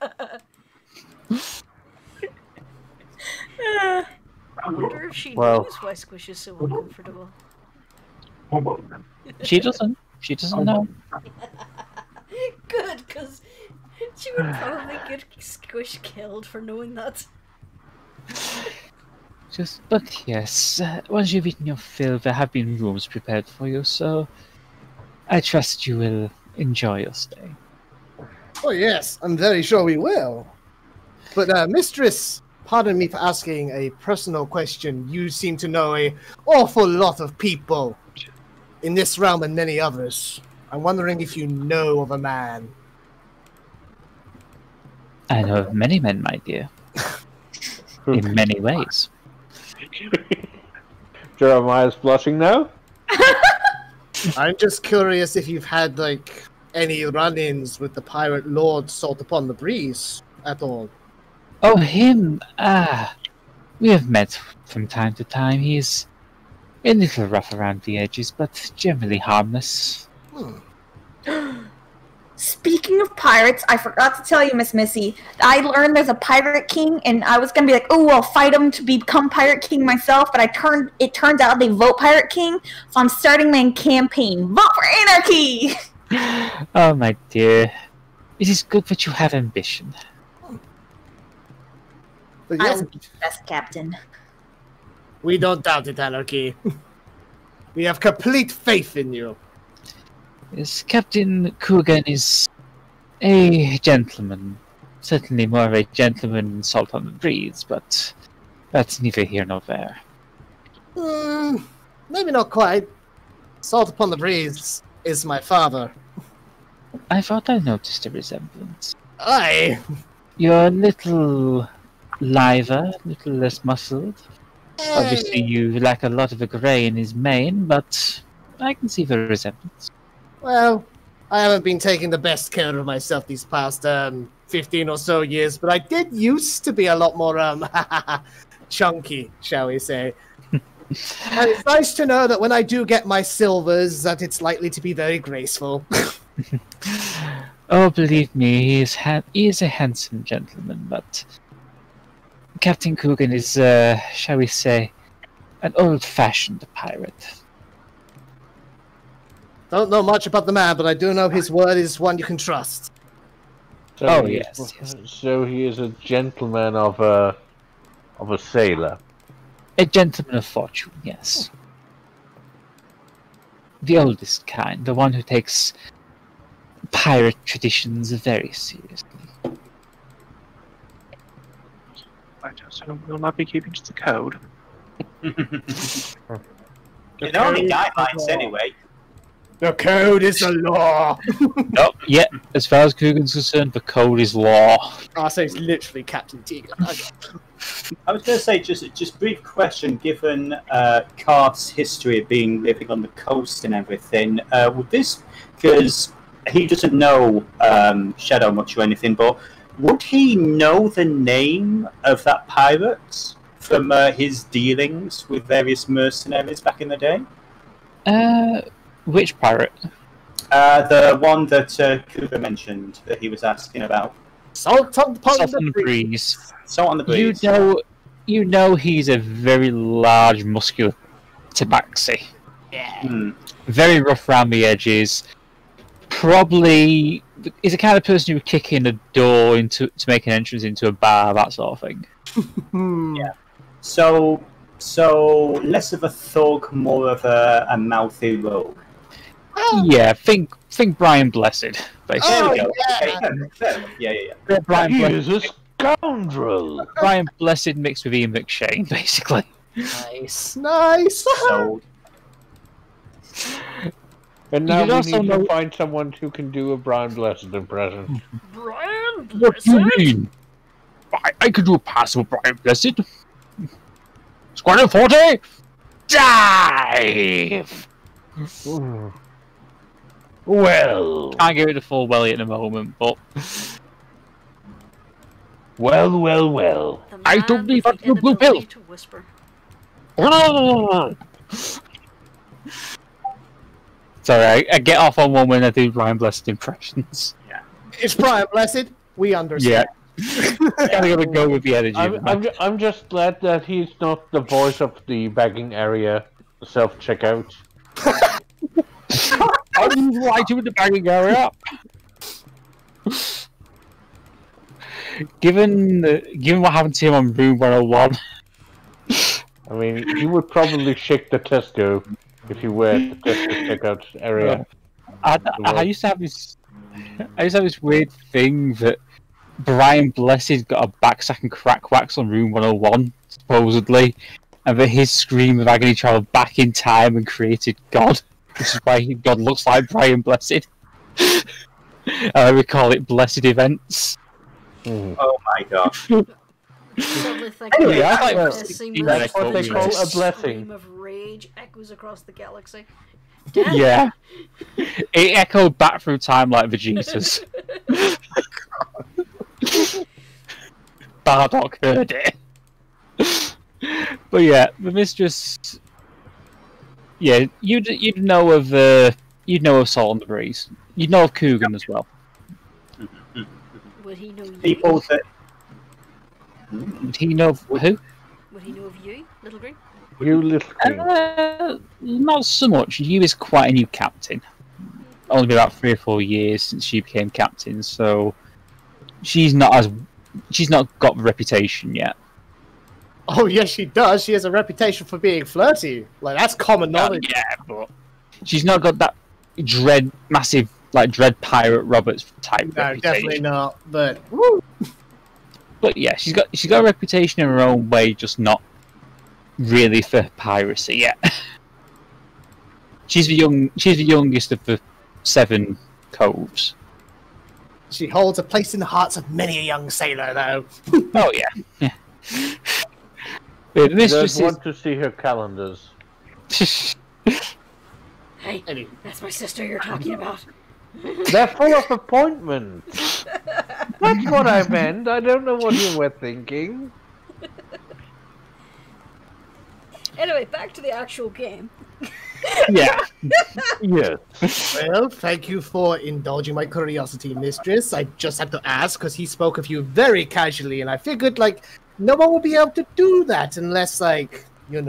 I wonder if she knows why Squish is so uncomfortable. She doesn't. She doesn't know. Good, because she would probably get Squish killed for knowing that. But yes, once you've eaten your fill, there have been rooms prepared for you, so I trust you will enjoy your stay. Oh yes, I'm very sure we will. But Mistress, pardon me for asking a personal question. You seem to know an awful lot of people in this realm and many others. I'm wondering if you know of a man. I know of many men, my dear. In many ways. Jeremiah's blushing now? I'm just curious if you've had, like, any run-ins with the pirate lord Salt Upon the Breeze at all. Oh, him! We have met from time to time. He's a little rough around the edges, but generally harmless. Speaking of pirates, I forgot to tell you, Miss Missy, I learned there's a pirate king, and I was gonna be like, oh, I'll fight him to become pirate king myself, but it turns out they vote pirate king, so I'm starting my campaign. Vote for anarchy! Oh, my dear. It is good that you have ambition. But I yes, will be the best captain. we don't doubt it, Anarchy. We have complete faith in you. Yes, Captain Coogan is a gentleman. Certainly more of a gentleman than Salt on the Breeze, but that's neither here nor there. Maybe not quite. Salt upon the Breeze is my father. I thought I noticed a resemblance. Aye. You're a little liver, a little less muscled. Obviously, you lack a lot of the grey in his mane, but I can see the resemblance. Well, I haven't been taking the best care of myself these past 15 or so years, but I did used to be a lot more chunky, shall we say. And it's nice to know that when I do get my silvers, that it's likely to be very graceful. Oh, believe me, he is a handsome gentleman, but Captain Coogan is, shall we say, an old-fashioned pirate. Don't know much about the man, but I do know his word is one you can trust. So Oh, he yes, is- yes. So he is a gentleman of a sailor. A gentleman of fortune, yes. The oldest kind, the one who takes pirate traditions very seriously. I just hope we'll not be keeping to the code. They're only guidelines anyway. The code is the law. Oh, yeah, as far as Coogan's concerned, the code is law. Oh, so it's literally Captain Tegan. I was going to say, just brief question. Given Cart's history of living on the coast and everything, would this, because he doesn't know Shadow much or anything, but would he know the name of that pirate from his dealings with various mercenaries back in the day? Which pirate? The one that Kubar mentioned that he was asking about. Salt on Salt on the Breeze. Salt on the Breeze. You know he's a very large, muscular Tabaxi. Yeah. Very rough around the edges. Probably is the kind of person who would kick in a door to make an entrance into a bar, that sort of thing. Yeah. So less of a thug, more of a mouthy rogue. Yeah, think Brian Blessed, basically. There we go. yeah. Okay, fair enough. Yeah. Brian He Blessed, is a scoundrel. Brian Blessed mixed with Ian McShane, basically. Nice. Nice. So And now You we also need know- to find someone who can do a Brian Blessed impression. Brian, What do you mean? I could do a passable Brian Blessed. Squadron 40! Dive! Well, Can't give it a full welly at the moment, but well. The I man don't believe with the I'm a blue pill. inability to whisper. sorry, I get off on one when I do Brian Blessed impressions. It's Brian Blessed. We understand. Gotta go with the energy. I'm just glad that he's not the voice of the bagging area self-checkout. I'm right in the bagging area. Given what happened to him on Room 101, I mean, you would probably shake the Tesco if you were at the Tesco checkout area. I used to have this weird thing that Brian Blessed got a backsack and crack wax on Room 101, supposedly, and that his scream of agony travelled back in time and created God, which is why God looks like Brian Blessed. I would call it Blessed Events. oh my gosh. Suddenly thinking Anyway, about I like this scene the- where that's what they call a scream blessing. of rage echoes across the galaxy. Yeah. It echoed back through time like Vegetus. Bardock heard it. But yeah, the mistress. Yeah, you'd know of Salt on the Breeze. You'd know of Coogan as well. Would he know you? People that Would he know of who? Would he know of you, Little Green? You little queen. Not so much. You is quite a new captain. only been about 3 or 4 years since she became captain, so she's not got the reputation yet. Oh yes, she does. She has a reputation for being flirty. Like that's common knowledge. Yeah, but she's not got that massive Dread Pirate Roberts type reputation. Definitely not. But woo. But yeah, she's got a reputation in her own way, just not really for piracy yet. She's the youngest of the 7 coves. She holds a place in the hearts of many a young sailor, though. Oh yeah. I don't want to see her calendars. Hey, that's my sister you're talking about. They're full of appointments. That's what I meant. I don't know what you were thinking. Anyway, back to the actual game. Yeah. Yes. Well, thank you for indulging my curiosity, mistress. I just had to ask because he spoke of you very casually, and I figured, no one would be able to do that unless, you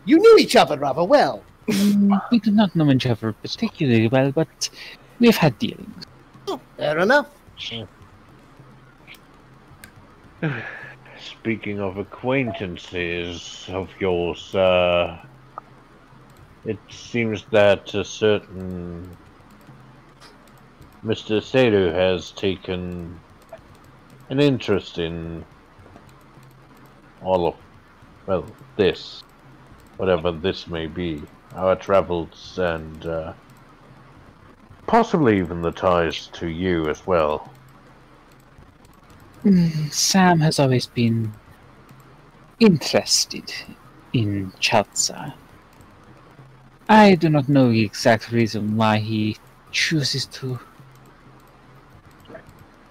knew each other rather well. We do not know each other particularly well, but we've had dealings. Oh, fair enough. Speaking of acquaintances of yours, it seems that a certain Mr. Seru has taken an interest in all of, this, whatever this may be, our travels and possibly even the ties to you as well. Sam has always been interested in Chalza. I do not know the exact reason why he chooses to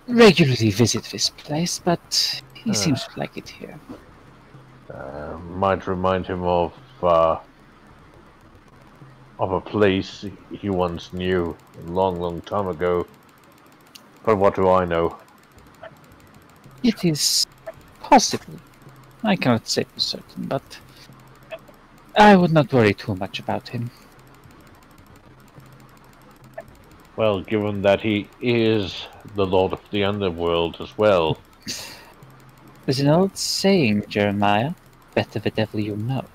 regularly visit this place, but he seems to like it here. Might remind him of a place he once knew a long time ago. But what do I know? It is possible. I cannot say for certain, but I would not worry too much about him. Well, given that he is the Lord of the Underworld as well. There's an old saying, Jeremiah, better the devil you know.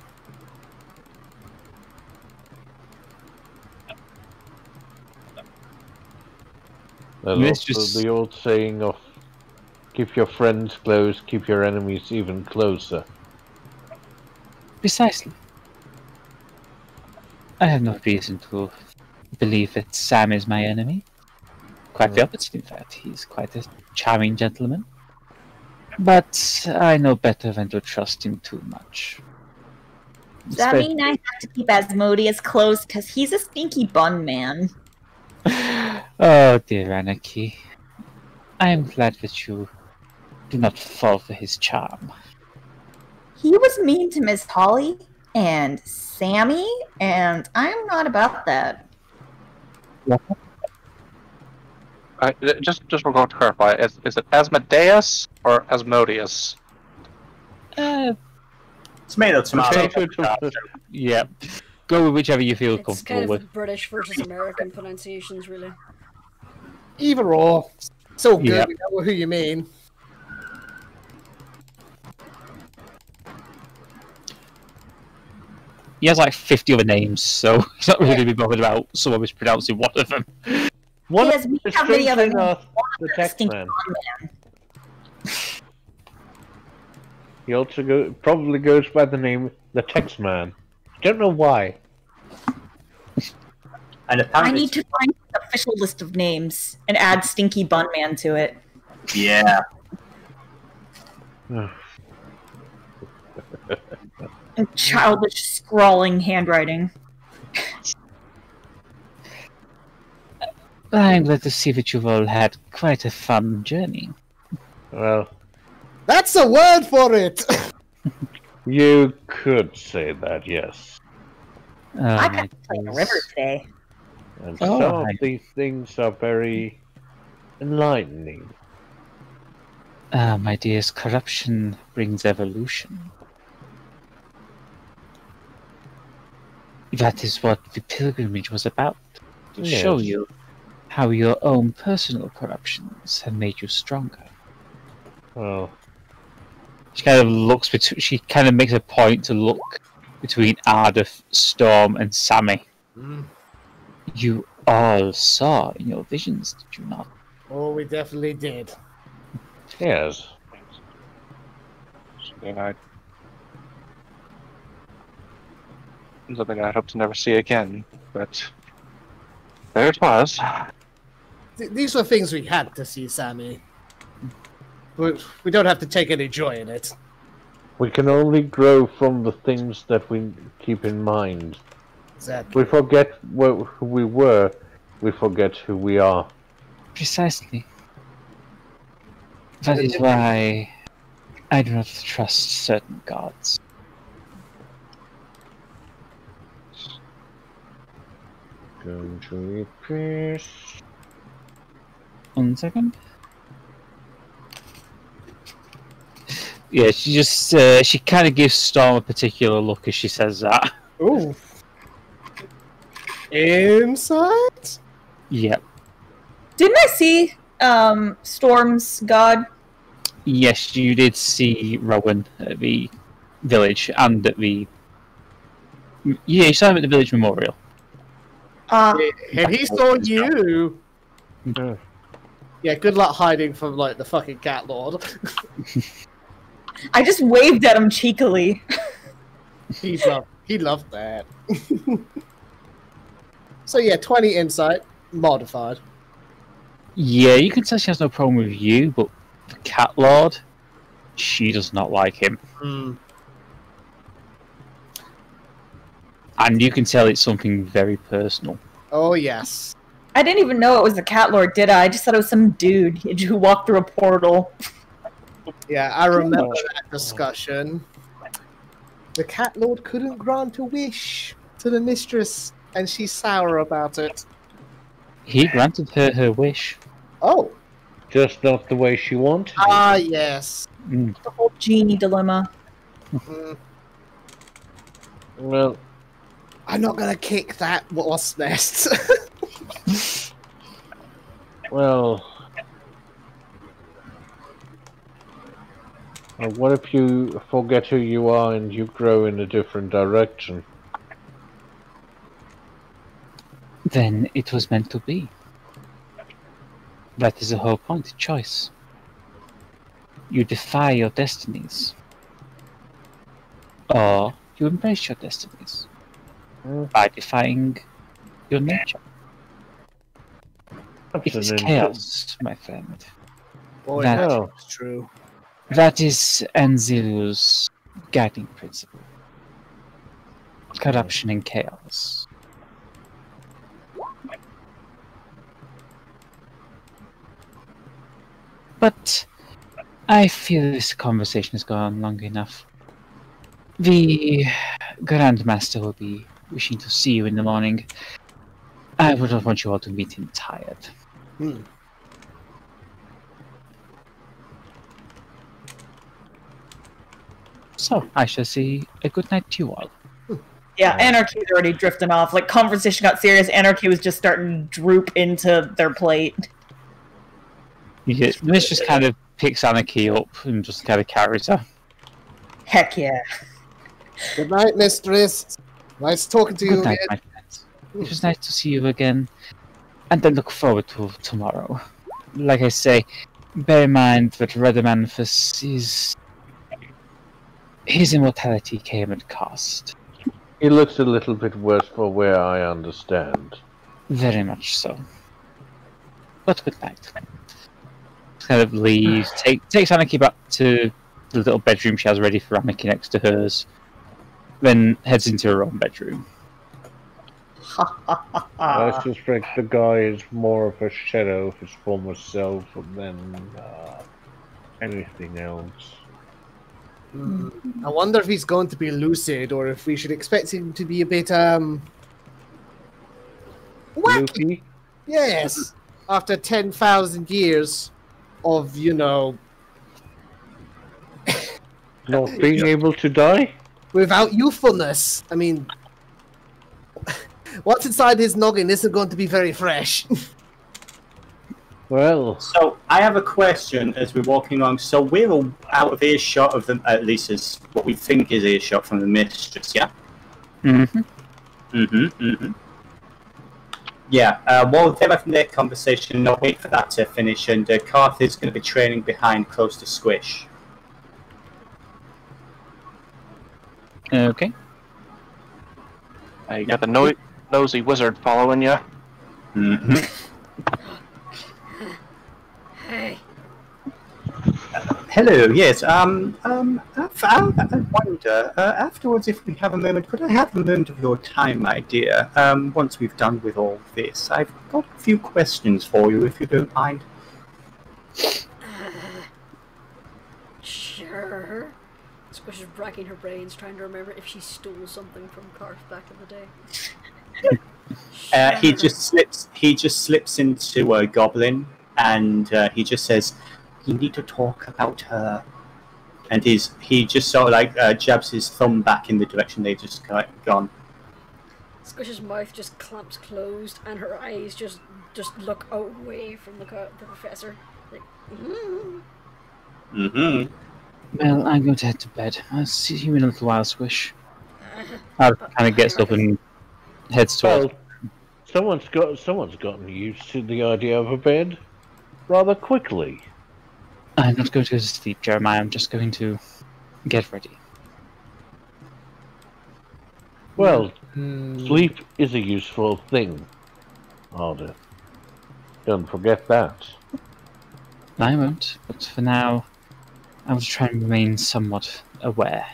There's also the old saying of keep your friends close, keep your enemies even closer. Precisely. I have no reason to believe that Sam is my enemy. Quite the opposite, in fact. He's quite a charming gentleman. But I know better than to trust him too much. Does that mean I have to keep Asmodeus close? Because he's a stinky bun man. Oh, dear Anarchy. I am glad that you do not fall for his charm. He was mean to Miss Holly and Sammy, and I'm not about that. Just we're going to clarify. Is it Asmodeus or Asmodeus? Tomato. Yeah. Go with whichever you feel It's comfortable kind with. of British versus American pronunciations, really. Either or. So good, Yep. we know who you mean. He has 50 other names, so he's not really going to be bothered about someone mispronouncing one of them. One Yes, we have many other names. the text Stinky man. bun man. He also probably goes by the name the Text Man. Don't know why. And I apparently, need to find an official list of names and add Stinky Bun Man to it. yeah. And childish, scrawling handwriting. I'm glad to see that you've all had quite a fun journey. Well, That's a word for it! you could say that, yes. I got to play in the river today. And Oh, some of right. these things are very enlightening. My dears, corruption brings evolution. That is what the pilgrimage was about. to show you how your own personal corruptions have made you stronger. Well, She kind of looks between. She kind of makes a point to look between Ardeth, Storm, and Sammy. You all saw in your visions, did you not? Oh, we definitely did. yes. Something I hope to never see again, but there it was. These were things we had to see, Sammy. We don't have to take any joy in it. We can only grow from the things that we keep in mind. Exactly. We forget who we were, we forget who we are. Precisely. That is why I do not trust certain gods. Going to eat fish. 1 second. Yeah, she just she kind of gives Storm a particular look as she says that. Ooh. Insight? Yep. Didn't I see Storm's god? Yes, you did see Rowan at the village and at the. Yeah, you saw him at the village memorial. And he saw you. Yeah, good luck hiding from like the fucking cat lord. I just waved at him cheekily. He loved that. So yeah, 20 insight, modified. Yeah, you can tell she has no problem with you, but the cat lord, she does not like him. And you can tell it's something very personal. Oh yes. I didn't even know it was the cat lord, did I? I just thought it was some dude who walked through a portal. Yeah, I remember that discussion. The cat lord couldn't grant a wish to the mistress, and she's sour about it. He granted her wish. Oh. Just not the way she wanted. Ah, yes. Mm. The whole genie dilemma. Well, I'm not gonna kick that wasp nest. well. What if you forget who you are and you grow in a different direction? Then it was meant to be. That is the whole point, choice. You defy your destinies. Or you embrace your destinies. By defying your nature. It is chaos, my friend. Boy, That- that's true. That is Anzilu's guiding principle. Corruption and chaos. But I feel this conversation has gone on long enough. The Grandmaster will be wishing to see you in the morning. I would not want you all to meet him tired. So, I shall say a good night to you all. Yeah, Anarchy was already drifting off. Like, conversation got serious. Anarchy was just starting to droop into their plate. Yeah, Miss just kind of picks Anarchy up and just kind of carries her. Heck yeah. Good night, mistress. Nice talking to you Good night, again. my friends. It was nice to see you again. And I look forward to tomorrow. Like I say, bear in mind that Radamanthus is... His immortality came at cost. He looks a little bit worse for where I understand. Very much so. But good night. Kind of leaves, takes Anarchy back to the little bedroom she has ready for Anarchy next to hers, then heads into her own bedroom. I suspect the guy is more of a shadow of his former self than anything else. I wonder if he's going to be lucid, or if we should expect him to be a bit, wacky. Luffy? Yes. After 10,000 years of, you know... Not being able to die? Without youthfulness. I mean... What's inside his noggin isn't going to be very fresh. Well, So I have a question as we're walking along. So we're all out of earshot of them, at least as what we think is earshot from the mistress, yeah? Yeah, while they're having their conversation, I'll wait for that to finish, and Karth is going to be trailing behind close to Squish. Okay. You got the nosy wizard following you. Hey. Hello, yes, I wonder, afterwards, if we have a moment, could I have a moment of your time, my dear? Once we've done with all this, I've got a few questions for you, if you don't mind. Sure. Squish is racking her brains, trying to remember if she stole something from Karth back in the day. He just slips into a Goblin, and he just says, "You need to talk about her." And he just sort of like jabs his thumb back in the direction they've just gone. Squish's mouth just clamps closed, and her eyes just look away from the professor. Like, Well, I'm going to head to bed. I'll see you in a little while, Squish. Ardeth kind of gets up and heads towards. Well, someone's gotten used to the idea of a bed rather quickly. I'm not going to go to sleep, Jeremiah. I'm just going to get ready. Well, sleep is a useful thing, Ardeth. Don't forget that. I won't, but for now, I will try and remain somewhat aware.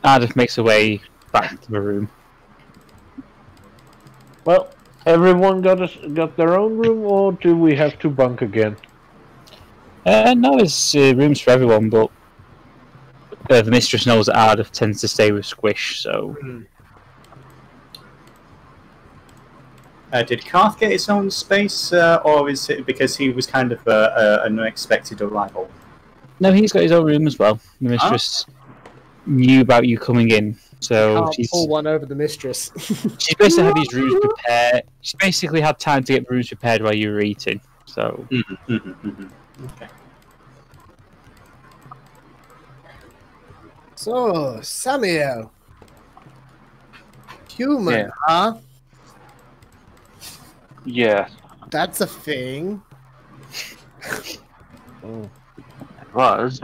Ardeth makes her way back to the room. Well, everyone got their own room, or do we have to bunk again? No, there's rooms for everyone, but the mistress knows that Ardeth tends to stay with Squish, so... Did Karth get his own space, or is it because he was kind of an unexpected arrival? No, he's got his own room as well. The mistress knew about you coming in, so Can't pull one over the mistress. she's basically had these rooms prepared. She's basically had time to get rooms prepared while you were eating, so... Okay. So, Samael. Human, Yeah. huh? Yeah, That's a thing. it was.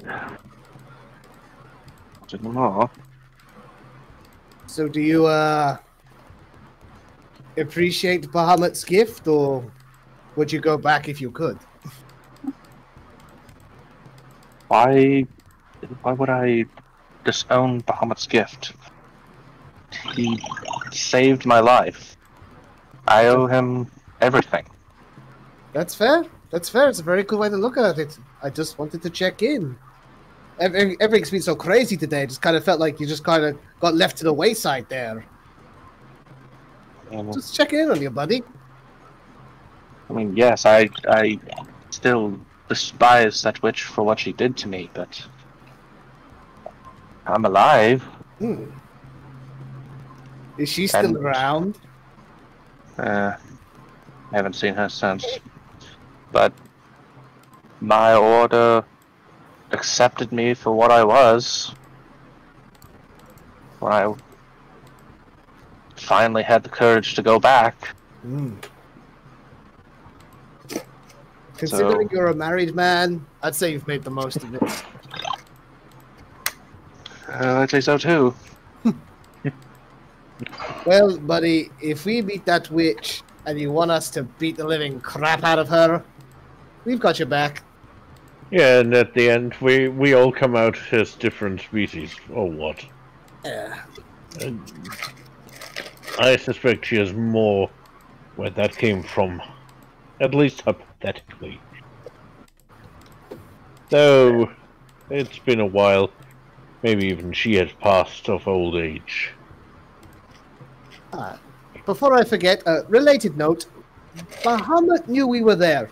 Didn't know. So do you, appreciate Bahamut's gift, or would you go back if you could? Why would I disown Bahamut's gift? He saved my life. I owe him everything. That's fair. That's fair. It's a very good way to look at it. I just wanted to check in. Everything's been so crazy today. It just kind of felt like you just kind of got left to the wayside there. Just checking in on you, buddy. I mean, yes, I still despise that witch for what she did to me, but I'm alive. Is she still around? I haven't seen her since. But my order accepted me for what I was when I finally had the courage to go back. Considering you're a married man, I'd say you've made the most of it. I'd say so too. Well, buddy, if we beat that witch and you want us to beat the living crap out of her, we've got your back. Yeah, and at the end, we all come out as different species, or what? Yeah. I suspect she has more where that came from, at least hypothetically. Though, it's been a while. Maybe even she has passed of old age. Before I forget, related note, Bahamut knew we were there.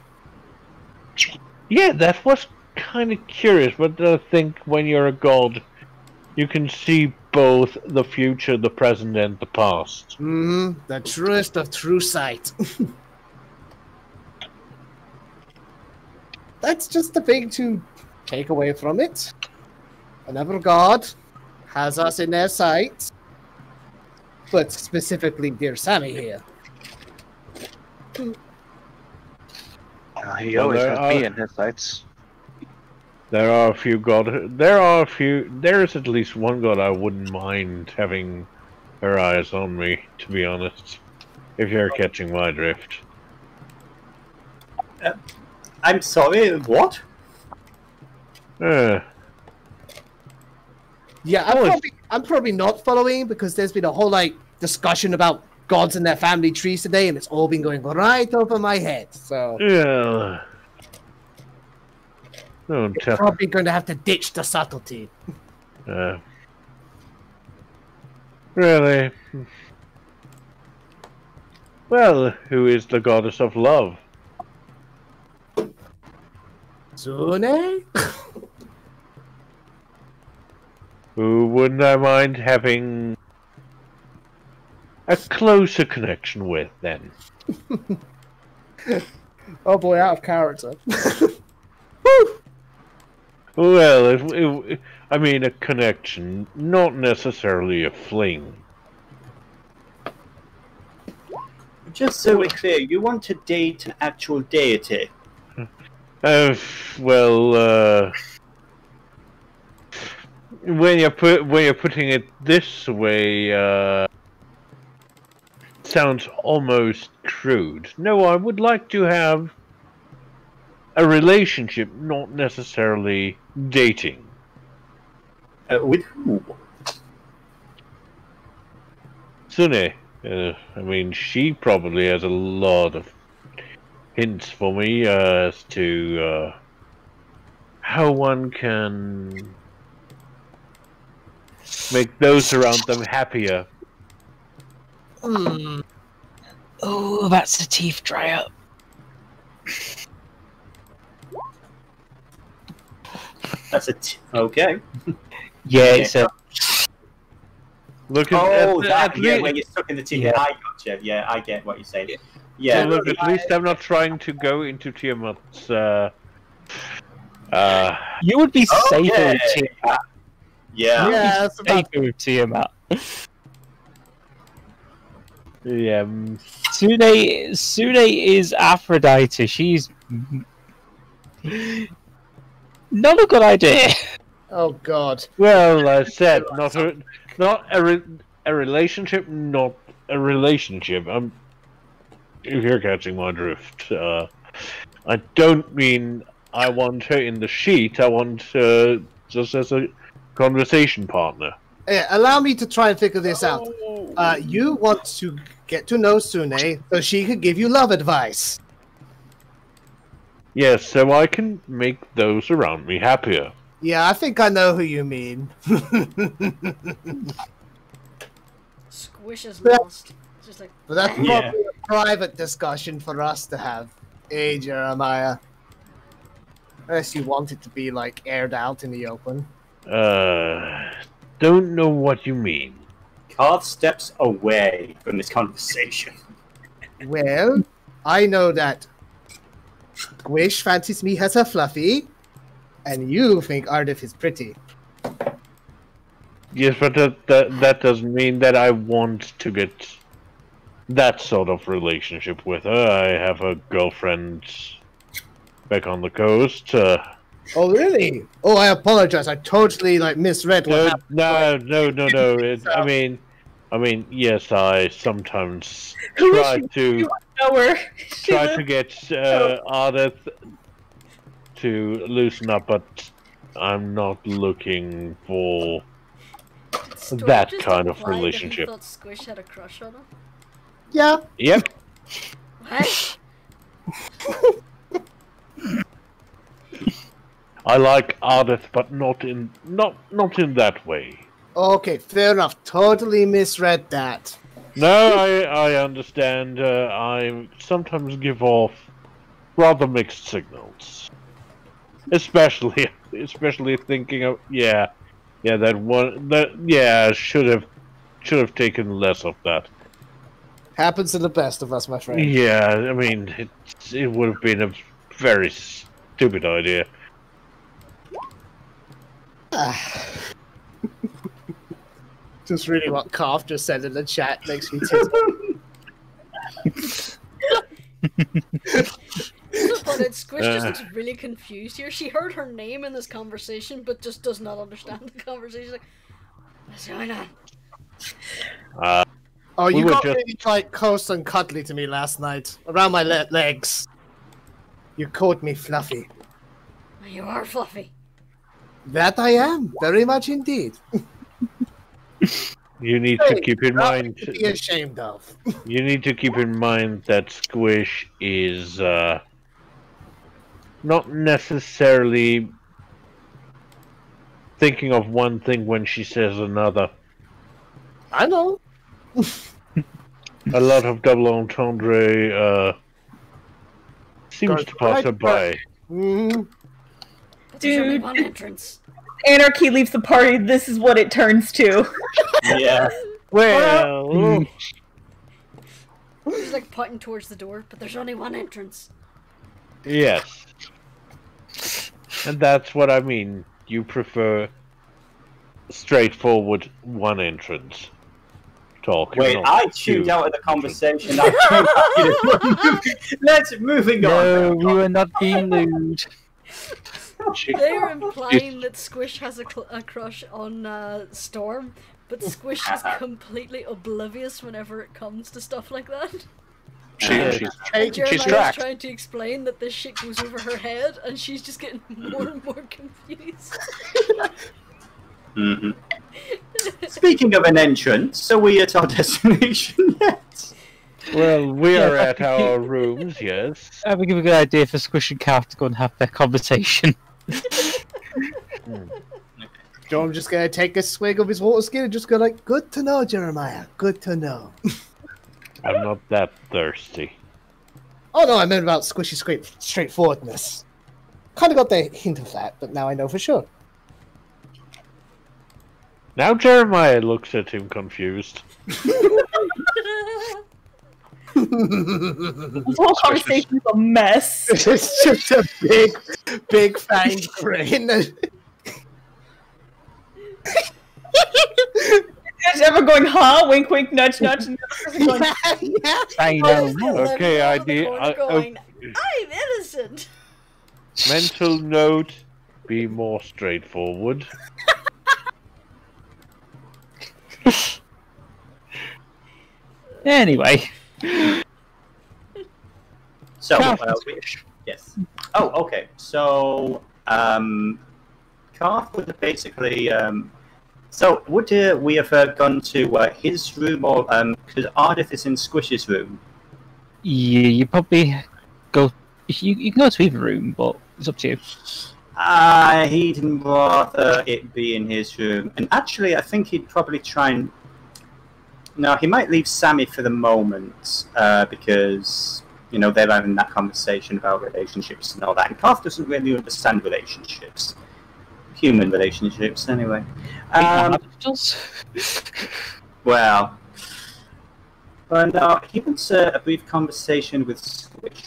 Yeah, that was kind of curious, but I think when you're a god, You can see both the future, the present, and the past. The truest of true sight. That's just the thing to take away from it. Another god has us in their sight, but specifically dear Sammy here. He always has me in his sights. There are a few gods. There is at least one god I wouldn't mind having her eyes on me, to be honest. If you're catching my drift. I'm sorry, what? Yeah, I'm probably not following because there's been a whole discussion about gods and their family trees today, and it's all been going right over my head. So yeah, I'm probably going to have to ditch the subtlety. Really? Well, who is the goddess of love? Sune? Who wouldn't I mind having a closer connection with, then? Oh boy, out of character. Well, I mean a connection, not necessarily a fling. Just so we're clear, you want to date an actual deity? Well, when you're putting it this way, sounds almost crude. No, I would like to have a relationship, not necessarily dating. With who? Sune. I mean, she probably has a lot of hints for me as to how one can make those around them happier. Oh, that's a teeth dryer. That's okay. Yeah, it's a. Look at when you're stuck in the teeth. Yeah. I gotcha. Yeah, I get what you're saying. Yeah. So look, at least I'm not trying to go into Tiamat's. You would be safer with Yeah. Tiamat. Yeah. Yeah, that's about Safer with Tiamat. Yeah. Sune is Aphrodite. She's not a good idea. Oh god. Well, I said not a relationship, not a relationship. If you're catching my drift, I don't mean I want her in the sheet. I want her just as a conversation partner. Yeah, allow me to try and figure this out. You want to get to know Sune so she could give you love advice. Yes, so I can make those around me happier. Yeah, I think I know who you mean. Squish is lost. It's just like. But that's probably a private discussion for us to have. Hey, Jeremiah. Unless you want it to be, aired out in the open. Don't know what you mean. Carve steps away from this conversation. Well, I know that Squish fancies me as a fluffy, and you think Ardeth is pretty. Yes, but that doesn't mean that I want to get that sort of relationship with her. I have a girlfriend back on the coast. Oh, really? Oh, I apologize. I totally misread what happened. No. I mean, yes, I sometimes try to get Ardeth to loosen up, but I'm not looking for that kind of relationship. That he thought Squish had a crush on him? Yeah. Yep. What? I like Ardeth, but not in that way. Okay, fair enough. Totally misread that. No, I understand. I sometimes give off rather mixed signals, especially thinking of Yeah, that one. Yeah, should have taken less of that. Happens to the best of us, my friend. Yeah, I mean, it would have been a very stupid idea. Just really what Carf just said in the chat makes me titter. But Squish just looks really confused here. She heard her name in this conversation, but just does not understand the conversation. She's like, what's going on? Oh, you were got just- really quite close and cuddly to me last night. Around my legs. You called me fluffy. You are fluffy. That I am. Very much indeed. You need to keep in mind. To be ashamed of. You need to keep in mind that Squish is not necessarily thinking of one thing when she says another. I know. A lot of double entendre seems Goes to pass right her by. Mm-hmm. There's only Dude, one entrance. Anarchy leaves the party. This is what it turns to. Yeah. Well, She's like pointing towards the door, but there's only one entrance. yes. And that's what I mean. You prefer straightforward one entrance talk. Wait, not I two tuned out of the entrances. conversation. Let's moving on. No, we were not being lewd. They're implying that Squish has a crush on Storm, but Squish is completely oblivious whenever it comes to stuff like that. She's Jeremiah's tracked. trying to explain that this shit goes over her head, and she's just getting more and more confused. Mhm. Speaking of an entrance, so we at our destination yet? Well, we are at our rooms, yes. That would give a good idea for Squish and Calf to go and have their conversation. Joe, I'm just gonna take a swig of his water skin and just go like, good to know, Jeremiah. Good to know. I'm not that thirsty. Oh no, I meant about Squishy straightforwardness. Kind of got the hint of that, but now I know for sure. Now Jeremiah looks at him confused. This whole conversation is a mess. It's just a big fang grin. Is ever going, huh? Wink, wink, nudge, nudge. And the other person going, Yeah. I know. Okay, I did. Going, I'm innocent. Mental note: be more straightforward. Anyway. So, Calf. yes. Oh, okay. So, Calf would basically. So, would we have gone to his room, or because Ardeth is in Squish's room? You probably go. You can go to either room, but it's up to you. He'd rather it be in his room, and actually, I think he'd probably try and. No, he might leave Sammy for the moment because they're having that conversation about relationships and all that. And Calf doesn't really understand relationships, human relationships, anyway. Well, but no, he wants a brief conversation with Squish.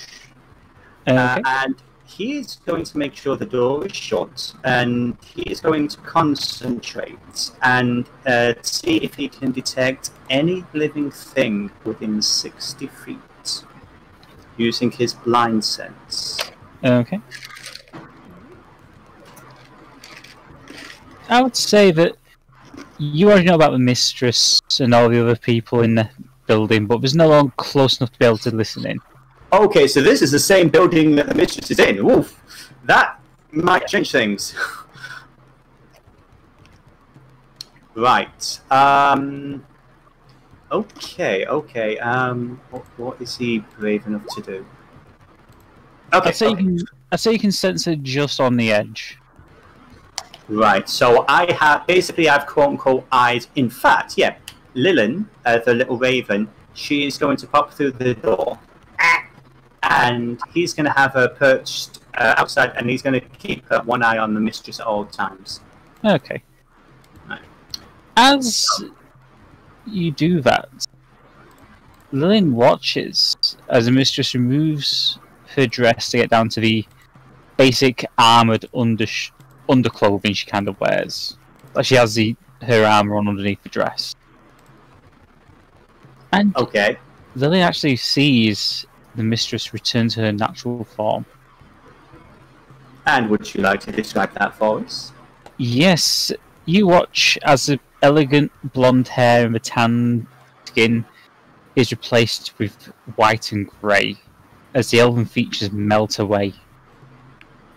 Okay. And he is going to make sure the door is shut, and he is going to concentrate and see if he can detect any living thing within 60 feet using his blind sense. Okay. I would say that you already know about the mistress and all the other people in the building, but there's no one close enough to be able to listen in. Okay, so this is the same building that the mistress is in. Oof, that might change things. Right. Okay. What is he brave enough to do? Okay. I'd say you can sense it just on the edge. Right. So I've quote unquote eyes. In fact, yeah, Lillian, the little raven, she is going to pop through the door. And he's going to have her perched outside, and he's going to keep one eye on the mistress at all times. Okay. As you do that, Lillian watches as the mistress removes her dress to get down to the basic armoured underclothing she kind of wears. Like she has her armour on underneath the dress. And Okay. Lillian actually sees the mistress return to her natural form. And would you like to describe that for us? Yes, you watch as the elegant blonde hair and the tan skin is replaced with white and grey as the elven features melt away,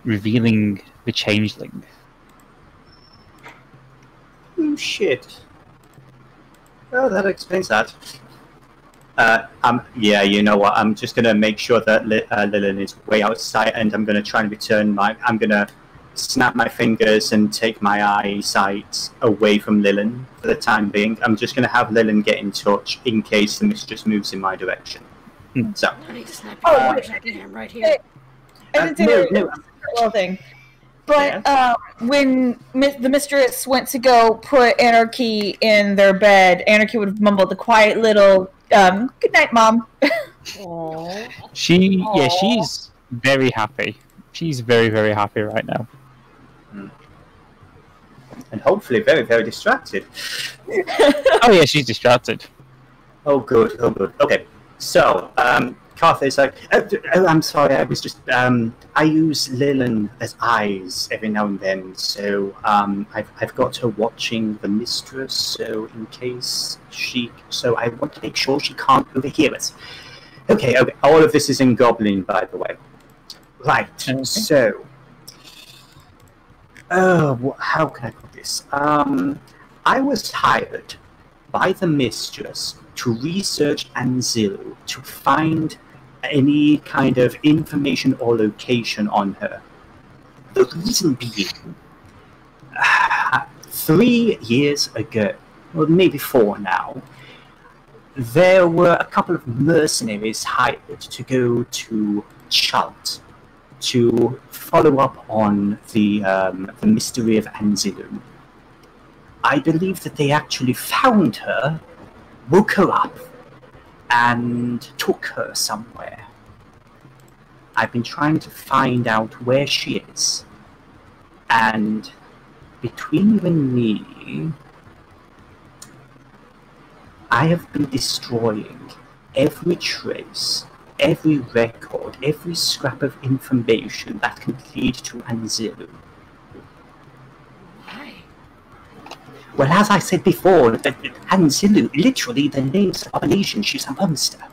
revealing the changeling. Oh shit. Oh, that explains that. Yeah, you know what? I'm just gonna make sure that Lillian is way outside, and I'm gonna try and return I'm gonna snap my fingers and take my eyesight away from Lillian for the time being. I'm just gonna have Lillian get in touch in case the mistress moves in my direction. So. I need to snap your fingers. I'm right here. I didn't say no thing. But when the mistress went to go put Anarchy in their bed, Anarchy would have mumbled the quiet little "Good night, Mom." Aww. She's very happy. She's very, very happy right now. And hopefully very, very distracted. Oh yeah, she's distracted. Oh good, oh good. Okay, so Cartha's like, oh, I'm sorry, I was just I use Lillian as eyes every now and then, so I've got her watching the mistress, so in case so I want to make sure she can't overhear us. Okay, all of this is in Goblin, by the way. Right, okay. So how can I put this? I was hired by the mistress to research Anzilu to find any kind of information or location on her. The reason being, 3 years ago, or maybe 4 now, there were a couple of mercenaries hired to go to Chult to follow up on the mystery of Anzilu. I believe that they actually found her, woke her up, and took her somewhere. I've been trying to find out where she is. And between you and me, I have been destroying every trace, every record, every scrap of information that can lead to Anzilu. Well, as I said before, Anzilu, literally, the name's abomination. She's a monster.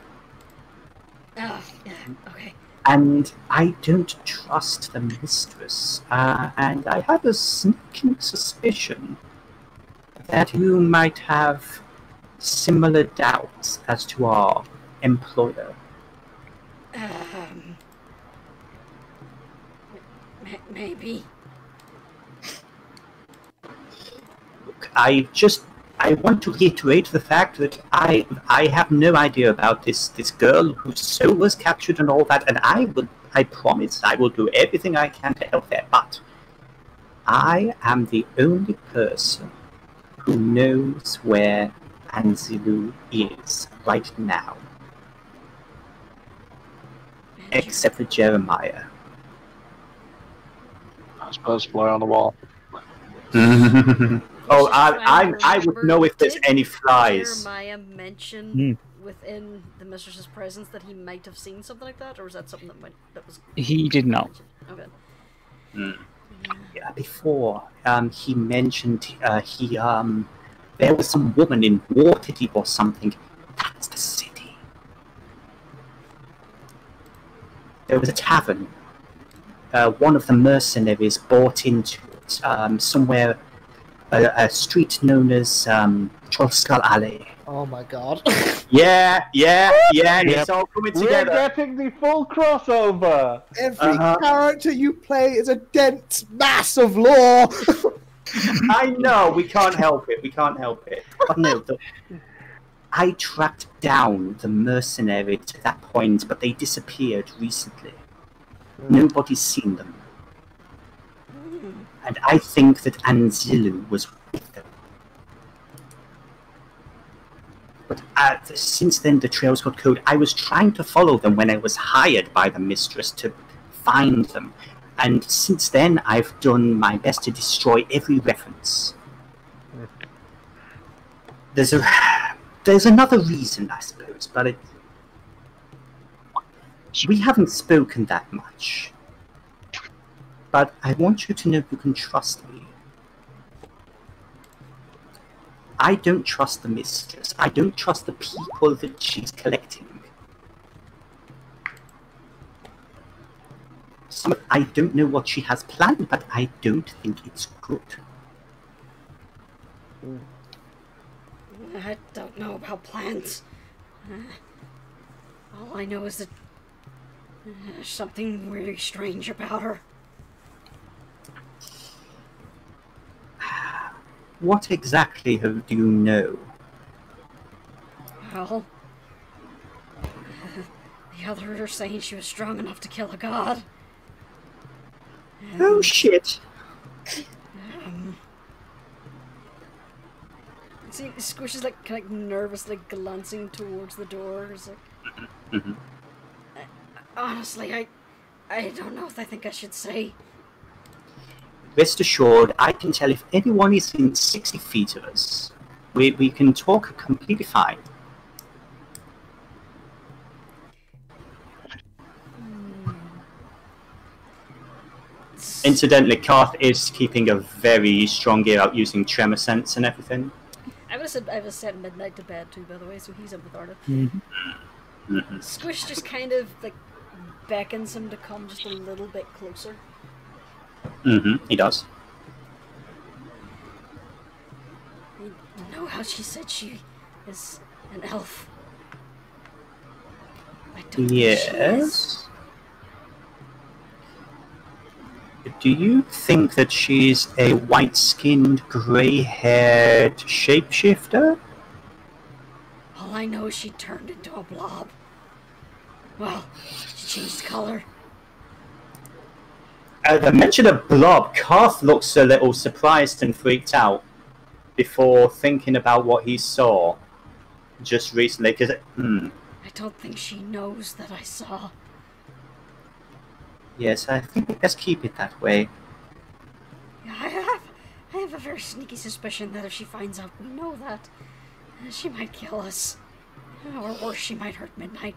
Oh, yeah, okay. And I don't trust the mistress, and I have a sneaking suspicion that you might have similar doubts as to our employer. Maybe. I want to reiterate the fact that I have no idea about this girl whose soul was captured and all that, and I promise I will do everything I can to help her, but I am the only person who knows where Anzilu is right now. Except for Jeremiah. I suppose fly on the wall. Oh, I would know if there's any flies. Jeremiah mention within the mistress's presence that he might have seen something like that, or was that something that was? He did not. Okay. Yeah, before he mentioned there was some woman in Waterdeep or something. That's the city. There was a tavern. One of the mercenaries bought into it somewhere. A street known as Trollskull Alley. Oh my god. Yeah, it's all coming together. We're getting the full crossover! Every character you play is a dense mass of lore! I know, we can't help it. But no, I tracked down the mercenary to that point, but they disappeared recently. Nobody's seen them. And I think that Anzilu was with them. Since then, the trails got cold. I was trying to follow them when I was hired by the mistress to find them. And since then, I've done my best to destroy every reference. There's another reason, I suppose, but we haven't spoken that much. But I want you to know you can trust me. I don't trust the mistress. I don't trust the people that she's collecting. I don't know what she has planned, but I don't think it's good. I don't know about plans. All I know is that there's something really strange about her. What exactly do you know? Well, the others are saying she was strong enough to kill a god. Oh shit! See, Squish is like kind of nervously glancing towards the door. It's like, honestly, I don't know if I think I should say. Rest assured, I can tell if anyone is in 60 feet of us. We can talk completely fine. Incidentally, Karth is keeping a very strong ear out using tremor sense and everything. I would have said midnight to bed too, by the way, so he's up with Ardeth. Squish just kind of like beckons him to come just a little bit closer. He does. You know how she said she is an elf? I don't think she is. Do you think that she's a white-skinned, grey-haired shapeshifter? All I know is she turned into a blob. Well, she changed color. At the mention of blob, Karth looks a little surprised and freaked out before thinking about what he saw just recently. Because I don't think she knows that I saw. Yes, I think we best keep it that way. I have a very sneaky suspicion that if she finds out we know that, she might kill us. Or worse, she might hurt Midnight.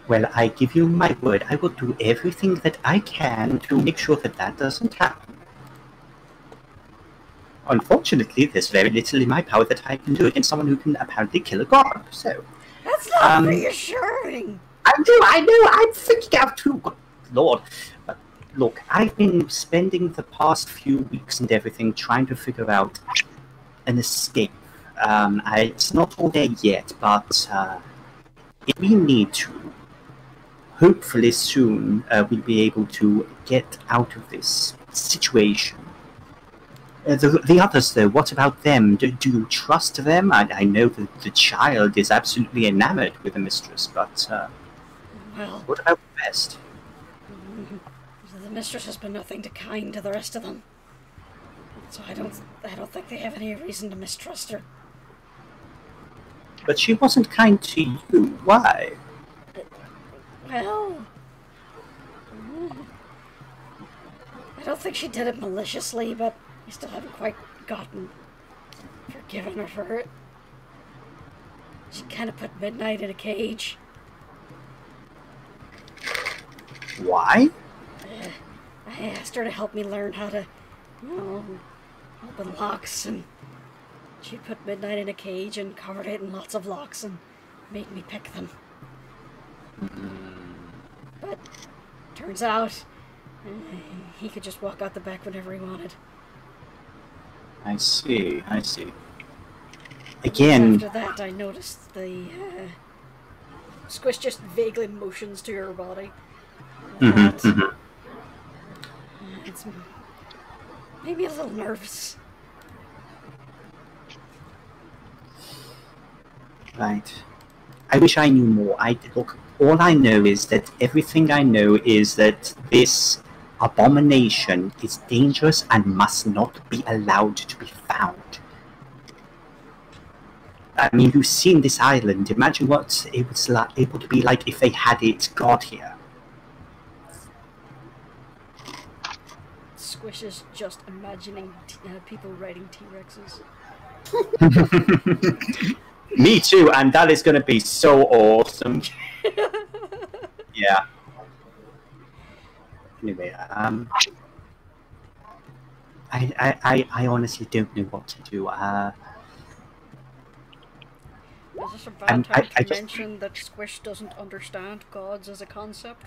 Well, I give you my word, I will do everything that I can to make sure that that doesn't happen. Unfortunately, there's very little in my power that I can do against someone who can apparently kill a god, so... That's not reassuring! I know, I'm freaking out too, good lord. But look, I've been spending the past few weeks and everything trying to figure out an escape. It's not all there yet, but if we need to, hopefully soon we'll be able to get out of this situation. The others, though, what about them? Do you trust them? I know that the child is absolutely enamored with the mistress, but well, what about the rest? The mistress has been nothing to kind to the rest of them, so I don't think they have any reason to mistrust her. But she wasn't kind to you. Why? Well, I don't think she did it maliciously, but I still haven't quite forgiven her for it. She kind of put Midnight in a cage. Why? I asked her to help me learn how to, open locks, and she put Midnight in a cage and covered it in lots of locks and made me pick them. But turns out he could just walk out the back whenever he wanted. I see. Again... After that, I noticed the Squish just vaguely motions to her body. It's made me a little nervous. Right. I wish I knew more. Look, all I know is that everything I know is that this abomination is dangerous and must not be allowed to be found. I mean, you've seen this island. Imagine what it was able to be like if they had it got here. Squish is just imagining people riding T-Rexes. Me too, and that is going to be so awesome. Yeah. Anyway, I honestly don't know what to do. Is this a bad time to mention that Squish doesn't understand gods as a concept?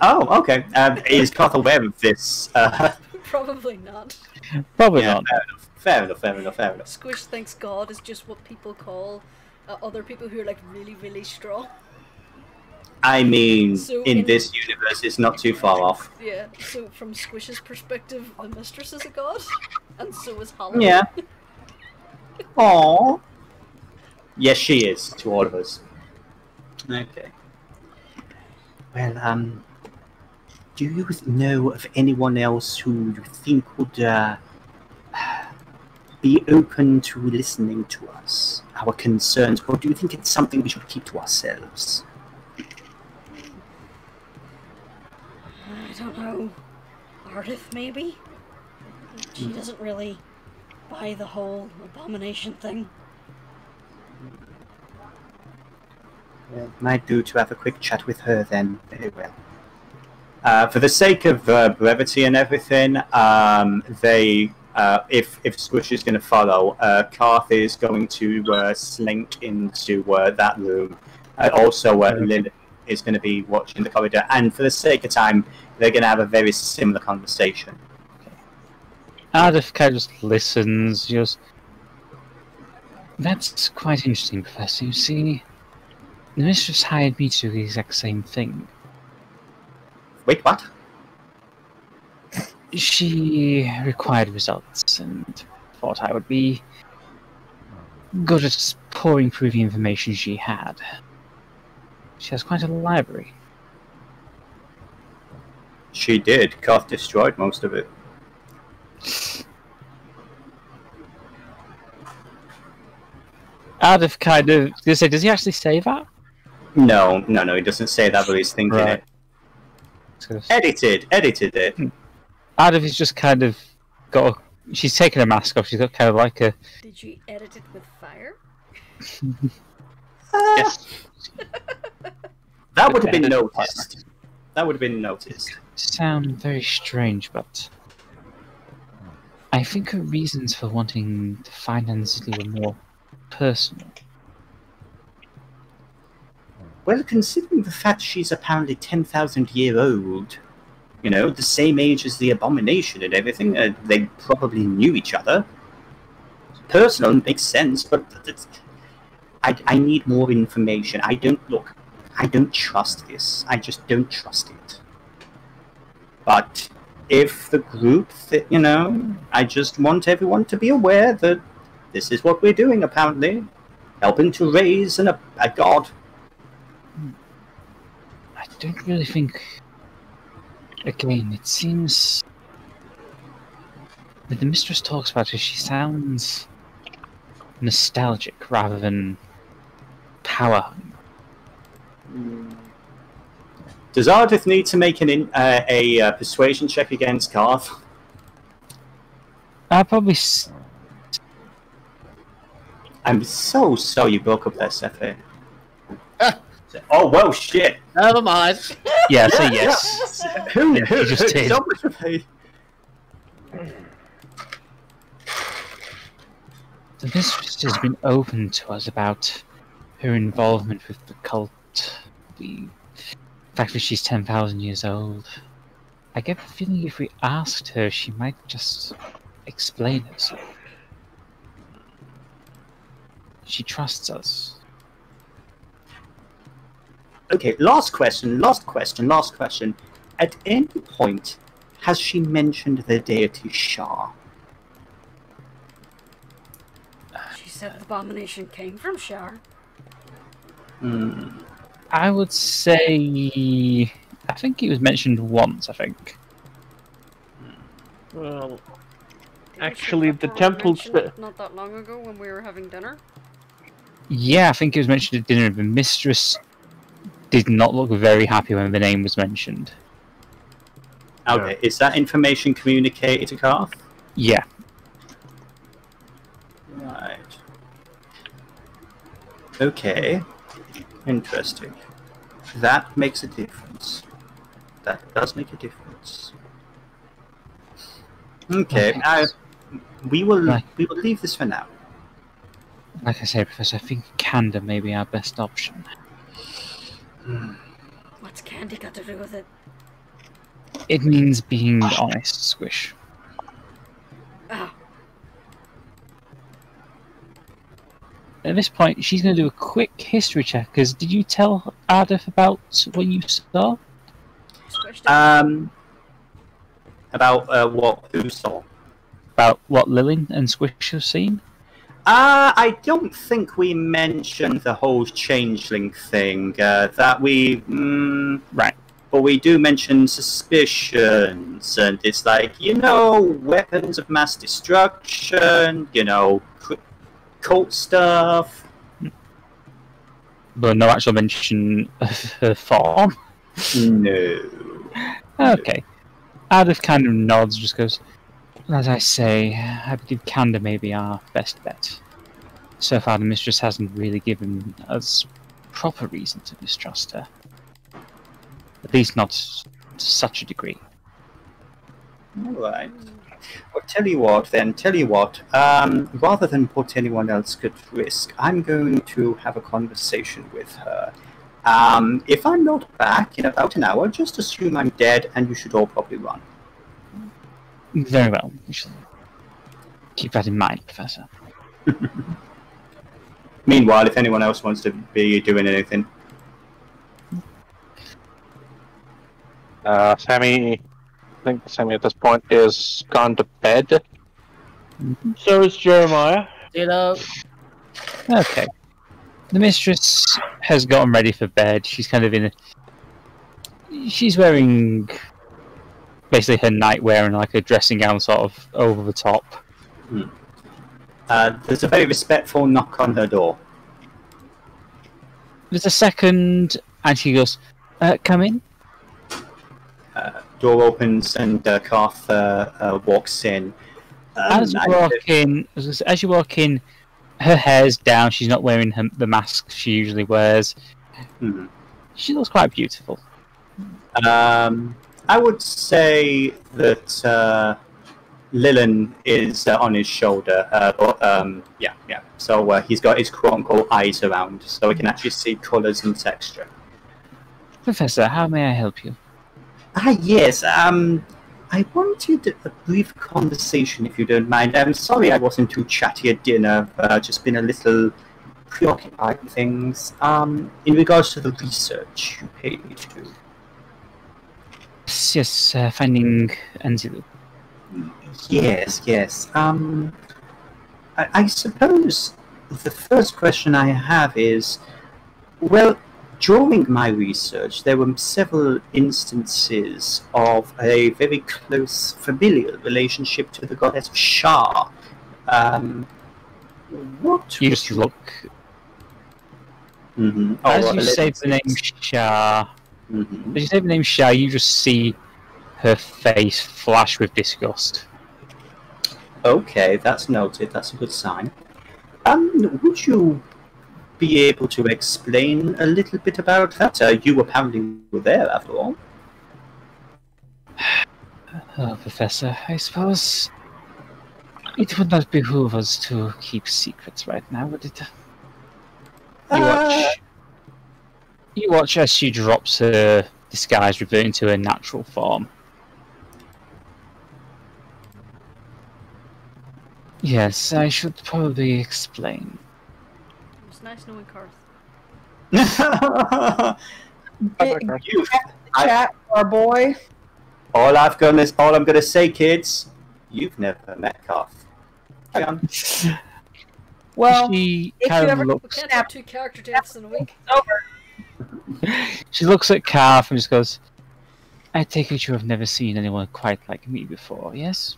Oh, okay. Is Koth aware of this? Probably not. Probably not. Fair enough. Squish thinks God is just what people call other people who are like really, really strong. I mean, so in this universe, it's not too far off. Yeah, so from Squish's perspective, the mistress is a god, and so is Holly. Yeah. Aww. Yes, she is, to all of us. Okay. Well, do you know of anyone else who you think would be open to listening to us, our concerns, or do you think it's something we should keep to ourselves? I don't know. Ardeth, maybe? She doesn't really buy the whole abomination thing. Well, might do to have a quick chat with her then. Very well. For the sake of brevity and everything, if Squish is going to follow, Karth is going to slink into that room. Also, Lilith is going to be watching the corridor, and for the sake of time, they're going to have a very similar conversation. Ardeth kind of just listens, That's quite interesting, Professor. You see, the mistress hired me to do the exact same thing. Wait, what? She required results, and thought I would be good at pouring through the information she had. She has quite a library. She did. Koth destroyed most of it. Ardeth kind of... Does he actually say that? No, he doesn't say that, but he's thinking right. it. Edited it. Ardeth is just kind of got... She's taken her mask off, she's got kind of like a... Did you edit it with fire? Yes. That would have been noticed. That would have been noticed. Sound very strange, but... I think her reasons for wanting to finance it were more personal. Well, considering the fact she's apparently 10,000 years old, the same age as the abomination and everything, they probably knew each other. Personal makes sense, but I need more information. I don't trust this. I just don't trust it. But if the group, I just want everyone to be aware that this is what we're doing, apparently. Helping to raise a god. I don't really think... Again, it seems... When the mistress talks about her, she sounds nostalgic rather than power. Does Ardeth need to make a persuasion check against Karth? Probably... I'm so sorry you broke up there, Seph. Oh, well, shit. Never mind. Yeah, so yes. Who just did. The mistress has been open to us about her involvement with the cult. The fact that she's 10,000 years old. I get the feeling if we asked her, she might just explain herself. She trusts us. Okay, last question. At any point, has she mentioned the deity Shah? She said the abomination came from Shah. I would say... I think it was mentioned once, I think. Well, Actually, the temple's not that long ago when we were having dinner. Yeah, I think it was mentioned at dinner. The mistress did not look very happy when the name was mentioned. Okay, is that information communicated to Karth? Yeah. Right. Okay. Interesting. That makes a difference. That does make a difference. Okay, we will leave this for now. Like I say, Professor, I think candor may be our best option. What's candy got to do with it? It means being honest, Squish. Oh. At this point, she's going to do a quick history check, because did you tell Ardeth about what you saw? About what? Who saw? About what Lillian and Squish have seen? I don't think we mentioned the whole changeling thing. That we... right. But we do mention suspicions, and it's like, weapons of mass destruction, cult stuff. But no actual mention of her form? No. Okay. Ardeth kind of nods, just goes, as I say, I believe candor may be our best bet. So far, the mistress hasn't really given us proper reason to distrust her. At least not to such a degree. Alright. Well, tell you what, rather than put anyone else at risk, I'm going to have a conversation with her. If I'm not back in about an hour, just assume I'm dead and you should all probably run. Very well. We shall keep that in mind, Professor. Meanwhile, if anyone else wants to be doing anything. Sammy, I think Sammy at this point is gone to bed. So is Jeremiah. Okay. The mistress has gotten ready for bed. She's kind of she's wearing basically her nightwear and like a dressing gown sort of over the top. There's a very respectful knock on her door. There's a second, and she goes, come in. Door opens and Karth walks in. As you walk in, her hair's down. She's not wearing the mask she usually wears. She looks quite beautiful. I would say that Lillian is on his shoulder, yeah. So he's got his quote-unquote eyes around, so he can actually see colours and texture. Professor, how may I help you? Yes, I wanted a brief conversation, if you don't mind. I'm sorry I wasn't too chatty at dinner. Just been a little preoccupied with things. In regards to the research you paid me to do. Yes, finding Enzilu. Yes. I suppose the first question I have is, well, during my research, there were several instances of a very close familial relationship to the goddess Shah. What? You just look. As you say the name Shah, as you say the name Shah, you just see her face flash with disgust. Okay, that's noted. That's a good sign. Would you be able to explain a little bit about that? You apparently were there, after all. Oh, Professor, I suppose it would not behoove us to keep secrets right now, would it? You watch as she drops her disguise, reverting to her natural form. Yes, I should probably explain. It's nice knowing Karth. Chat, our boy. All I'm gonna say, kids, you've never met Karth. Carry on. Well, she if kind you of ever looks. Can't have 2 character deaths in a week. Over. She looks at Karth and just goes, I take it you have never seen anyone quite like me before, yes?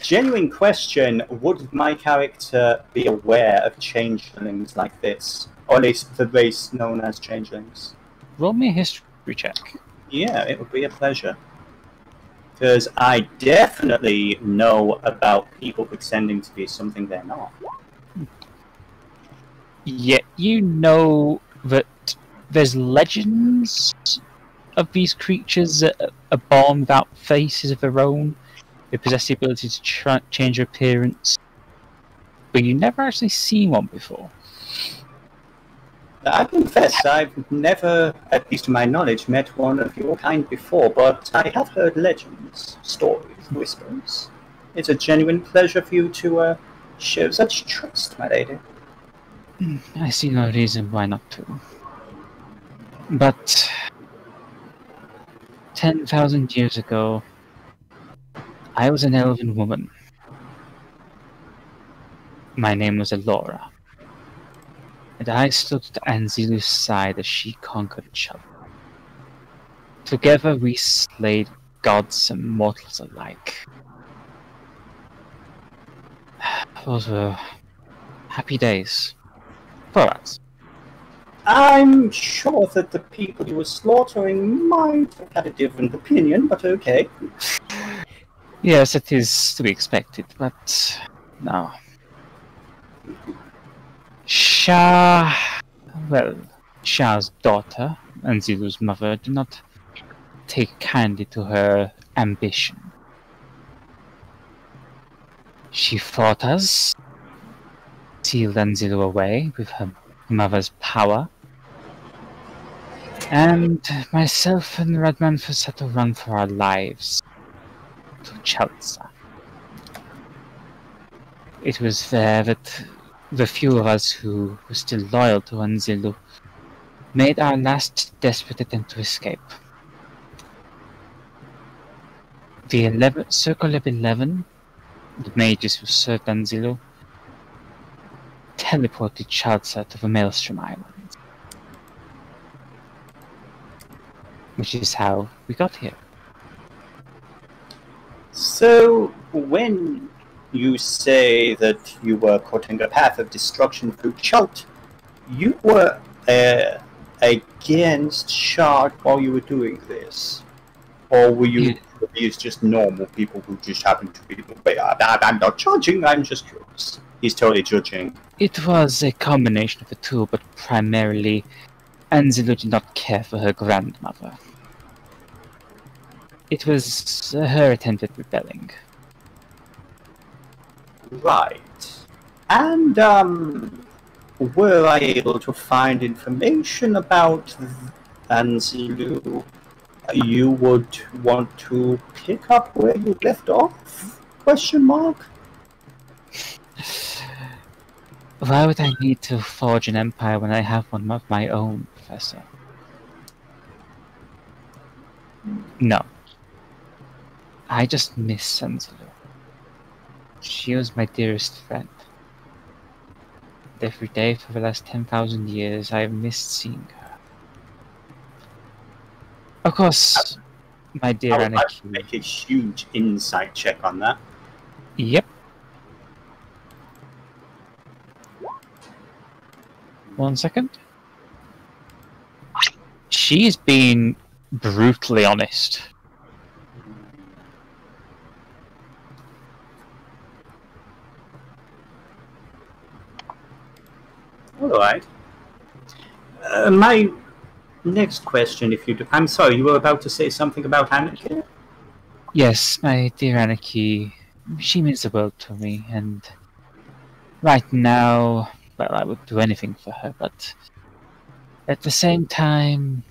Genuine question, would my character be aware of changelings like this? Or at least the race known as changelings? Roll me a history check. Yeah, it would be a pleasure. Because I definitely know about people pretending to be something they're not. Yeah, you know that there's legends of these creatures that are born without faces of their own. They possess the ability to change their appearance, but you never actually seen one before. I confess, I've never, at least to my knowledge, met one of your kind before, but I have heard legends, stories, whispers. It's a genuine pleasure for you to show such trust, my lady. I see no reason why not to. But 10,000 years ago, I was an elven woman. My name was Elora, and I stood at Anzilu's side as she conquered Chub. Together we slayed gods and mortals alike. Those were happy days for us. I'm sure that the people you were slaughtering might have had a different opinion, but okay. Yes, it is to be expected, but no. Shah's daughter, Anzilu's mother, did not take kindly to her ambition. She fought us, sealed Anzilu away with her mother's power, and myself and Radmanfus had to run for our lives to Chalza. It was there that the few of us who were still loyal to Anzilu made our last desperate attempt to escape. The Circle of 11, the mages who served Anzilu, teleported Chalza to the Maelstrom Islands, which is how we got here. So, when you say that you were cutting a path of destruction through Chult, you were against Shard while you were doing this? Or were you just normal people who just happened to be... I'm not judging, I'm just curious. He's totally judging. It was a combination of the two, but primarily Anzilu did not care for her grandmother. It was her attempt at rebelling. Right. And, were I able to find information about Anzilu, you would want to pick up where you left off? Question mark? Why would I need to forge an empire when I have one of my own, Professor? No. I just miss Anzilu. She was my dearest friend. And every day for the last 10,000 years I have missed seeing her. Of course, my dear I would like Anarchy. to make a huge insight check on that. Yep. 1 second. She's been brutally honest. Alright. My next question, if you do... I'm sorry, you were about to say something about Anarchy? Yes, my dear Anarchy, she means the world to me, and right now, well, I would do anything for her, but at the same time,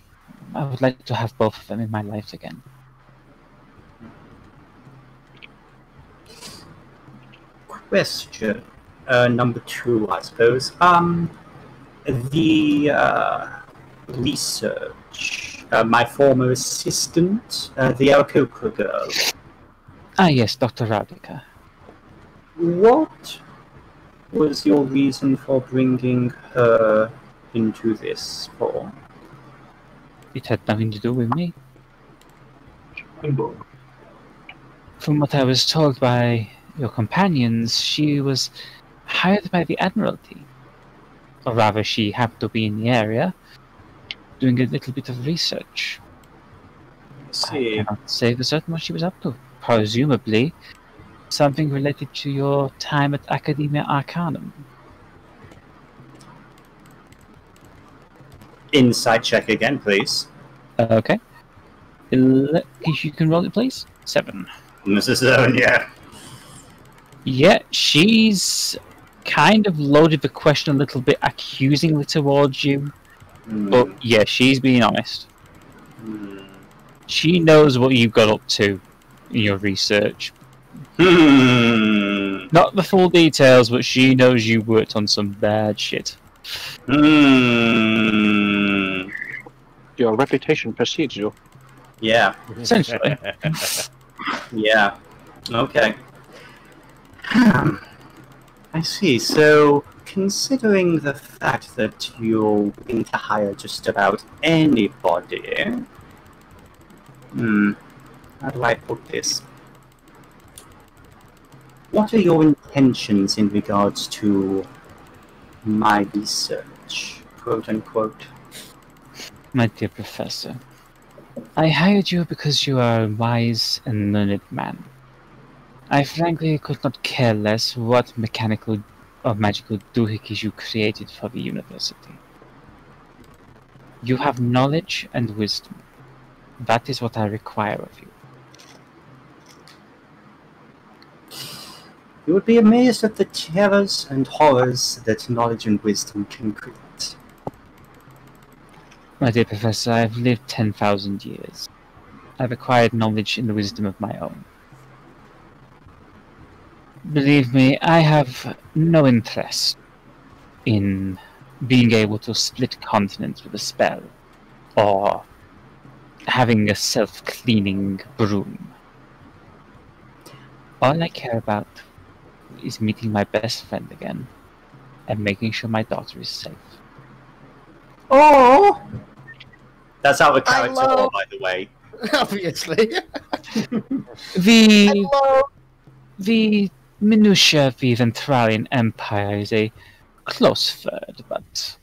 I would like to have both of them in my life again. Question number 2, I suppose. The research. My former assistant, the Alcoca girl. Ah, yes, Dr. Radika. What was your reason for bringing her into this for? It had nothing to do with me. From what I was told by your companions, she was hired by the Admiralty. Or rather, she happened to be in the area, doing a little bit of research. See. I cannot say for certain what she was up to. Presumably, something related to your time at Academia Arcanum. Insight check again, please. Okay. If you can roll it, please. 7. Mrs. Zone, yeah. Yeah, she's kind of loaded the question a little bit accusingly towards you. But yeah, she's being honest. She knows what you got up to in your research. Not the full details, but she knows you worked on some bad shit. Your reputation precedes you. Yeah. Essentially. Yeah. Okay. I see. So, considering the fact that you're willing to hire just about anybody, how do I put this? What are your intentions in regards to my research, quote unquote? My dear Professor, I hired you because you are a wise and learned man. I frankly could not care less what mechanical or magical doohickeys you created for the university. You have knowledge and wisdom. That is what I require of you. You would be amazed at the terrors and horrors that knowledge and wisdom can create. My dear Professor, I have lived 10,000 years. I have acquired knowledge and wisdom of my own. Believe me, I have no interest in being able to split continents with a spell, or having a self-cleaning broom. All I care about is meeting my best friend again, and making sure my daughter is safe. Oh! That's out of character, by the way. Obviously. The minutiae of the Ventralian Empire is a close third, but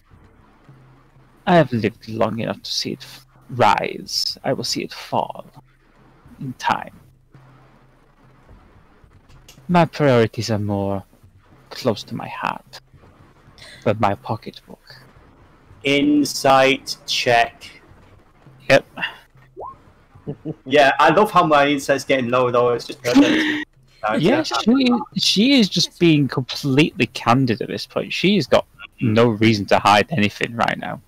I have lived long enough to see it rise. I will see it fall in time. My priorities are more close to my heart than my pocketbook. Insight check. Yep. Yeah, I love how my insight's getting low though. It's just perfect. Yeah, she is just being completely candid at this point. She's got no reason to hide anything right now.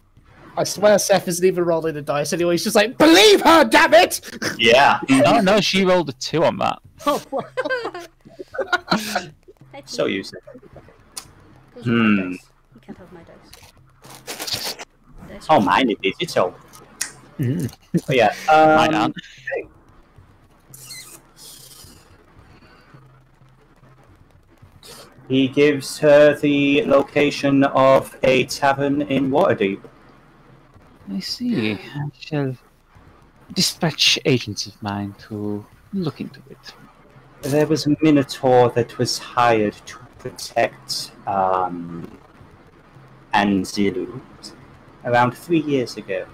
I swear Seph isn't even rolling the dice anyway. He's just like, believe her, damn it! Yeah. No, she rolled a 2 on that. Oh, wow. So useless. Those are my dice. You can't have my dice. Oh, mine is digital. But yeah. Mine aren't. Okay. He gives her the location of a tavern in Waterdeep. I see. I shall dispatch agents of mine to look into it. There was a Minotaur that was hired to protect Anzilu around 3 years ago.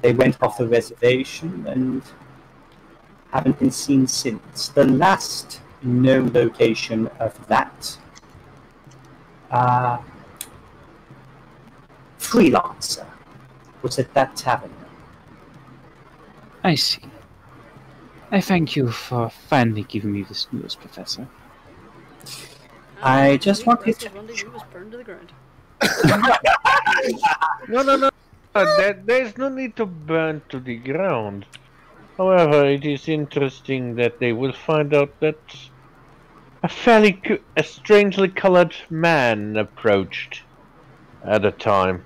They went off the reservation and haven't been seen since. The last known location of that freelancer was at that tavern. I see. I thank you for finally giving me this news, Professor. I just wanted to... was burned to the ground. No. There's no need to burn to the ground. However, it is interesting that they will find out that a strangely colored man approached at a time.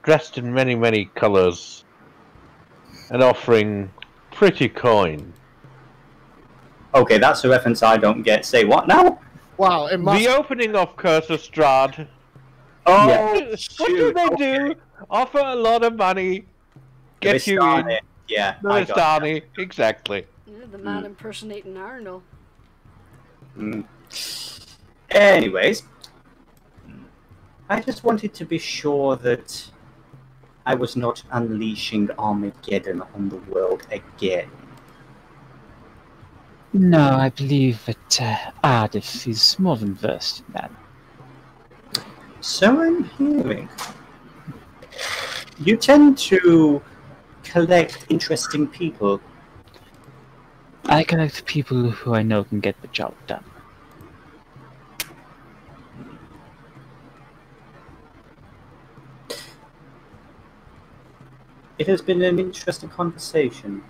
Dressed in many, many colors. And offering pretty coin. Okay, that's a reference I don't get. Say what now? Wow, it must... The opening of Curse of Strahd. Oh, What do they okay. do? Offer a lot of money. Get you in. Yeah, No, I it's got Darny. Exactly. Yeah, the man impersonating Arnold. Anyways, I just wanted to be sure that I was not unleashing Armageddon on the world again. No, I believe that Ardeth is more than versed in that. So I'm hearing. You tend to collect interesting people. I collect people who I know can get the job done. It has been an interesting conversation.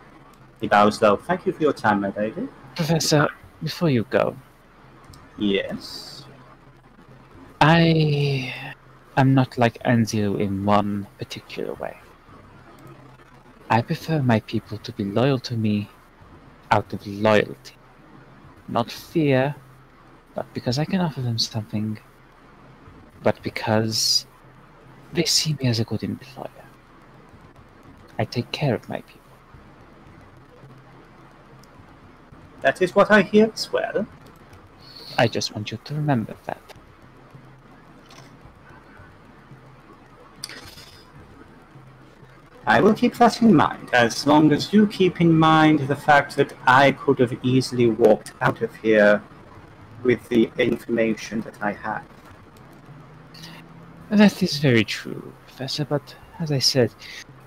He bows low. Thank you for your time, my lady. Professor, before you go, Yes. I am not like Anzio in one particular way. I prefer my people to be loyal to me out of loyalty. Not fear, not because I can offer them something, but because they see me as a good employer. I take care of my people. That is what I hear as well. I just want you to remember that. I will keep that in mind, as long as you keep in mind the fact that I could have easily walked out of here with the information that I had. That is very true, Professor, but as I said,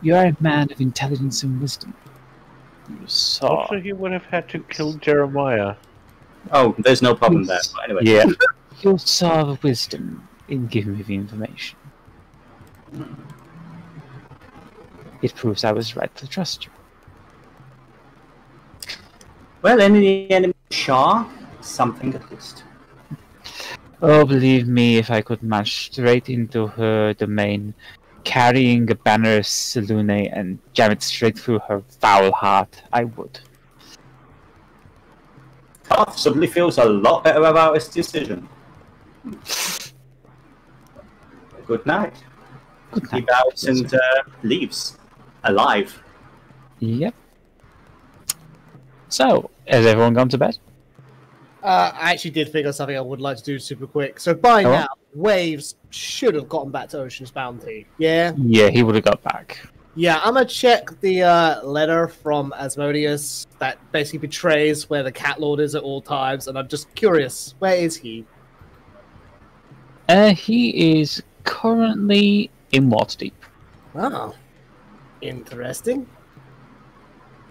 you are a man of intelligence and wisdom. You saw. Also, he would have had to kill Jeremiah. Oh, there's no problem there. But anyway. Yeah. You saw the wisdom in giving me the information. It proves I was right to trust you. Well, any enemy Shah, something at least. Oh, believe me, if I could march straight into her domain, carrying a banner of Selune and jam it straight through her foul heart, I would. Carth suddenly feels a lot better about his decision. Good night. Good night. He bows and leaves. Alive. Yep. So, has everyone gone to bed? I actually did figure something I would like to do super quick. So by Go on. now, Waves should have gotten back to Ocean's Bounty. Yeah? Yeah, he would have got back. Yeah, I'm gonna check the letter from Asmodeus that basically betrays where the Cat Lord is at all times, and I'm just curious, where is he? He is currently in Waterdeep. Oh, interesting.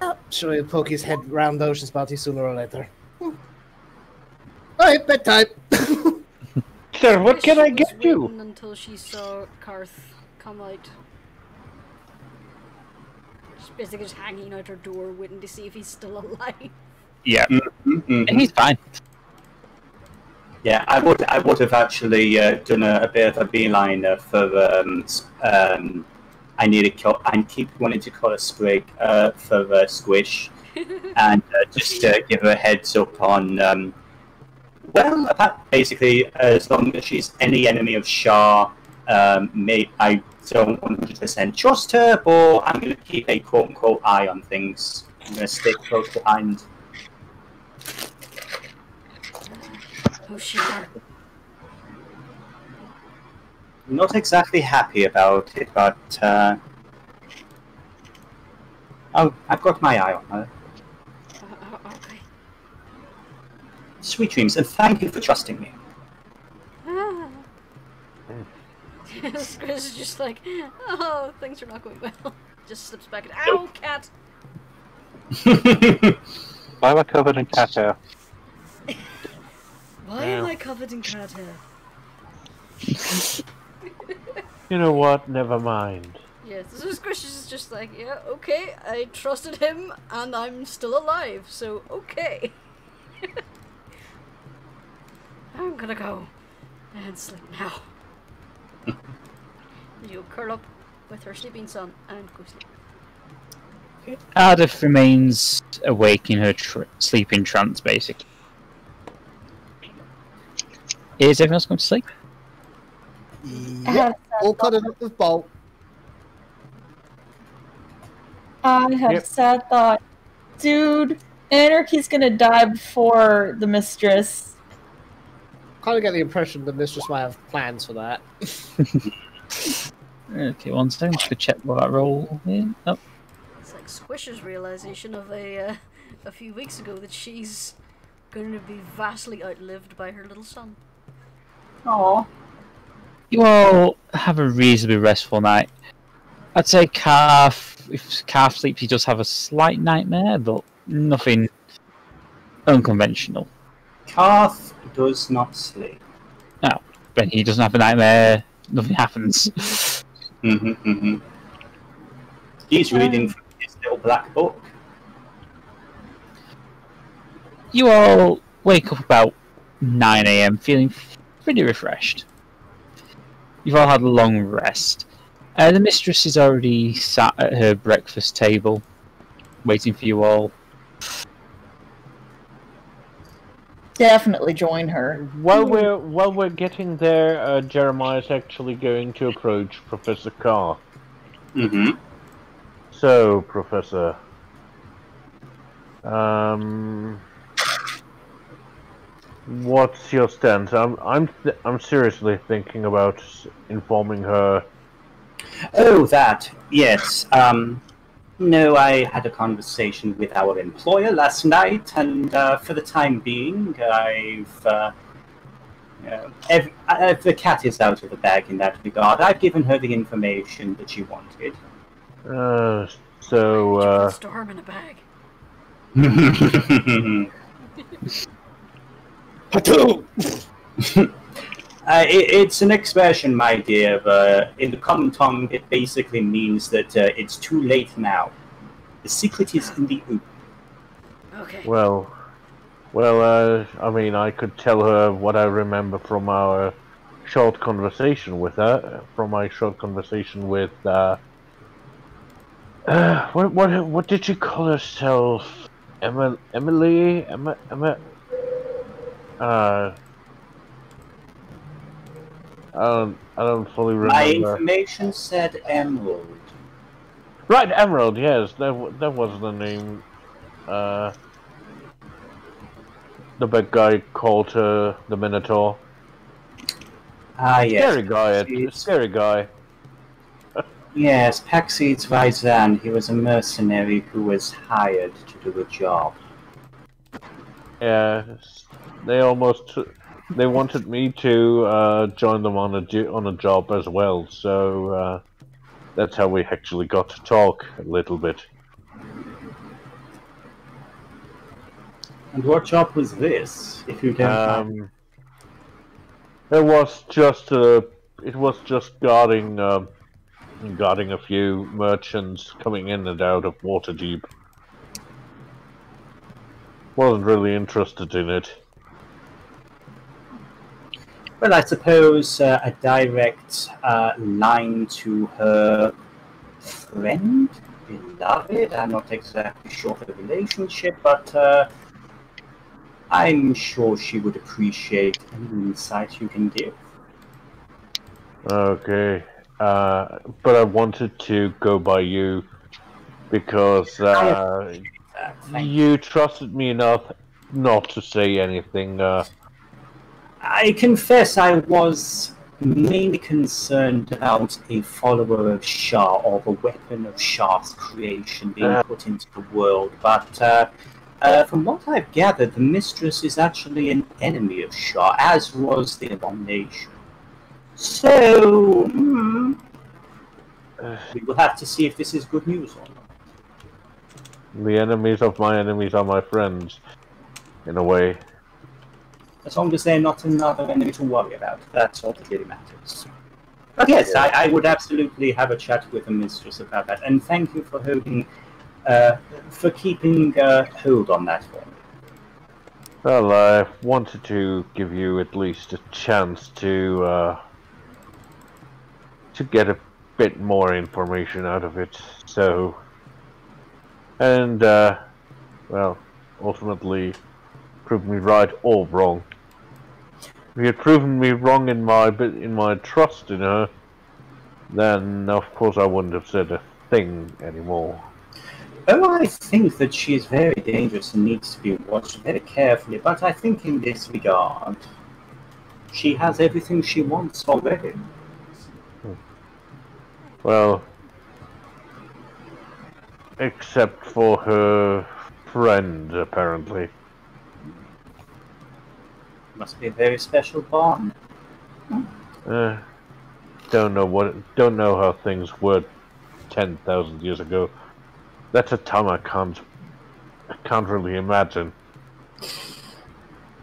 Oh, sure he'll poke his head round Ocean's Bounty sooner or later. Alright, bedtime. Sir, what can I She was get you? waiting until she saw Carth come out. She's basically just hanging out her door, waiting to see if he's still alive. Yeah. Mm-hmm. And he's fine. Yeah, I would have actually done a bit of a beeline for I keep wanting to call a sprig for Squish, and just give her a heads up on. Basically, as long as she's any enemy of Shah, I don't 100% trust her, but I'm going to keep a quote-unquote eye on things. I'm going to stick close behind. Oh shit. Not exactly happy about it, but I've got my eye on her. Okay. Sweet dreams, and thank you for trusting me. Chris is just like, oh, things are not going well. Just slips back and, ow, cat! Why am I covered in cat hair? Why am I covered in cat hair? You know what? Never mind. Yes, so Squish is just like, yeah, okay, I trusted him, and I'm still alive, so okay. I'm gonna go and sleep now. You'll curl up with her sleeping son and go sleep. Ardeth remains awake in her sleeping trance, basically. Is everyone else going to sleep? Yep, all cuddled up with Bolt. I have Yep. sad thought. Dude, Anarchy's gonna die before the mistress. Kind of get the impression the mistress might have plans for that. Okay, one second. Just go check what that roll is. Oh. It's like Squish's realization of a few weeks ago that she's going to be vastly outlived by her little son. Aww. You all have a reasonably restful night. I'd say if Calf sleeps, he does have a slight nightmare, but nothing unconventional. Karth does not sleep. No, when he doesn't have a nightmare, nothing happens. He's reading from his little black book. You all wake up about 9 AM feeling pretty refreshed. You've all had a long rest. The mistress is already sat at her breakfast table, waiting for you all. Definitely join her. While we're getting there, Jeremiah's actually going to approach Professor Carr. So, Professor, what's your stance? I'm seriously thinking about informing her. Oh, that, yes. No, I had a conversation with our employer last night, and for the time being, the cat is out of the bag in that regard. I've given her the information that she wanted. Put Storm in a bag. It's an expression, my dear. In the common tongue, it basically means that it's too late now. The secret is in the oop. Okay. Well, I mean, I could tell her what I remember from our short conversation with her. From my short conversation with, what did she call herself? Emily? I don't fully remember. My information said Emerald. Right, Emerald, yes, that was the name. The big guy called her the Minotaur. Ah, yes. Scary guy. Yes, Paxid's Vaizan. He was a mercenary who was hired to do a job. Yeah, they wanted me to join them on a job as well, so that's how we actually got to talk a little bit. And what job was this, if you don't mind? It was just guarding a few merchants coming in and out of Waterdeep. Wasn't really interested in it. Well, I suppose a direct line to her friend, beloved. I'm not exactly sure of the relationship, but I'm sure she would appreciate any insight you can give. Okay, but I wanted to go by you because you trusted me enough not to say anything. I confess I was mainly concerned about a follower of Shah or the weapon of Shah's creation being put into the world, but from what I've gathered, the mistress is actually an enemy of Shah, as was the abomination. So, we will have to see if this is good news or not. The enemies of my enemies are my friends, in a way. As long as they're not another enemy to worry about, that's all that really matters. But yes, I would absolutely have a chat with the mistress about that, and thank you for keeping hold on that for me. Well, I wanted to give you at least a chance to get a bit more information out of it. So, and well, ultimately, prove me right or wrong. If you had proven me wrong in my trust in her, then of course I wouldn't have said a thing anymore. Oh, I think that she is very dangerous and needs to be watched very carefully, but I think in this regard, she has everything she wants already. Well, except for her friend, apparently. Must be a very special bond. Don't know how things were 10,000 years ago. That's a time I can't really imagine.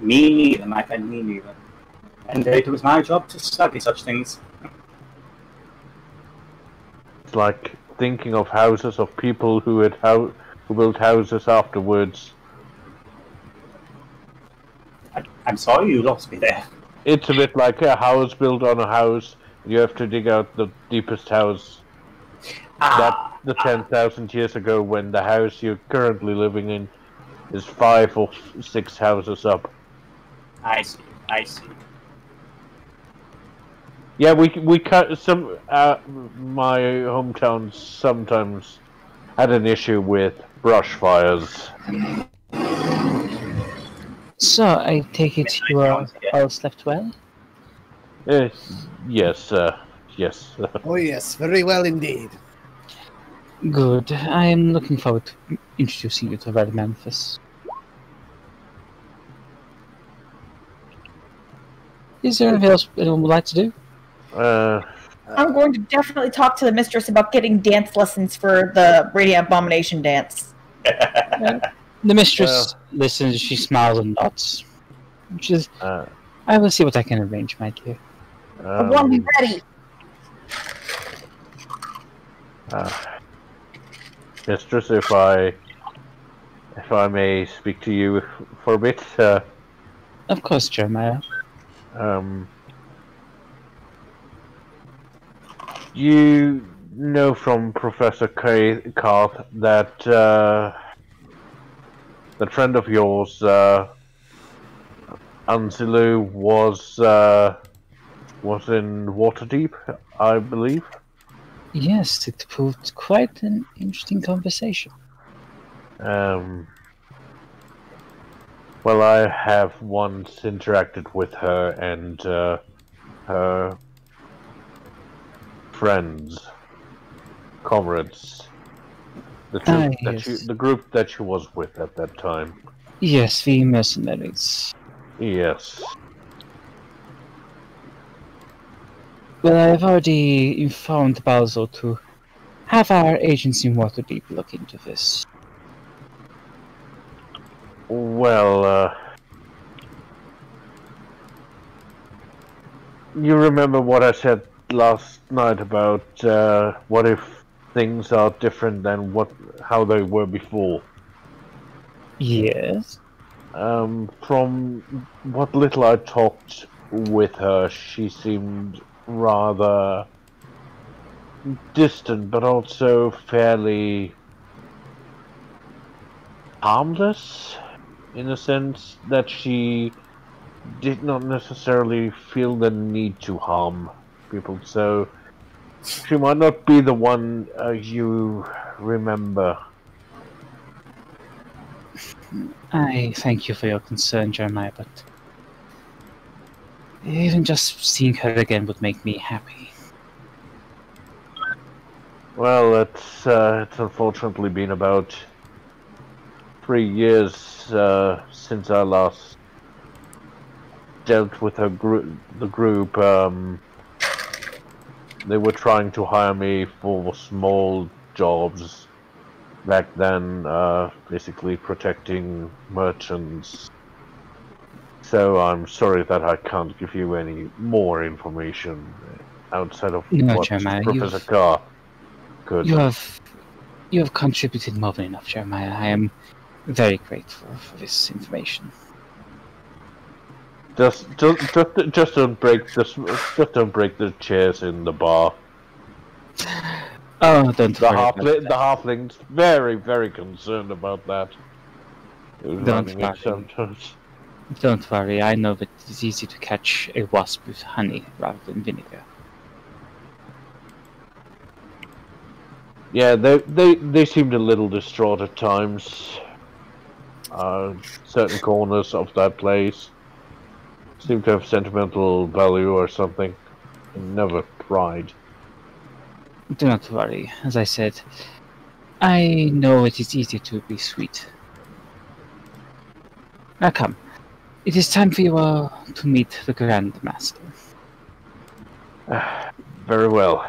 Me neither, my friend, me neither. And it was my job to study such things. It's like thinking of houses of people who built houses afterwards. I'm sorry you lost me there. It's a bit like a house built on a house. You have to dig out the deepest house. That's the 10,000 years ago, when the house you're currently living in is 5 or 6 houses up. I see. Yeah, we cut some. My hometown sometimes had an issue with brush fires. So, I take it you are all slept well? Yes, yes. Oh yes, very well indeed. Good. I am looking forward to introducing you to Red Memphis. Is there anything else anyone would like to do? I'm going to definitely talk to the mistress about getting dance lessons for the Radiant Abomination dance. The mistress listens, she smiles and nods. Which is, I will see what I can arrange, my dear. I want to be ready. Mistress, if I may speak to you for a bit. Of course, Jeremiah. You know from Professor Karth that that friend of yours, Anzilu, was in Waterdeep, I believe. Yes, it proved quite an interesting conversation. Well, I have once interacted with her and her friends, comrades, the group that she was with at that time. Yes, the mercenaries. Yes. Well, I have already informed Balzo to have our agents in Waterdeep look into this. Well, you remember what I said last night about what if things are different than how they were before? Yes. From what little I talked with her, she seemed rather distant, but also fairly harmless, in a sense that she did not necessarily feel the need to harm people, so she might not be the one you remember. I thank you for your concern, Jeremiah, but even just seeing her again would make me happy. Well, it's unfortunately been about 3 years since I last dealt with the group. They were trying to hire me for small jobs back then, basically protecting merchants. So I'm sorry that I can't give you any more information outside of what Jeremiah, Professor Carr could. You have contributed more than enough, Jeremiah. I am very grateful for this information. Just don't break the chairs in the bar. Oh, don't worry. The halfling's very, very concerned about that. Don't worry. Sometimes. Don't worry. I know that it's easy to catch a wasp with honey rather than vinegar. Yeah, they seemed a little distraught at times. Certain corners of that place seem to have sentimental value or something. Never pride. Do not worry. As I said, I know it is easy to be sweet. Now come. It is time for you all to meet the Grand Master. Very well.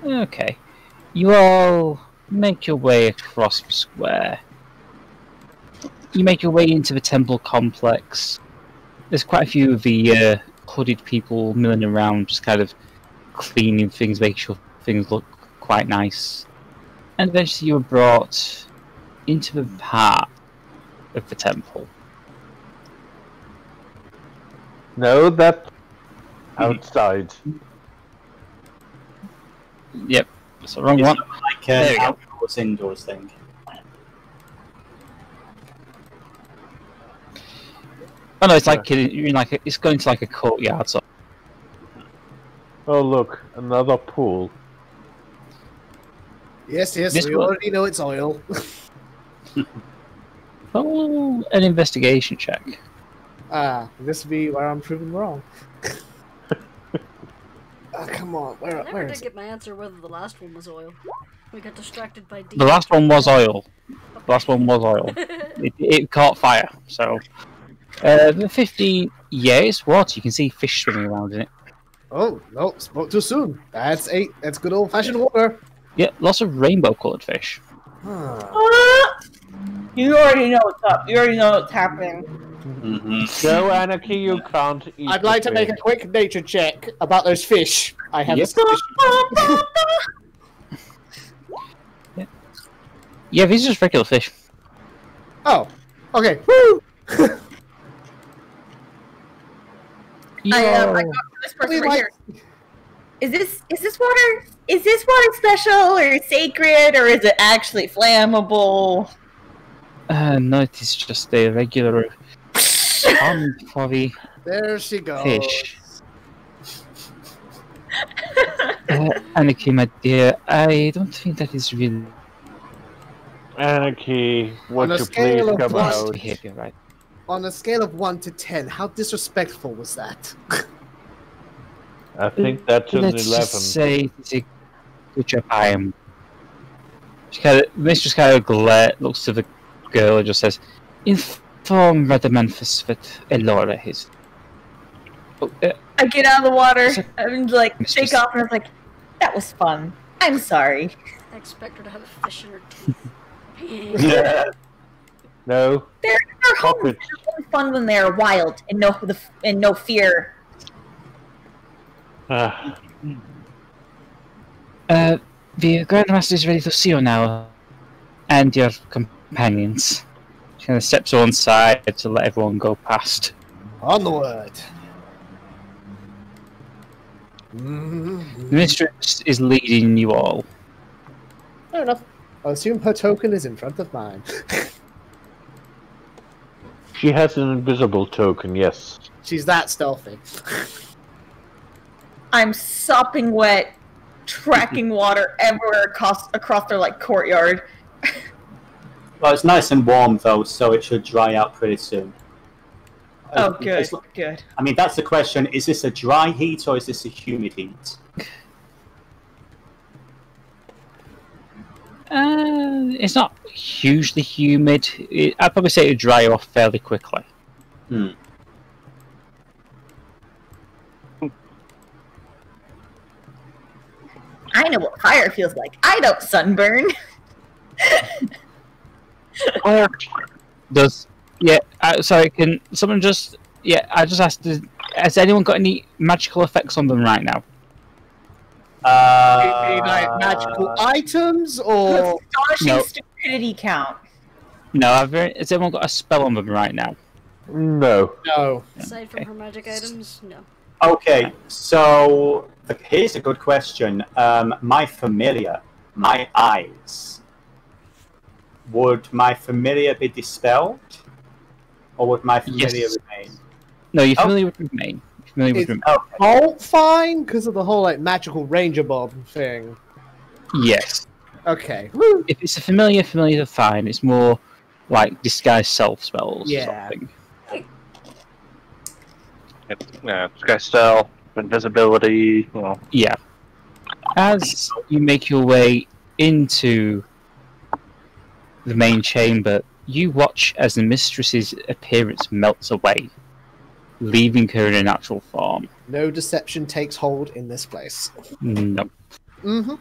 Okay. You all make your way across the square. You make your way into the temple complex. There's quite a few of the hooded people milling around, just kind of cleaning things, making sure things look quite nice. And eventually you are brought into the heart of the temple. No, that's outside. Yep, that's the wrong It's one. not like There an we go. outdoors indoors thing. Oh no, it's like you're in like it's going to like a courtyard. So Oh look, another pool. Yes, This we one- already know it's oil. oh, an investigation check. This would be where I'm proven wrong. Come on, I where never is did it? get my answer whether the last one was oil. We got distracted by D. The last one was oil. The last one was oil. It caught fire. So the 15, yeah, it's water. You can see fish swimming around in it. Oh, no, spoke too soon. That's good old-fashioned water. Yeah, lots of rainbow-coloured fish. You already know what's up. You already know what's happening. So, Anarchy, you can't eat. I'd like to make a quick nature check about those fish. I have Yep. a suspicion. Yeah, these are just regular fish. Oh, okay. Woo! I Yo. got this person We right like- here. Is this water special or sacred or is it actually flammable? No, it is just a regular pond for the There she goes. fish. Anarchy, my dear, I don't think that is really Anarchy, would On a you scale please of come one- out? behavior, right? On a scale of 1 to 10, how disrespectful was that? I think that's an Let's 11. just say it's a good job I am. Mistress kind of looks to the girl and just says, inform Radamanthus that Elora is. Oh, I get out of the water Sir- and like Mistress- shake off and I was like, that was fun. I'm sorry. I expect her to have a fish in her teeth. No, They're Stop home. it. They're really fun when they're wild and no fear. Ah, the Grandmaster is ready to see you now, and your companions. She kind of steps to one side to let everyone go past. Onward. The mistress is leading you all. Fair enough. I assume her token is in front of mine. she has an invisible token, yes. She's that stealthy. I'm sopping wet, tracking water everywhere across their like courtyard. Well, it's nice and warm though, so it should dry out pretty soon. Oh, good, It's- good. I mean, that's the question. Is this a dry heat or is this a humid heat? It's not hugely humid. I'd probably say it would dry off fairly quickly. Hmm. I know what fire feels like. I don't sunburn. Does sorry, can someone just I just asked, has anyone got any magical effects on them right now? Like magical items or Astonishing No. stupidity count. No, has anyone got a spell on them right now? No. no? Aside from her magic items, no. Okay, so here's a good question. My familiar, my eyes. Would my familiar be dispelled? Or would my familiar Yes. remain? No, you're familiar with remain. familiar with Is Bolt fine because of the whole like magical ranger bob thing? Yes. Okay. Woo. If it's a familiar are fine. It's more like disguise self spells. Yeah. Sort of thing. Disguise self, invisibility. Well. Yeah. As you make your way into the main chamber, you watch as the mistress's appearance melts away, leaving her in a natural form. No deception takes hold in this place. No. Mm-hmm.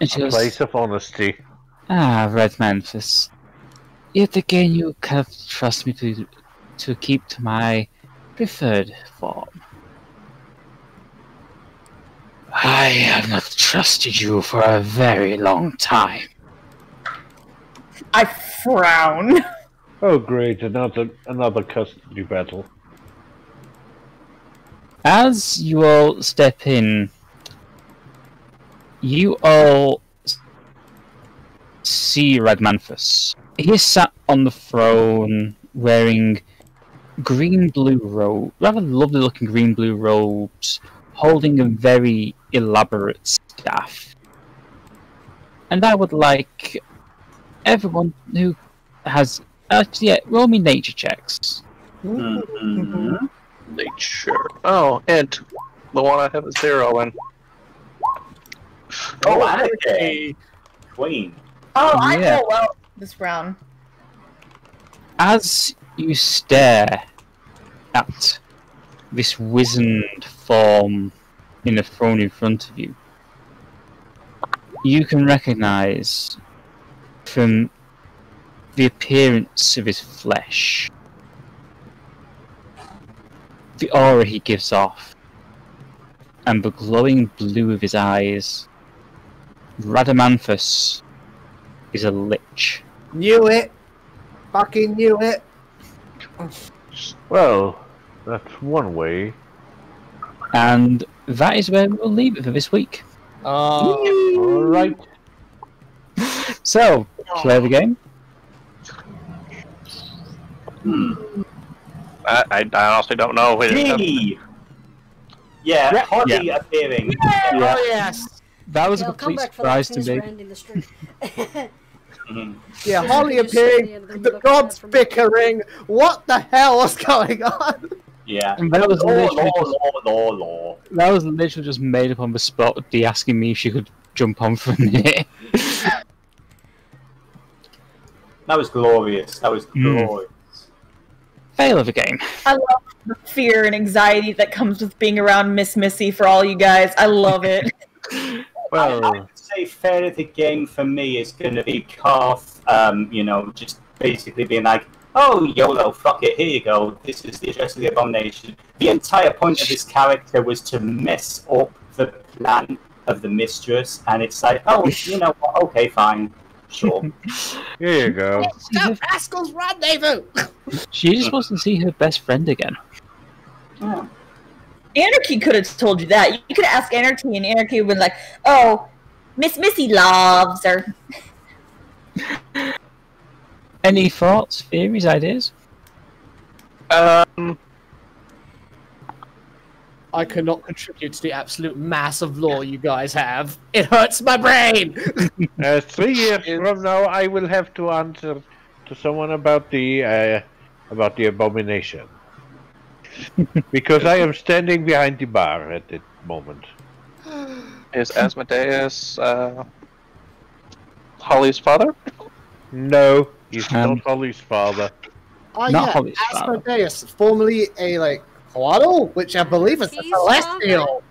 And she A goes, place of honesty. Red Memphis. Yet again you kind of trust me to keep to my preferred form. I have not trusted you for a very long time. I frown. Oh, great! Another custody battle. As you all step in, you all see Red Manfus. He is sat on the throne wearing green-blue robe, rather lovely-looking green-blue robes, holding a very elaborate staff. And I would like everyone who has... roll me nature checks. Mm-hmm. Nature. Oh, and the one I have a 0 in. Oh, Anarchy! Queen. Oh, I Yeah. roll well this round. As you stare at this wizened form in the throne in front of you, you can recognize from the appearance of his flesh, the aura he gives off, and the glowing blue of his eyes, Radamanthus is a lich. Knew it. Fucking knew it. Well, that's one way. And that is where we'll leave it for this week. All right. So, play the game. I honestly don't know. Gee! Yeah, Hoddy appearing. Yeah. Oh yes. That was Yeah, a I'll come complete back for that surprise to since me. we're ending the stream. Yeah, Holly Just appearing. stay and then The look at gods that from- bickering. What the hell was going on? Yeah. And that was literally just, Law. that was literally just made up on the spot. Dee asking me if she could jump on for a minute. That was glorious. That was glorious. Fail of a game. I love the fear and anxiety that comes with being around Miss Missy for all you guys. I love it. Well, I would say fair of the game for me is going to be Karth, just basically being like, oh, YOLO, fuck it, here you go. This is the address of the abomination. The entire point of this character was to mess up the plan of the mistress, and it's like, oh, you know what, okay, fine, sure. here you go. Stop Rascal's rendezvous. She just wants to see her best friend again. Yeah. Anarchy could have told you that. You could ask Anarchy, and Anarchy would have been like, oh, Miss Missy loves her. Any thoughts, theories, ideas? I cannot contribute to the absolute mass of lore you guys have. It hurts my brain. 3 years from now, I will have to answer to someone about the abomination, because I am standing behind the bar at the moment. Is Asmodeus Holly's father? No, he's not Holly's father. Oh Not yeah, Holly's father. Asmodeus, formerly a Coatl, which I believe is a He's celestial.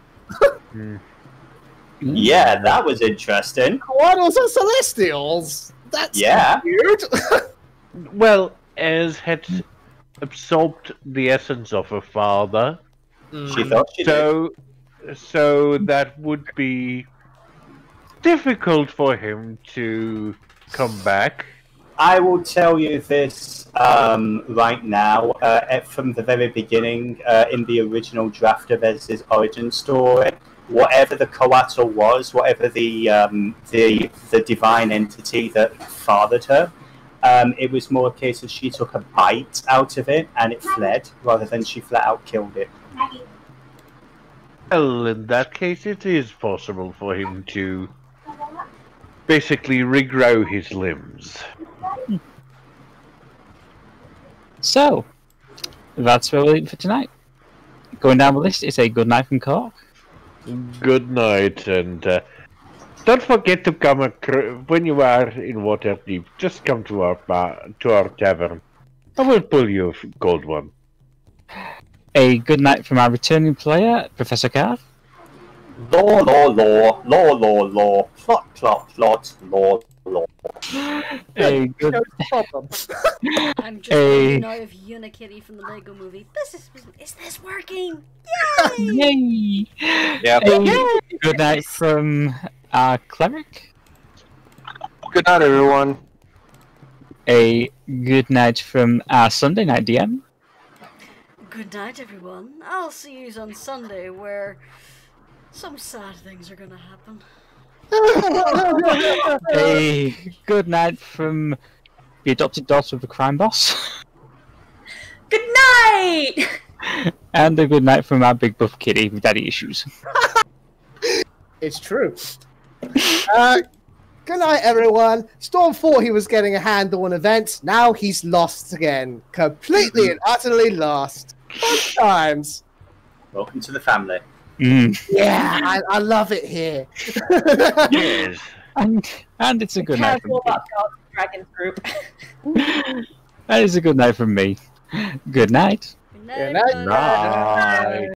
Yeah, that was interesting. Coatls are celestials. That's weird. Well, as had absorbed the essence of her father, She thought she did. so that would be difficult for him to come back. I will tell you this right now. From the very beginning, in the original draft of Ez's origin story, whatever the Coatl was, whatever the divine entity that fathered her, it was more a case of she took a bite out of it and it fled, rather than she flat out killed it. Well, in that case, it is possible for him to basically regrow his limbs. So, that's where we'll leave it for tonight. Going down the list is a good night from Kork. Good night, and don't forget to come when you are in Waterdeep. Just come to our tavern. I will pull you a gold one. A good night from our returning player, Professor Card. Law, plot, plot, law. A good... I'm just thinking now of Unikitty from the Lego movie. Is this working? Yay! Yay! Yep. A good night from our Cleric. Good night, everyone. A good night from our Sunday night DM. Good night, everyone. I'll see you on Sunday, where some sad things are gonna happen. A good night from the adopted daughter of the crime boss. Good night! And a good night from our big buff kitty with daddy issues. It's true. Good night, everyone. Storm thought he was getting a handle on events. Now he's lost again. Completely and utterly lost. Fun times. Welcome to the family. Yeah, I love it here. Yes. And it's a good night from Casual about Dragons group. That is a good night from me. Good night. Good night. Good night. Night.